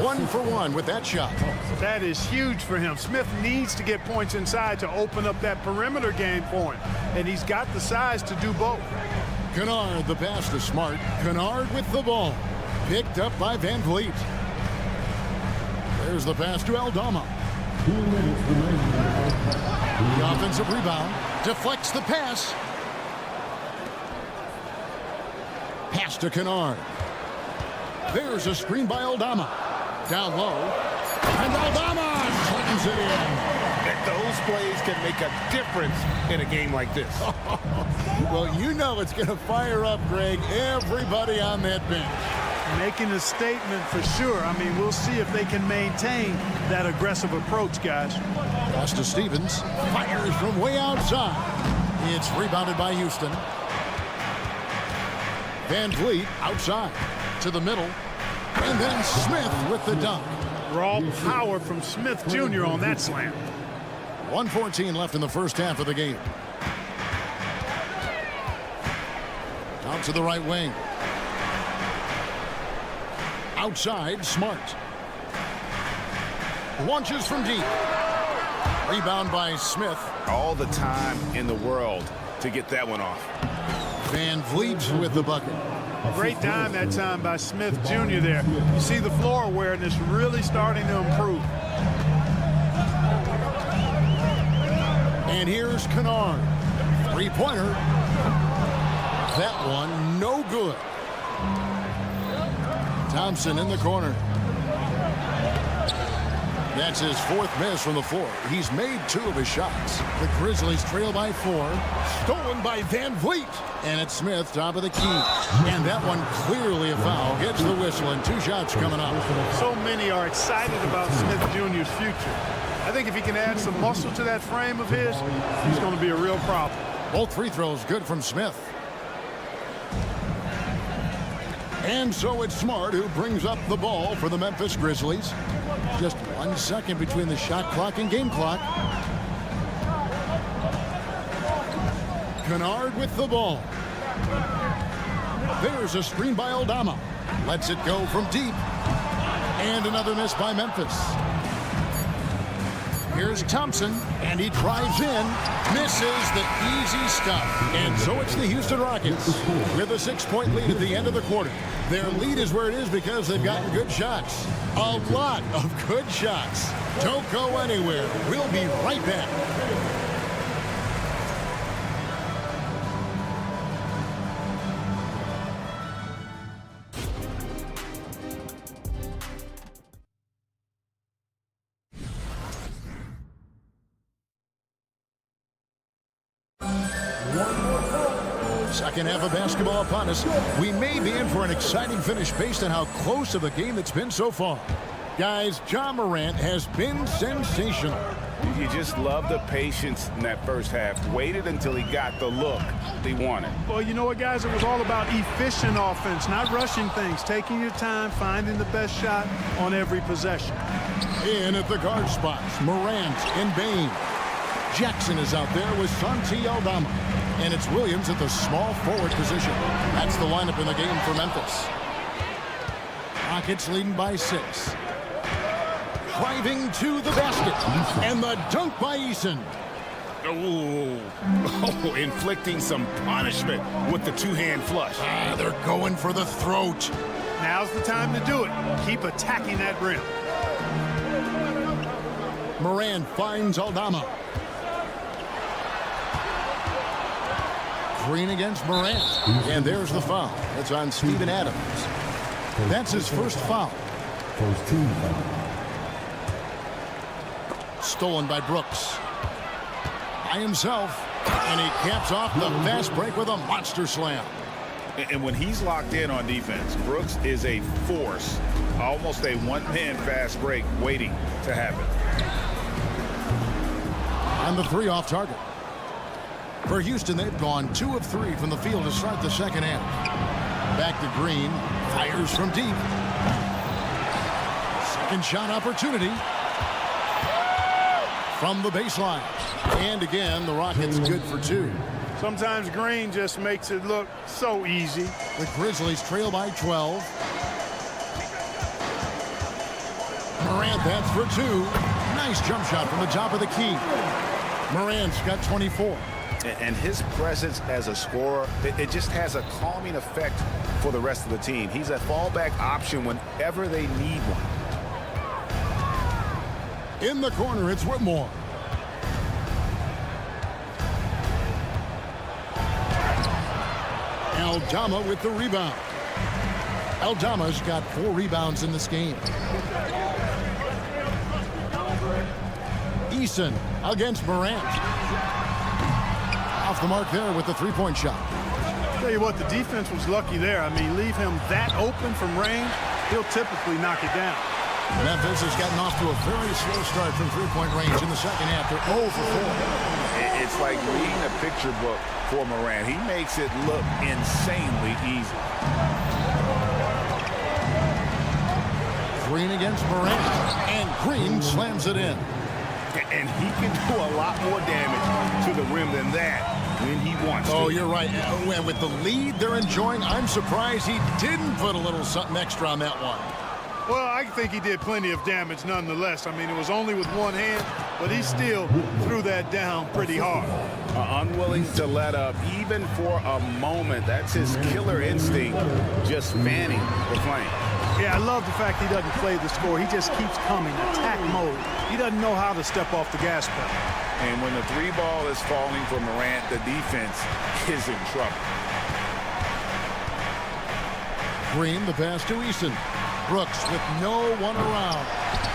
1 for 1 with that shot. That is huge for him. Smith needs to get points inside to open up that perimeter game for him. And he's got the size to do both. Kennard, the pass to Smart. Kennard with the ball. Picked up by Van Vliet. There's the pass to Aldama. The offensive rebound. Deflects the pass. Pass to Kennard. There's a screen by Aldama. Down low. And Aldama slams it in. Those plays can make a difference in a game like this. Well, you know it's going to fire up, Greg, everybody on that bench. Making a statement for sure. I mean, we'll see if they can maintain that aggressive approach, guys. Pass to Stevens. Fires from way outside. It's rebounded by Houston. Van Vliet outside to the middle. And then Smith with the dunk. Raw power from Smith Jr. on that slam. 1:14 left in the first half of the game. Out to the right wing. Outside, Smart. Launches from deep. Rebound by Smith. All the time in the world to get that one off. Van Vliet with the bucket. Great dime that time by Smith Jr. there. You see the floor awareness really starting to improve. And here's Kennard. Three-pointer. That one no good. Thompson in the corner. That's his fourth miss from the floor. He's made 2 of his shots. The Grizzlies trail by 4. Stolen by Van Vliet. And it's Smith, top of the key. And that one clearly a foul. Gets the whistle and 2 shots coming up. So many are excited about Smith Jr.'s future. I think if he can add some muscle to that frame of his, he's going to be a real problem. Both free throws good from Smith. And so it's Smart who brings up the ball for the Memphis Grizzlies. Just 1 second between the shot clock and game clock. Kennard with the ball. There's a screen by Aldama. Lets it go from deep. And another miss by Memphis. Here's Thompson, and he drives in, misses the easy stuff. And so it's the Houston Rockets with a 6-point lead at the end of the quarter. Their lead is where it is because they've gotten good shots. A lot of good shots. Don't go anywhere. We'll be right back. Second half of basketball upon us. We may be in for an exciting finish based on how close of a game it's been so far. Guys, Ja Morant has been sensational. You just love the patience in that first half. Waited until he got the look he wanted. Well, you know what, guys? It was all about efficient offense, not rushing things, taking your time, finding the best shot on every possession. In at the guard spots, Morant and Bain. Jackson is out there with Santi Aldama. And it's Williams at the small forward position. That's the lineup in the game for Memphis. Rockets leading by 6. Driving to the basket. And the dunk by Eason. Oh, inflicting some punishment with the 2-hand flush. They're going for the throat. Now's the time to do it. Keep attacking that rim. Morant finds Aldama. Green against Morant. And there's the foul. It's on Steven Adams. That's his first foul. First team foul. Stolen by Brooks. By himself. And he caps off the fast break with a monster slam. And when he's locked in on defense, Brooks is a force. Almost a one-man fast break waiting to happen. On the 3 off target. For Houston, they've gone 2 of 3 from the field to start the second half. Back to Green. Fires from deep. Second shot opportunity. From the baseline. And again, the Rockets good for 2. Sometimes Green just makes it look so easy. The Grizzlies trail by 12. Morant, that's for 2. Nice jump shot from the top of the key. Morant's got 24. And his presence as a scorer, it just has a calming effect for the rest of the team. He's a fallback option whenever they need one. In the corner, it's Whitmore. Aldama with the rebound. Aldama's got 4 rebounds in this game. Eason against Morant. Off the mark there with the 3-point shot. Tell you what, the defense was lucky there. I mean, leave him that open from range, he'll typically knock it down. Memphis has gotten off to a very slow start from three-point range in the second half. They're 0 for 4. It's like reading a picture book for Morant. He makes it look insanely easy. Green against Morant, and Green slams it in. And he can do a lot more damage to the rim than that when he wants to. Oh, you're right. And with the lead they're enjoying, I'm surprised he didn't put a little something extra on that one. Well, I think he did plenty of damage nonetheless. I mean, it was only with one hand, but he still threw that down pretty hard. Unwilling to let up, even for a moment. That's his killer instinct, just fanning the flame. Yeah, I love the fact he doesn't play the score. He just keeps coming, attack mode. He doesn't know how to step off the gas pedal. And when the three ball is falling for Morant, the defense is in trouble. Green, the pass to Easton. Brooks with no one around.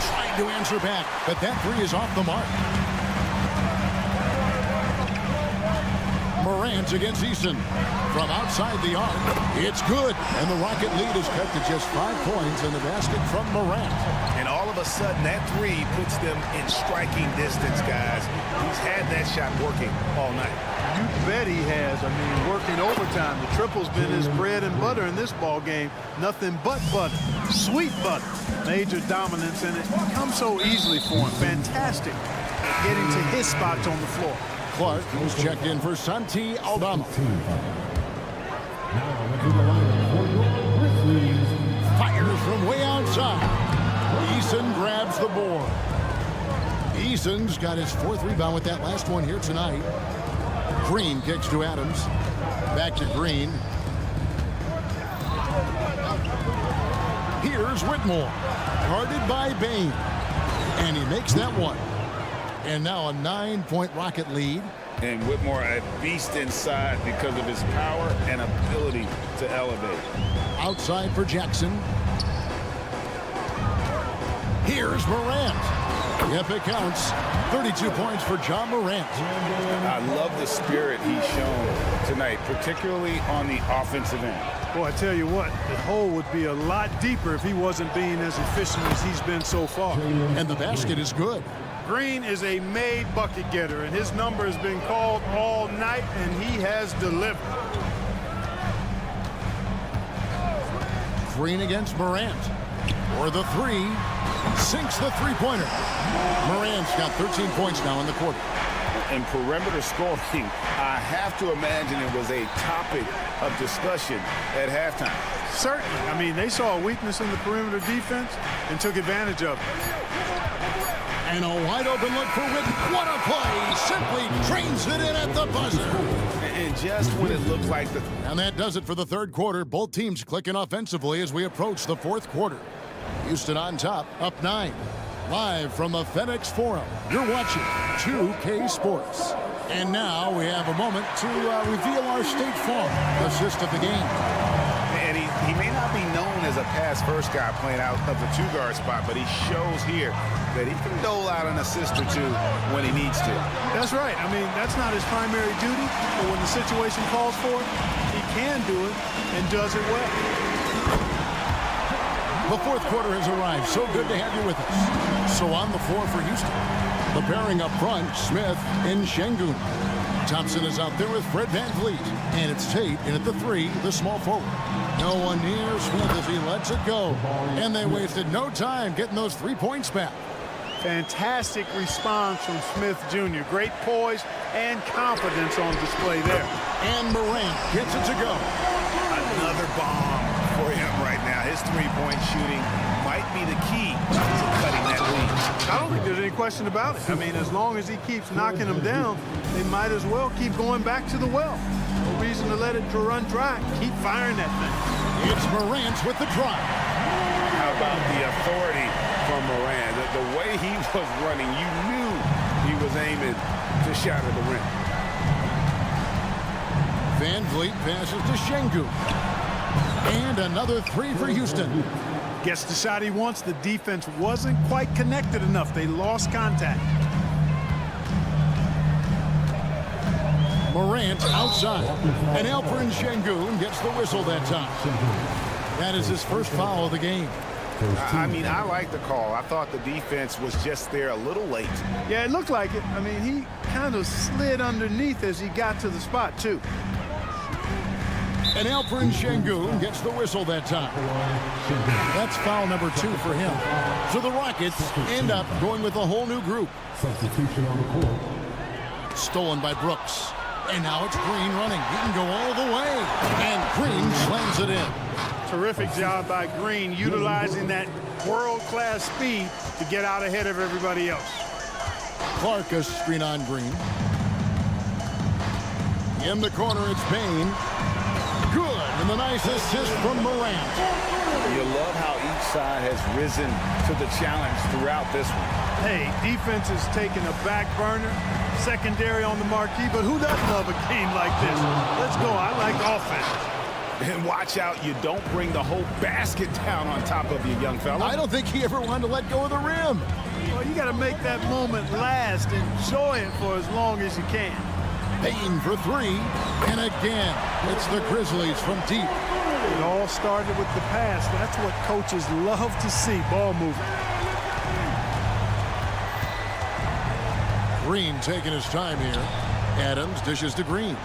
Trying to answer back, but that three is off the mark. Morant against Easton. From outside the arc, it's good. And the Rocket lead is cut to just 5 points in the basket from Morant. And all of a sudden, that three puts them in striking distance, guys. He's had that shot working all night. You bet he has. I mean, working overtime. The triple's been his bread and butter in this ball game. Nothing but butter. Sweet butter. Major dominance, and it comes so easily for him. Fantastic at getting to his spots on the floor. Clark, who's checked in for Santi Aldama. Fires from way outside. Eason grabs the board. Eason's got his 4th rebound with that last one here tonight. Green kicks to Adams. Back to Green. Here's Whitmore. Guarded by Bain. And he makes that one. And now a 9-point Rocket lead. And Whitmore a beast inside because of his power and ability to elevate. Outside for Jackson. Here's Morant. Yep, it counts. 32 points for John Morant. I love the spirit he's shown tonight, particularly on the offensive end. Boy, I tell you what, the hole would be a lot deeper if he wasn't being as efficient as he's been so far. And the basket is good. Green is a made bucket getter, and his number has been called all night, and he has delivered. Green against Morant. For the three. Sinks the three-pointer. Morant's got 13 points now in the quarter. And perimeter scoring, I have to imagine it was a topic of discussion at halftime. Certainly. I mean, they saw a weakness in the perimeter defense and took advantage of it. And a wide-open look for Whitten. What a play! Simply trains it in at the buzzer. And just when it looked like the... And that does it for the third quarter. Both teams clicking offensively as we approach the fourth quarter. Houston on top, up 9. Live from the FedEx Forum, you're watching 2K Sports. And now we have a moment to reveal our State Farm assist of the game. And he may not be known as a pass-first guy playing out of the two-guard spot, but he shows here that he can dole out an assist or two when he needs to. That's right. I mean, that's not his primary duty, but when the situation calls for it, he can do it and does it well. The fourth quarter has arrived. So good to have you with us. So on the floor for Houston. The pairing up front, Smith and Şengün. Thompson is out there with Fred VanVleet. And it's Tate in at the 3, the small forward. No one near Smith as he lets it go. And they wasted no time getting those 3 points back. Fantastic response from Smith Jr. Great poise and confidence on display there. And Morant gets it to go. Another bomb for him right now. His three-point shooting might be the key to cutting that lead. I don't think there's any question about it. I mean, as long as he keeps knocking them down, they might as well keep going back to the well. No reason to let it run dry. Keep firing that thing. It's Morant with the drive. How about the authority from Morant? The way he was running, you knew he was aiming to shatter the rim. VanVleet passes to Şengün. And another 3 for Houston. Gets the shot he wants. The defense wasn't quite connected enough. They lost contact. Morant outside. And Alperen Sengun gets the whistle that time. That is his first foul of the game. I mean, I like the call. I thought the defense was just there a little late. Yeah, it looked like it. I mean, he kind of slid underneath as he got to the spot, too. And Alperen Sengun gets the whistle that time. That's foul number 2 for him. So the Rockets end up going with a whole new group. Substitution on the court. Stolen by Brooks. And now it's Green running. He can go all the way. And Green slams it in. Terrific job by Green, utilizing that world-class speed to get out ahead of everybody else. Clark a screen on Green. In the corner, it's Payne. Good, and the nice assist from Morant. You love how each side has risen to the challenge throughout this one. Hey, defense is taking a back burner, secondary on the marquee, but who doesn't love a game like this? Let's go. I like offense. And watch out, you don't bring the whole basket down on top of you, young fella. I don't think he ever wanted to let go of the rim. Well, you got to make that moment last. Enjoy it for as long as you can. Payne for 3, and again, it's the Grizzlies from deep. It all started with the pass. That's what coaches love to see, ball movement. Green taking his time here. Adams dishes to Green.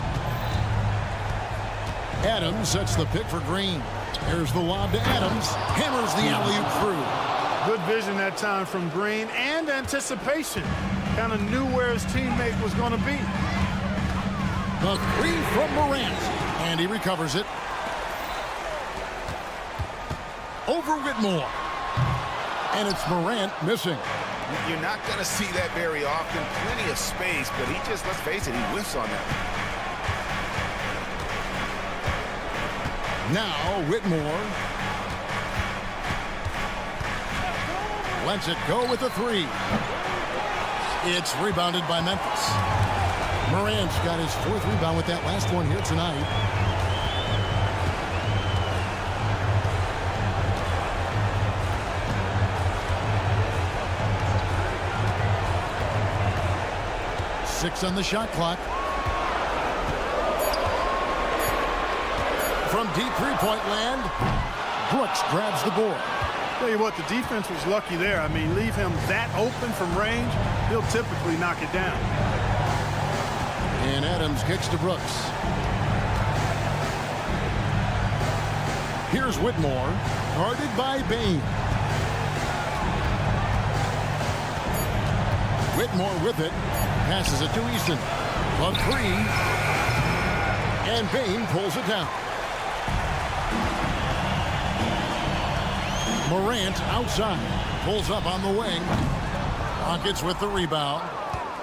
Adams sets the pick for Green. Here's the lob to Adams. Hammers the alley-oop through. Good vision that time from Green and anticipation. Kind of knew where his teammate was going to be. The 3 from Morant. And he recovers it. Over Whitmore. And it's Morant missing. You're not going to see that very often. Plenty of space, but he just, let's face it, he whiffs on that. Now Whitmore lets it go with a 3. It's rebounded by Memphis. Morant's got his 4th rebound with that last one here tonight. Six on the shot clock. From deep three-point land, Brooks grabs the board. Tell you what, the defense was lucky there. I mean, leave him that open from range, he'll typically knock it down. And Adams kicks to Brooks. Here's Whitmore, guarded by Payne. Whitmore with it, passes it to Easton. A 3, and Payne pulls it down. Morant outside, pulls up on the wing. Rockets with the rebound.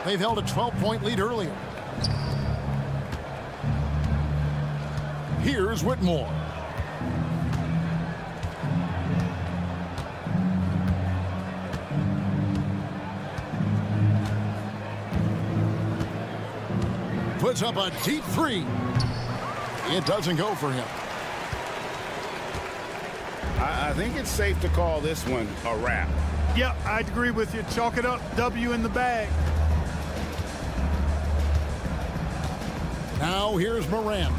They've held a 12-point lead earlier. Here's Whitmore. Puts up a deep 3. It doesn't go for him. I think it's safe to call this one a wrap. Yep, I'd agree with you. Chalk it up. W in the bag. Now here's Morant.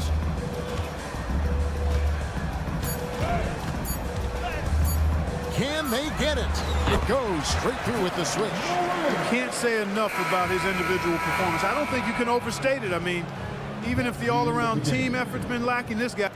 Can they get it? It goes straight through with the switch. You can't say enough about his individual performance. I don't think you can overstate it. I mean, even if the all-around team effort's been lacking, this guy...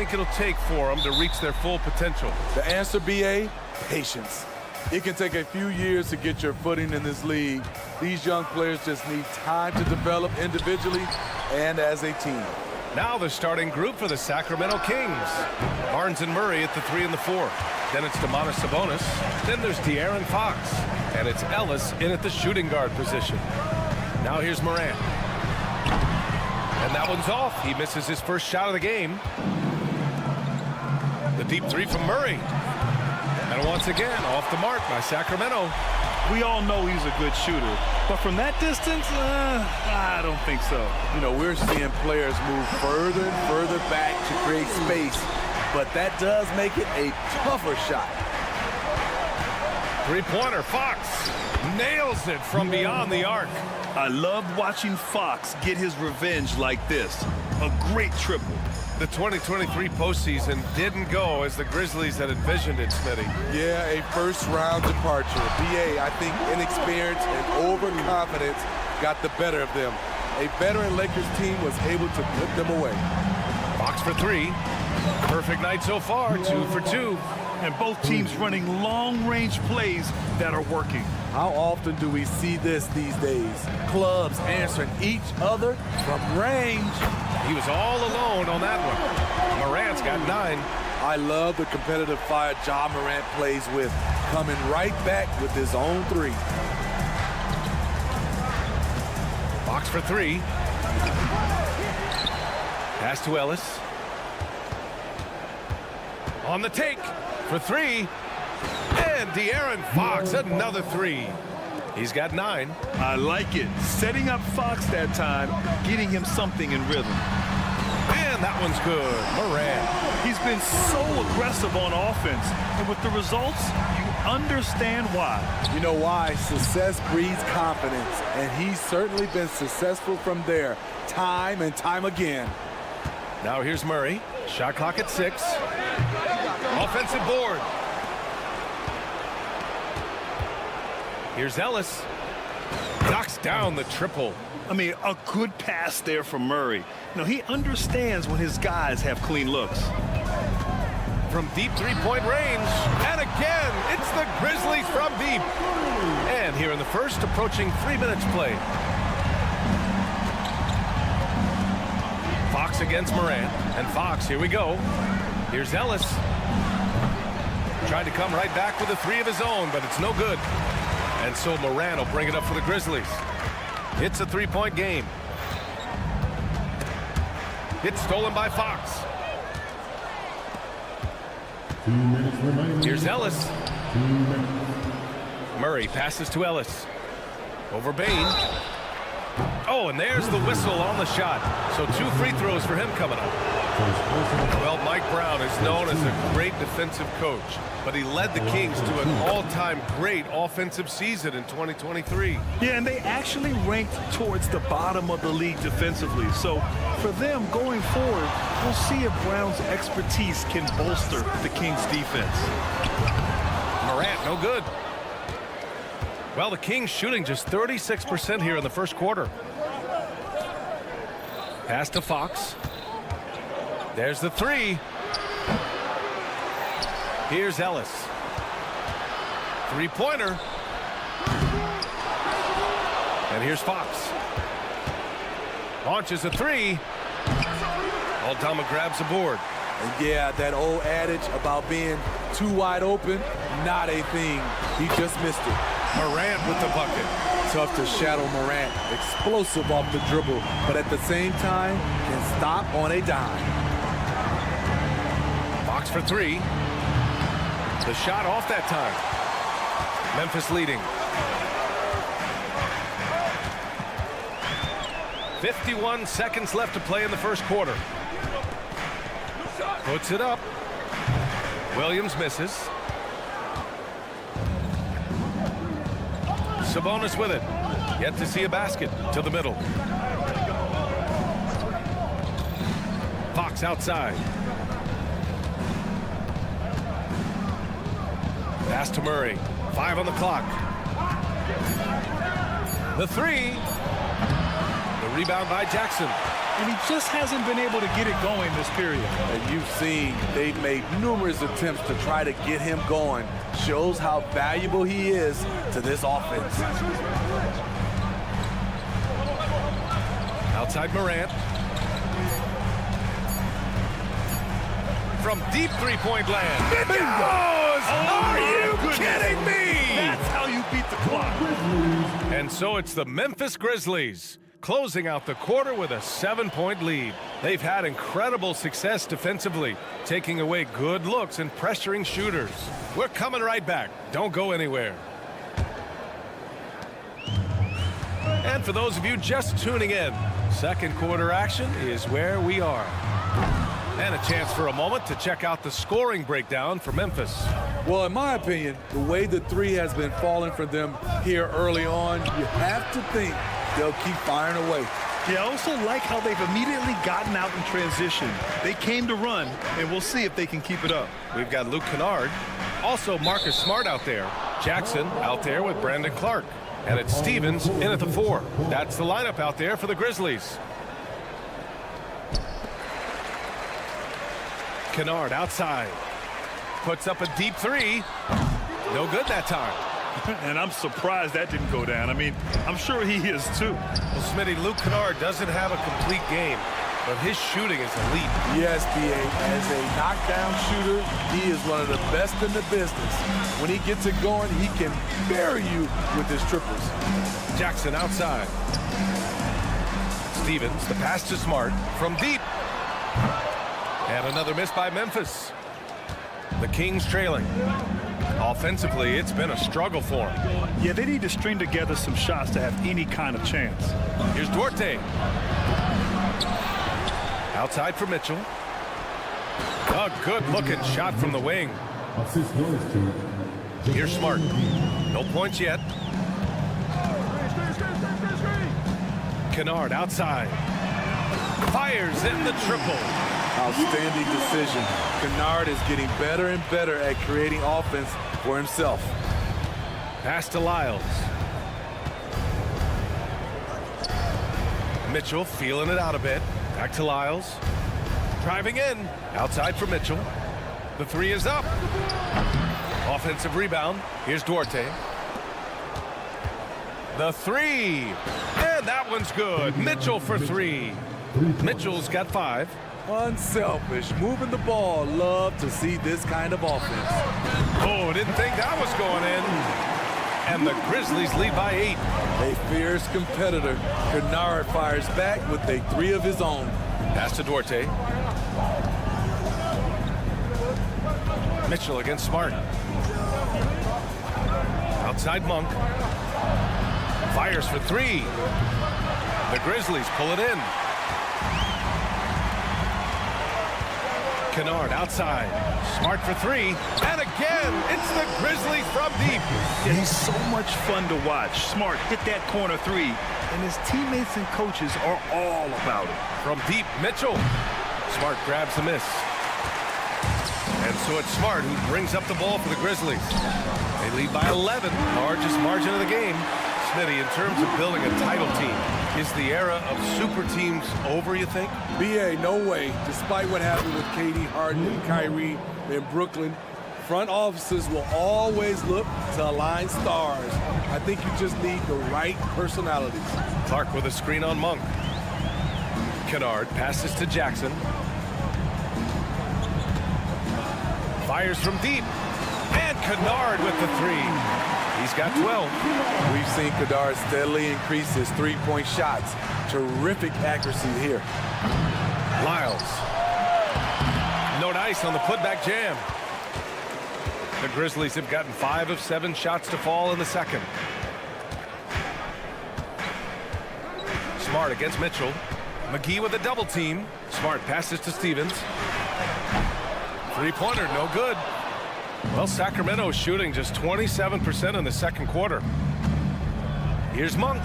think it'll take for them to reach their full potential? The answer, BA, patience. It can take a few years to get your footing in this league. These young players just need time to develop individually and as a team. Now the starting group for the Sacramento Kings. Barnes and Murray at the 3 and the 4. Then it's Domantas Sabonis. Then there's De'Aaron Fox. And it's Ellis in at the shooting guard position. Now here's Morant. And that one's off. He misses his first shot of the game. The deep 3 from Murray. And once again, off the mark by Sacramento. We all know he's a good shooter, but from that distance, I don't think so. You know, we're seeing players move further and further back to create space, but that does make it a tougher shot. Three-pointer, Fox nails it from beyond the arc. I loved watching Fox get his revenge like this. A great triple. The 2023 postseason didn't go as the Grizzlies had envisioned it, Smitty. Yeah, a first-round departure. BA, I think inexperience and overconfidence got the better of them. A veteran Lakers team was able to put them away. Fox for 3. Perfect night so far, 2 for 2. And both teams running long-range plays that are working. How often do we see this these days? Clubs answering each other from range. He was all alone on that one. Morant's got 9. I love the competitive fire Ja Morant plays with, coming right back with his own 3. Fox for 3. Pass to Ellis. On the take for 3. And De'Aaron Fox, another 3. He's got 9. I like it. Setting up Fox that time, getting him something in rhythm. And that one's good. Morant. He's been so aggressive on offense, and with the results, you understand why. You know why? Success breeds confidence, and he's certainly been successful from there, time and time again. Now here's Murray. Shot clock at 6. Offensive board. Here's Ellis. Knocks down the triple. I mean, a good pass there from Murray. You know, he understands when his guys have clean looks. From deep three-point range. And again, it's the Grizzlies from deep. And here in the first, approaching 3 minutes play. Fox against Morant. And Fox, here we go. Here's Ellis. Tried to come right back with a 3 of his own, but it's no good. And so Morant will bring it up for the Grizzlies. It's a 3-point game. It's stolen by Fox. 2 minutes remaining. Here's Ellis. 2 minutes. Murray passes to Ellis. Over Bain. Oh, and there's the whistle on the shot. So 2 free throws for him coming up. Well, Mike Brown is known as a great defensive coach, but he led the Kings to an all-time great offensive season in 2023. Yeah, and they actually ranked towards the bottom of the league defensively. So for them going forward, we'll see if Brown's expertise can bolster the Kings defense. Morant, no good. Well, the Kings shooting just 36% here in the first quarter. Pass to Fox. There's the 3. Here's Ellis. 3-pointer. And here's Fox. Launches a 3. Aldama grabs the board. And yeah, that old adage about being too wide open, not a thing. He just missed it. Morant with the bucket. Tough to shadow Morant. Explosive off the dribble, but at the same time, can stop on a dime. Fox for 3. The shot off that time. Memphis leading. 51 seconds left to play in the first quarter. Puts it up. Williams misses. Sabonis with it. Yet to see a basket to the middle. Fox outside. Pass to Murray. 5 on the clock. The 3. The rebound by Jackson. and he just hasn't been able to get it going this period. And you've seen they've made numerous attempts to try to get him going. Shows how valuable he is to this offense. Outside Morant. From deep three-point land. It goes! Are you kidding me? That's how you beat the clock. And so it's the Memphis Grizzlies closing out the quarter with a 7-point lead. They've had incredible success defensively, taking away good looks and pressuring shooters. We're coming right back. Don't go anywhere. And for those of you just tuning in, second quarter action is where we are. And a chance for a moment to check out the scoring breakdown for Memphis. Well, in my opinion, the way the three has been falling for them here early on, you have to think they'll keep firing away. Yeah, I also like how they've immediately gotten out in transition. They came to run, and we'll see if they can keep it up. We've got Luke Kennard, also Marcus Smart out there, Jackson out there with Brandon Clark, and it's Stevens in at the 4. That's the lineup out there for the Grizzlies. Kennard outside, puts up a deep 3. No good that time. And I'm surprised that didn't go down. I mean, I'm sure he is too. Well, Smitty, Luke Kennard doesn't have a complete game, but his shooting is elite. Yes, B.A. As a knockdown shooter, he is one of the best in the business. When he gets it going, he can bury you with his triples. Jackson outside. Stevens, the pass to Smart from deep. And another miss by Memphis. The Kings trailing. Offensively, it's been a struggle for them. Yeah, they need to string together some shots to have any kind of chance. Here's Duarte. Outside for Mitchell. A good-looking shot from the wing. Here's Smart. No points yet. Kennard outside. Fires in the triple. Outstanding decision. Kennard is getting better and better at creating offense for himself. Pass to Lyles. Mitchell feeling it out a bit. Back to Lyles. Driving in. Outside for Mitchell. The 3 is up. Offensive rebound. Here's Duarte. The 3. And that one's good. Mitchell for 3. Mitchell's got 5. Unselfish, moving the ball. Love to see this kind of offense. Oh, didn't think that was going in. And the Grizzlies lead by 8. A fierce competitor. Kennard fires back with a 3 of his own. Pass to Duarte. Mitchell against Smart. Outside Monk. Fires for 3. The Grizzlies pull it in. Kennard outside. Smart for 3. And again, it's the Grizzlies from deep. Yeah, he's so much fun to watch. Smart hit that corner 3. And his teammates and coaches are all about it. From deep, Mitchell. Smart grabs the miss. And so it's Smart who brings up the ball for the Grizzlies. They lead by 11, largest margin of the game. Smitty, in terms of building a title team, is the era of super teams over, you think? B.A., no way. Despite what happened with KD, Harden, and Kyrie in Brooklyn, front offices will always look to align stars. I think you just need the right personalities. Clark with a screen on Monk. Kennard passes to Jackson. Fires from deep. And Kennard with the 3. He's got 12. We've seen Kennard steadily increase his three-point shots. Terrific accuracy here. Lyles. No dice on the putback jam. The Grizzlies have gotten 5 of 7 shots to fall in the second. Smart against Mitchell. McGee with a double team. Smart passes to Stevens. Three-pointer, no good. Well, Sacramento shooting just 27% in the second quarter. Here's Monk.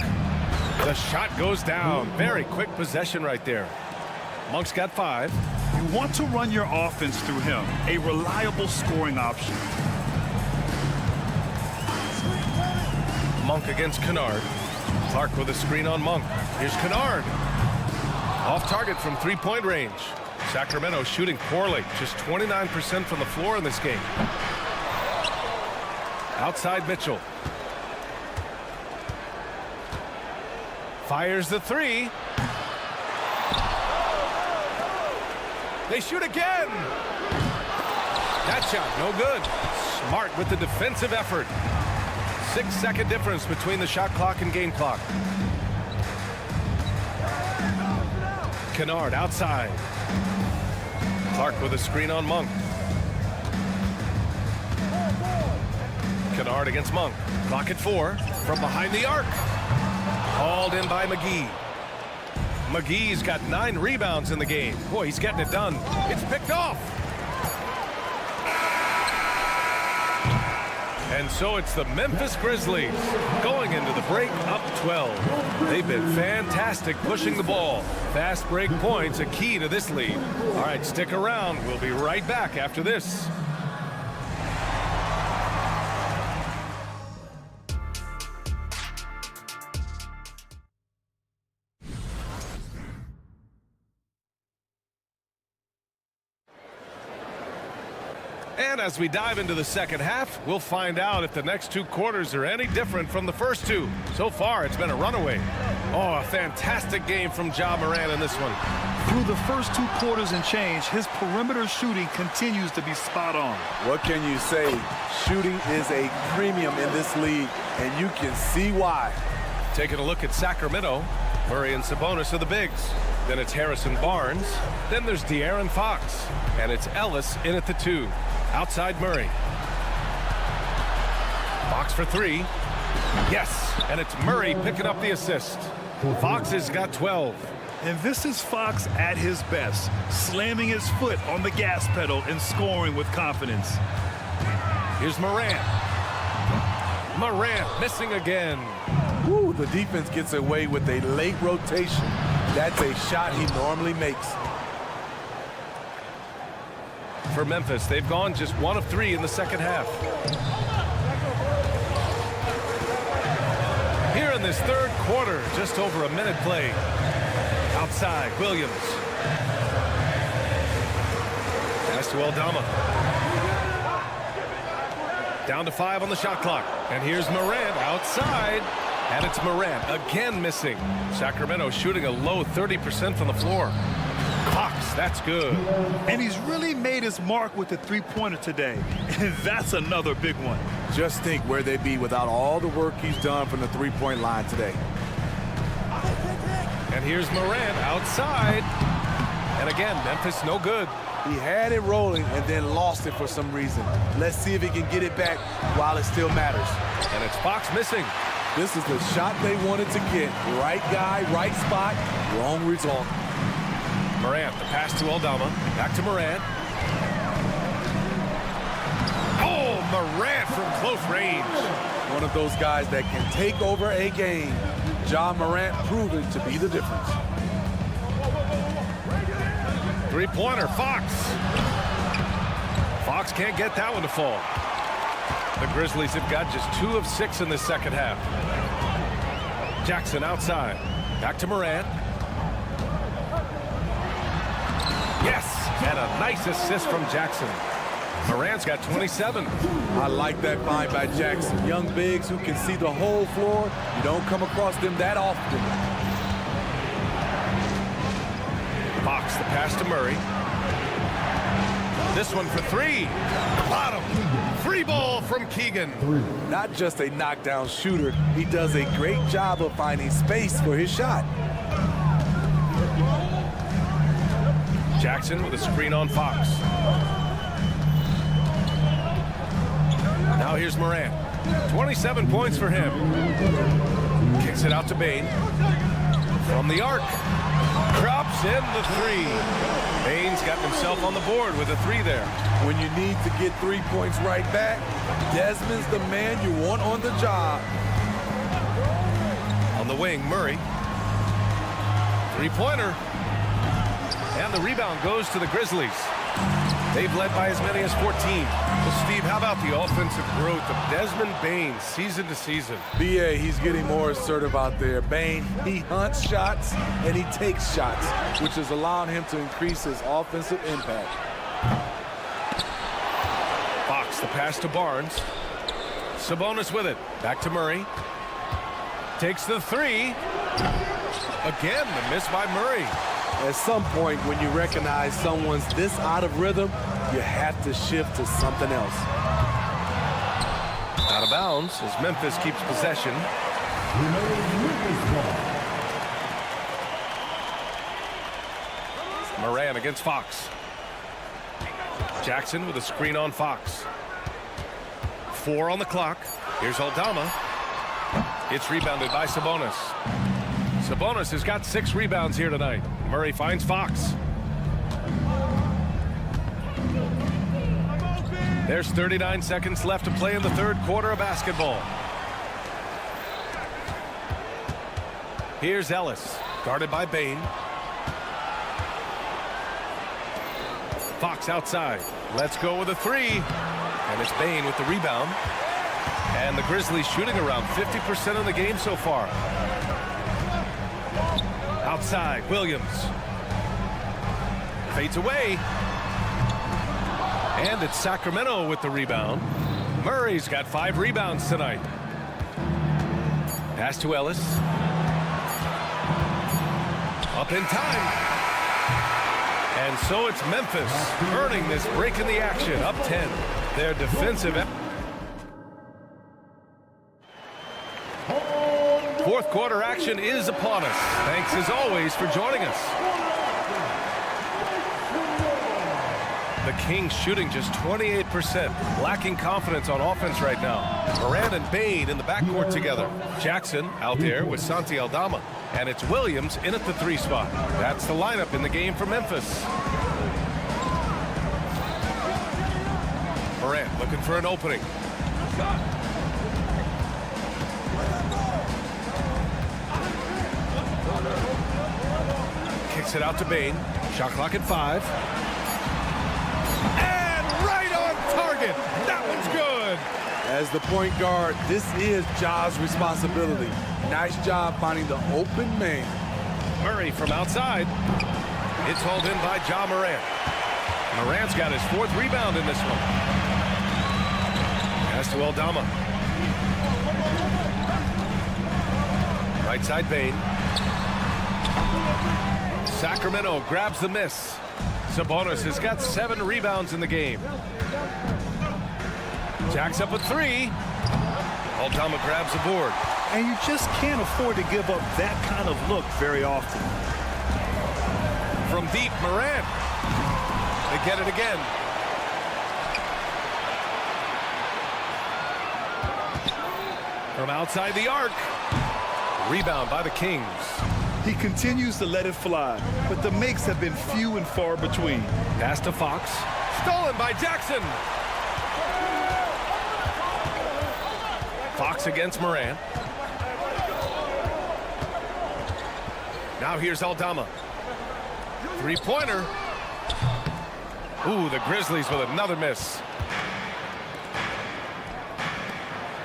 The shot goes down. Very quick possession right there. Monk's got 5. You want to run your offense through him, a reliable scoring option. Monk against Kennard. Clark with a screen on Monk. Here's Kennard. Off target from three-point range. Sacramento shooting poorly, just 29% from the floor in this game. Outside Mitchell. Fires the three. They shoot again. That shot no good. Smart with the defensive effort. 6-second difference between the shot clock and game clock. Kennard outside. Clark with a screen on Monk. Kennard against Monk. Clock at 4. From behind the arc. Hauled in by McGee. McGee's got 9 rebounds in the game. Boy, he's getting it done. It's picked off. And so it's the Memphis Grizzlies going into the break up 12. They've been fantastic pushing the ball. Fast break points a key to this lead. All right, stick around. We'll be right back after this. And as we dive into the second half, we'll find out if the next 2 quarters are any different from the first 2. So far, it's been a runaway. Oh, a fantastic game from Ja Morant in this one. Through the first 2 quarters and change, his perimeter shooting continues to be spot on. What can you say? Shooting is a premium in this league, and you can see why. Taking a look at Sacramento, Murray and Sabonis are the bigs. Then it's Harrison Barnes. Then there's De'Aaron Fox. And it's Ellis in at the 2. Outside Murray. Fox for 3. Yes, and it's Murray picking up the assist. Fox has got 12. And this is Fox at his best, slamming his foot on the gas pedal and scoring with confidence. Here's Morant. Morant missing again. Woo, the defense gets away with a late rotation. That's a shot he normally makes. For Memphis, they've gone just 1 of 3 in the second half. Here in this third quarter, just over a minute played. Outside, Williams. Pass to Aldama. Down to 5 on the shot clock. And here's Morant outside. And it's Morant again missing. Sacramento shooting a low 30% from the floor. Fox, that's good. And he's really made his mark with the three-pointer today. And that's another big one. Just think where they'd be without all the work he's done from the three-point line today. And here's Morant outside. And again, Memphis no good. He had it rolling and then lost it for some reason. Let's see if he can get it back while it still matters. And it's Fox missing. This is the shot they wanted to get. Right guy, right spot, wrong result. Morant, the pass to Aldama. Back to Morant. Oh, Morant from close range. One of those guys that can take over a game. Ja Morant proven to be the difference. Three-pointer, Fox. Fox can't get that one to fall. The Grizzlies have got just 2 of 6 in the second half. Jackson outside. Back to Morant. Yes, and a nice assist from Jackson. Morant's got 27. I like that find by Jackson. Young bigs who can see the whole floor. You don't come across them that often. Fox, the pass to Murray. This one for 3. Bottom. Free ball from Keegan. Not just a knockdown shooter, he does a great job of finding space for his shot. Jackson with a screen on Fox. Now here's Morant. 27 points for him. Kicks it out to Bane. From the arc. Drops in the 3. Bane's got himself on the board with a 3 there. When you need to get 3 points right back, Desmond's the man you want on the job. On the wing, Murray. Three-pointer. And the rebound goes to the Grizzlies. They've led by as many as 14. Well, Steve, how about the offensive growth of Desmond Bane season to season? BA, he's getting more assertive out there. Bane, he hunts shots and he takes shots, which is allowing him to increase his offensive impact. Fox, the pass to Barnes. Sabonis with it. Back to Murray. Takes the three. Again, the miss by Murray. At some point, when you recognize someone's this out of rhythm, you have to shift to something else. Out of bounds as Memphis keeps possession. Moran against Fox. Jackson with a screen on Fox. 4 on the clock. Here's Aldama. It's rebounded by Sabonis. Sabonis has got 6 rebounds here tonight. Murray finds Fox. There's 39 seconds left to play in the third quarter of basketball. Here's Ellis, guarded by Bane. Fox outside. Let's go with a 3. And it's Bane with the rebound. And the Grizzlies shooting around 50% of the game so far. Outside, Williams. Fades away. And it's Sacramento with the rebound. Murray's got 5 rebounds tonight. Pass to Ellis. Up in time. And so it's Memphis earning this break in the action. Up 10. Their defensive. Fourth quarter action is upon us. Thanks as always for joining us. The Kings shooting just 28%, lacking confidence on offense right now. Moran and Bane in the backcourt together. Jackson out there with Santi Aldama. And it's Williams in at the 3 spot. That's the lineup in the game for Memphis. Moran looking for an opening. Kicks it out to Bane. Shot clock at 5. And right on target. That one's good. As the point guard, this is Ja's responsibility. Nice job finding the open man. Murray from outside. It's hauled in by Ja Morant. Morant's got his 4th rebound in this one. Pass to Aldama. Right side Bane. Sacramento grabs the miss. Sabonis has got 7 rebounds in the game. Jacks up a 3. Aldama grabs the board. And you just can't afford to give up that kind of look very often. From deep, Morant. They get it again. From outside the arc. Rebound by the Kings. He continues to let it fly, but the makes have been few and far between. Pass to Fox. Stolen by Jackson. Fox against Moran. Now here's Aldama. 3-pointer. Ooh, the Grizzlies with another miss.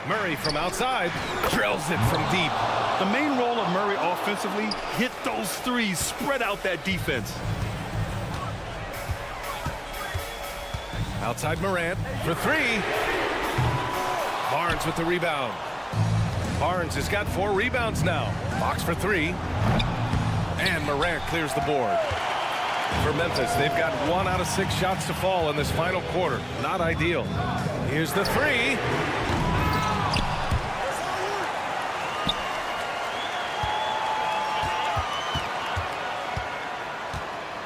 Murray from outside drills it from deep. The main role of Murray offensively, hit those threes, spread out that defense. Outside Morant for 3. Barnes with the rebound. Barnes has got 4 rebounds now. Fox for 3. And Morant clears the board. For Memphis, they've got 1 out of 6 shots to fall in this final quarter. Not ideal. Here's the 3.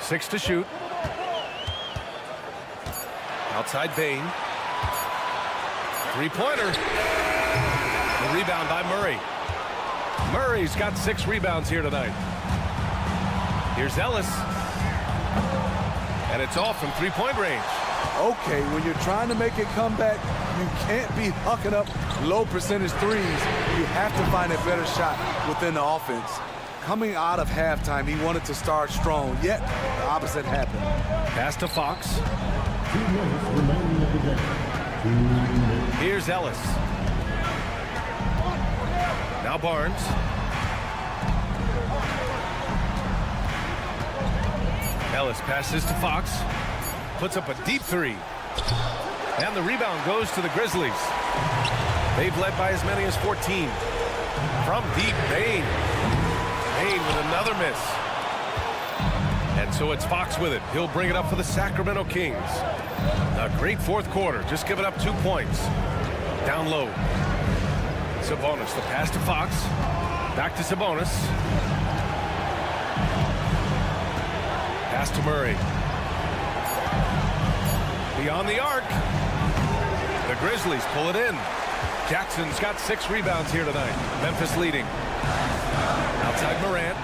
6 to shoot. Outside Bane. 3-pointer. The rebound by Murray. Murray's got 6 rebounds here tonight. Here's Ellis. And it's off from 3-point range. Okay, when you're trying to make a comeback, you can't be hucking up low percentage threes. You have to find a better shot within the offense. coming out of halftime, he wanted to start strong, yet the opposite happened. Pass to Fox. 2 minutes remaining of the game. Here's Ellis. Now Barnes. Ellis passes to Fox. Puts up a deep three. And the rebound goes to the Grizzlies. They've led by as many as 14. From deep, Bain. Bain with another miss. And so it's Fox with it. He'll bring it up for the Sacramento Kings. A great fourth quarter. Just giving up 2 points. Down low. Sabonis, the pass to Fox. Back to Sabonis. Pass to Murray. Beyond the arc. The Grizzlies pull it in. Jackson's got 6 rebounds here tonight. Memphis leading. Outside Morant.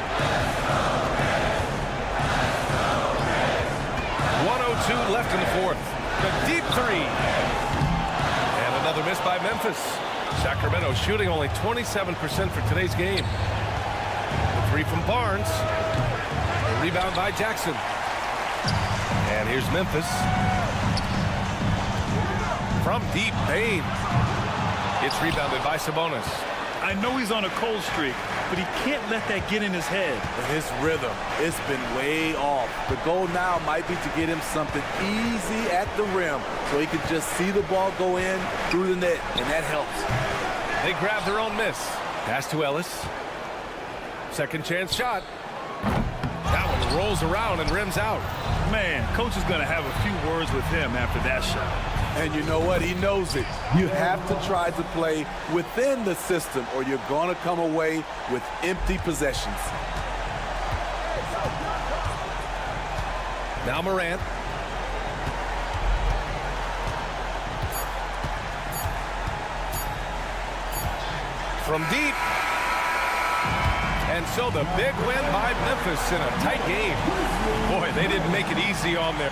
1:02 left in the fourth. The deep three. And another miss by Memphis. Sacramento shooting only 27% for today's game. The three from Barnes. A rebound by Jackson. And here's Memphis. From deep, Bain. It's rebounded by Sabonis. I know he's on a cold streak, but he can't let that get in his head. His rhythm, it's been way off. The goal now might be to get him something easy at the rim so he can just see the ball go in through the net, and that helps. They grab their own miss. Pass to Ellis. Second chance shot. That one rolls around and rims out. Man, coach is going to have a few words with him after that shot. And you know what? He knows it. You have to try to play within the system or you're going to come away with empty possessions. Now Morant. From deep. And so the big win by Memphis in a tight game. Boy, they didn't make it easy on there.